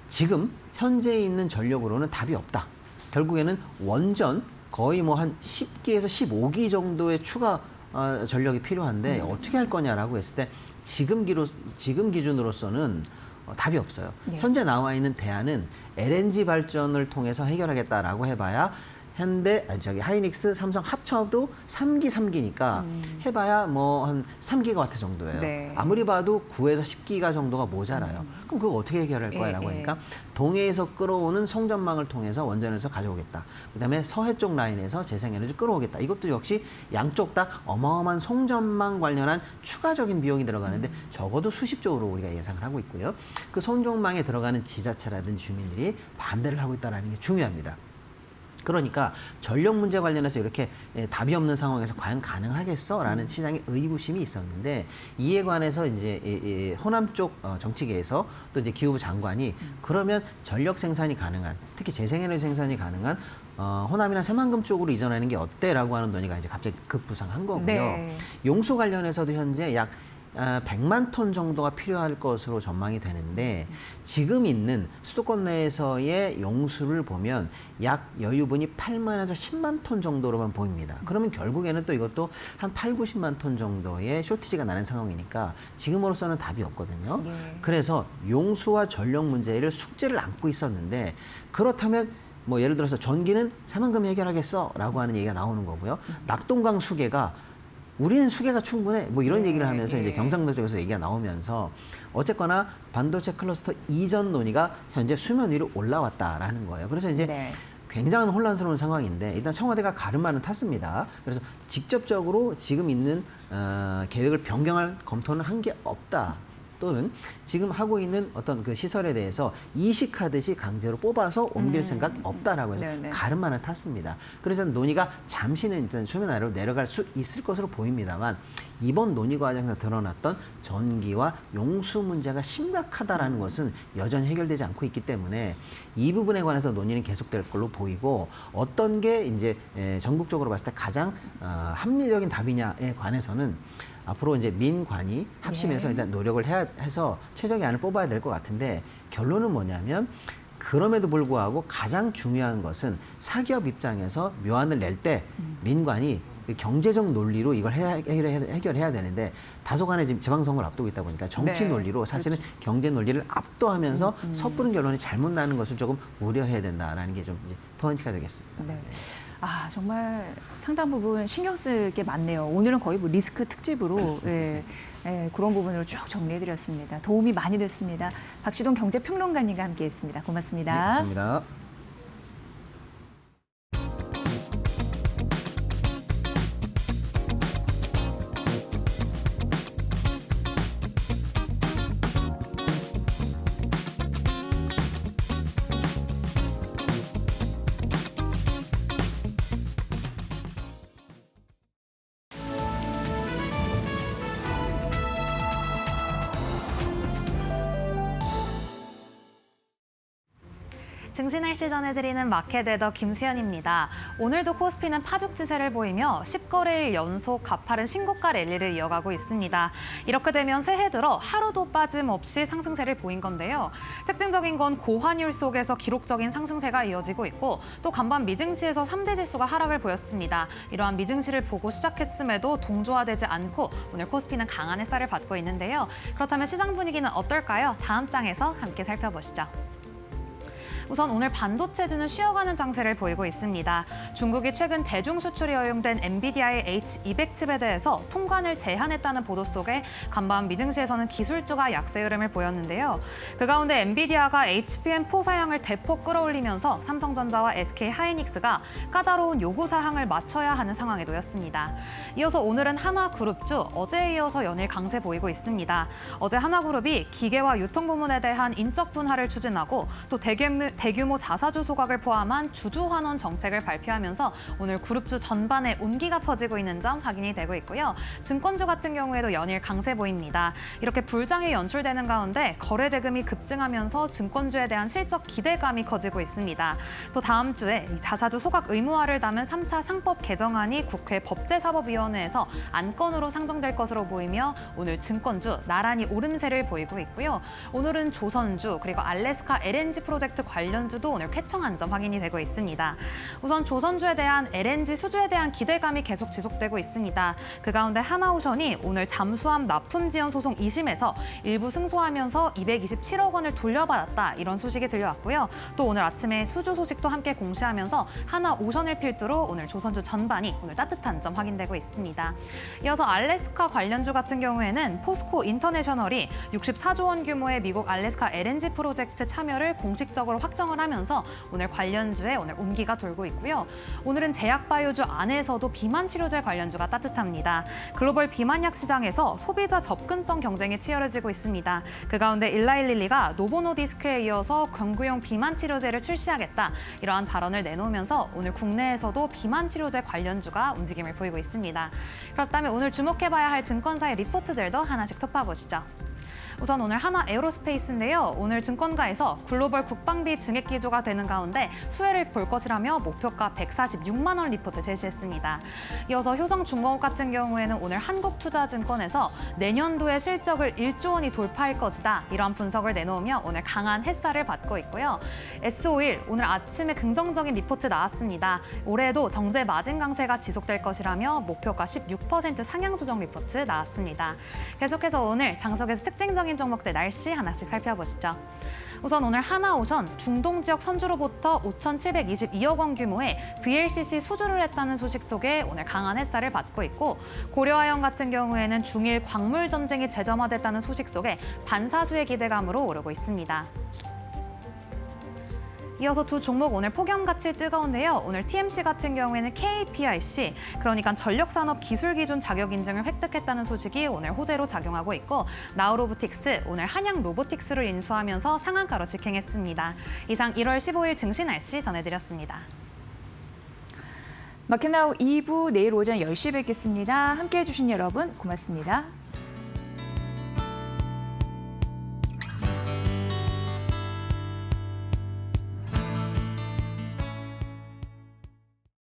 Speaker 8: 지금 현재 있는 전력으로는 답이 없다. 결국에는 원전 거의 뭐 한 10기에서 15기 정도의 추가 전력이 필요한데 어떻게 할 거냐라고 했을 때 지금 기준으로서는 답이 없어요.
Speaker 1: 네.
Speaker 8: 현재 나와 있는 대안은 LNG 발전을 통해서 해결하겠다라고 해봐야 하이닉스, 삼성 합쳐도 3기니까 해봐야 뭐 한 3기가와트 정도예요.
Speaker 1: 네.
Speaker 8: 아무리 봐도 9에서 10기가 정도가 모자라요. 그럼 그거 어떻게 해결할 거야? 라고 하니까 동해에서 끌어오는 송전망을 통해서 원전에서 가져오겠다. 그다음에 서해 쪽 라인에서 재생에너지 끌어오겠다. 이것도 역시 양쪽 다 어마어마한 송전망 관련한 추가적인 비용이 들어가는데 적어도 수십조로 우리가 예상을 하고 있고요. 그 송전망에 들어가는 지자체라든지 주민들이 반대를 하고 있다는 게 중요합니다. 그러니까 전력 문제 관련해서 이렇게 답이 없는 상황에서 과연 가능하겠어라는 시장의 의구심이 있었는데 이에 관해서 이제 호남 쪽 정치계에서 또 이제 기후부 장관이 그러면 전력 생산이 가능한 특히 재생에너지 생산이 가능한 호남이나 새만금 쪽으로 이전하는 게 어때라고 하는 논의가 이제 갑자기 급부상한 거고요.
Speaker 1: 네.
Speaker 8: 용수 관련해서도 현재 약 100만 톤 정도가 필요할 것으로 전망이 되는데 지금 있는 수도권 내에서의 용수를 보면 약 여유분이 8만에서 10만 톤 정도로만 보입니다. 그러면 결국에는 또 이것도 한 8, 90만 톤 정도의 쇼티지가 나는 상황이니까 지금으로서는 답이 없거든요. 그래서 용수와 전력 문제를 숙제를 안고 있었는데 그렇다면 뭐 예를 들어서 전기는 새만금이 해결하겠어라고 하는 얘기가 나오는 거고요. 낙동강 수계가 우리는 수계가 충분해. 뭐 이런 얘기를 하면서 이제 경상도 쪽에서 얘기가 나오면서 어쨌거나 반도체 클러스터 이전 논의가 현재 수면 위로 올라왔다라는 거예요. 그래서 이제 굉장한 혼란스러운 상황인데 일단 청와대가 가르마는 탔습니다. 그래서 직접적으로 지금 있는 계획을 변경할 검토는 한 게 없다. 또는 지금 하고 있는 어떤 그 시설에 대해서 이식하듯이 강제로 뽑아서 옮길 생각 없다라고 해서 가름만은 탔습니다. 그래서 논의가 잠시는 일단 수면 아래로 내려갈 수 있을 것으로 보입니다만 이번 논의 과정에서 드러났던 전기와 용수 문제가 심각하다라는 것은 여전히 해결되지 않고 있기 때문에 이 부분에 관해서 논의는 계속될 걸로 보이고 어떤 게 이제 전국적으로 봤을 때 가장 합리적인 답이냐에 관해서는 앞으로 이제 민관이 합심해서 일단 노력을 해서 최적의 안을 뽑아야 될 것 같은데 결론은 뭐냐면 그럼에도 불구하고 가장 중요한 것은 사기업 입장에서 묘안을 낼 때 민관이 경제적 논리로 이걸 해결해야 되는데 다소간에 지금 지방선거를 앞두고 있다 보니까 정치 논리로 사실은 경제 논리를 압도하면서 섣부른 결론이 잘못 나는 것을 조금 우려해야 된다라는 게 좀 이제 포인트가 되겠습니다.
Speaker 1: 네. 아, 정말 상당 부분 신경 쓸 게 많네요. 오늘은 거의 뭐 리스크 특집으로 그런 부분으로 쭉 정리해드렸습니다. 도움이 많이 됐습니다. 박시동 경제평론가님과 함께했습니다. 고맙습니다.
Speaker 8: 네, 감사합니다.
Speaker 6: 증시 날씨 전해드리는 마켓웨더 김수현입니다. 오늘도 코스피는 파죽지세를 보이며 10거래일 연속 가파른 신고가 랠리를 이어가고 있습니다. 이렇게 되면 새해 들어 하루도 빠짐없이 상승세를 보인 건데요. 특징적인 건 고환율 속에서 기록적인 상승세가 이어지고 있고 또 간밤 미증시에서 3대 지수가 하락을 보였습니다. 이러한 미증시를 보고 시작했음에도 동조화되지 않고 오늘 코스피는 강한 햇살을 받고 있는데요. 그렇다면 시장 분위기는 어떨까요? 다음 장에서 함께 살펴보시죠. 우선 오늘 반도체주는 쉬어가는 장세를 보이고 있습니다. 중국이 최근 대중 수출이 허용된 엔비디아의 H200 칩에 대해서 통관을 제한했다는 보도 속에 간밤 미증시에서는 기술주가 약세 흐름을 보였는데요. 그 가운데 엔비디아가 HBM4 사양을 대폭 끌어올리면서 삼성전자와 SK하이닉스가 까다로운 요구 사항을 맞춰야 하는 상황에 놓였습니다. 이어서 오늘은 한화그룹주, 어제에 이어서 연일 강세 보이고 있습니다. 어제 한화그룹이 기계와 유통 부문에 대한 인적 분할을 추진하고 또 대규모 자사주 소각을 포함한 주주 환원 정책을 발표하면서 오늘 그룹주 전반에 온기가 퍼지고 있는 점 확인이 되고 있고요. 증권주 같은 경우에도 연일 강세 보입니다. 이렇게 불장이 연출되는 가운데 거래 대금이 급증하면서 증권주에 대한 실적 기대감이 커지고 있습니다. 또 다음 주에 이 자사주 소각 의무화를 담은 3차 상법 개정안이 국회 법제사법위원회에서 안건으로 상정될 것으로 보이며 오늘 증권주 나란히 오름세를 보이고 있고요. 오늘은 조선주 그리고 알래스카 LNG 프로젝트 관련 관련주도 오늘 쾌청한 점 확인이 되고 있습니다. 우선 조선주에 대한 LNG 수주에 대한 기대감이 계속 지속되고 있습니다. 그 가운데 하나오션이 오늘 잠수함 납품 지연 소송 2심에서 일부 승소하면서 227억 원을 돌려받았다 이런 소식이 들려왔고요. 또 오늘 아침에 수주 소식도 함께 공시하면서 하나오션을 필두로 오늘 조선주 전반이 오늘 따뜻한 점 확인되고 있습니다. 이어서 알래스카 관련주 같은 경우에는 포스코 인터내셔널이 64조 원 규모의 미국 알래스카 LNG 프로젝트 참여를 공식적으로 확정을 하면서 오늘 관련주에 오늘 온기가 돌고 있고요. 오늘은 제약바이오주 안에서도 비만 치료제 관련주가 따뜻합니다. 글로벌 비만약 시장에서 소비자 접근성 경쟁이 치열해지고 있습니다. 그 가운데 일라일릴리가 노보노디스크에 이어서 경구용 비만 치료제를 출시하겠다 이러한 발언을 내놓으면서 오늘 국내에서도 비만 치료제 관련주가 움직임을 보이고 있습니다. 그렇다면 오늘 주목해봐야 할 증권사의 리포트들도 하나씩 톱봐보시죠. 우선 오늘 하나 에어로스페이스인데요. 오늘 증권가에서 글로벌 국방비 증액 기조가 되는 가운데 수혜를 볼 것이라며 목표가 146만 원 리포트 제시했습니다. 이어서 효성중공업 같은 경우에는 오늘 한국투자증권에서 내년도의 실적을 1조 원이 돌파할 것이다. 이러한 분석을 내놓으며 오늘 강한 햇살을 받고 있고요. S51 오늘 아침에 긍정적인 리포트 나왔습니다. 올해도 정제 마진 강세가 지속될 것이라며 목표가 16% 상향 조정 리포트 나왔습니다. 계속해서 오늘 장석에서 특징적인 종목들 날씨 하나씩 살펴보시죠. 우선 오늘 하나오션 중동 지역 선주로부터 5,722억 원 규모의 VLCC 수주를 했다는 소식 속에 오늘 강한 햇살을 받고 있고 고려아연 같은 경우에는 중일 광물 전쟁이 재점화됐다는 소식 속에 반사수의 기대감으로 오르고 있습니다. 이어서 두 종목 오늘 폭염같이 뜨거운데요. 오늘 TMC 같은 경우에는 KPIC, 그러니까 전력산업 기술기준 자격 인증을 획득했다는 소식이 오늘 호재로 작용하고 있고 나우로보틱스, 오늘 한양 로보틱스를 인수하면서 상한가로 직행했습니다. 이상 1월 15일 증시 날씨 전해드렸습니다.
Speaker 1: 마켓나우 2부 내일 오전 10시에 뵙겠습니다. 함께해 주신 여러분 고맙습니다.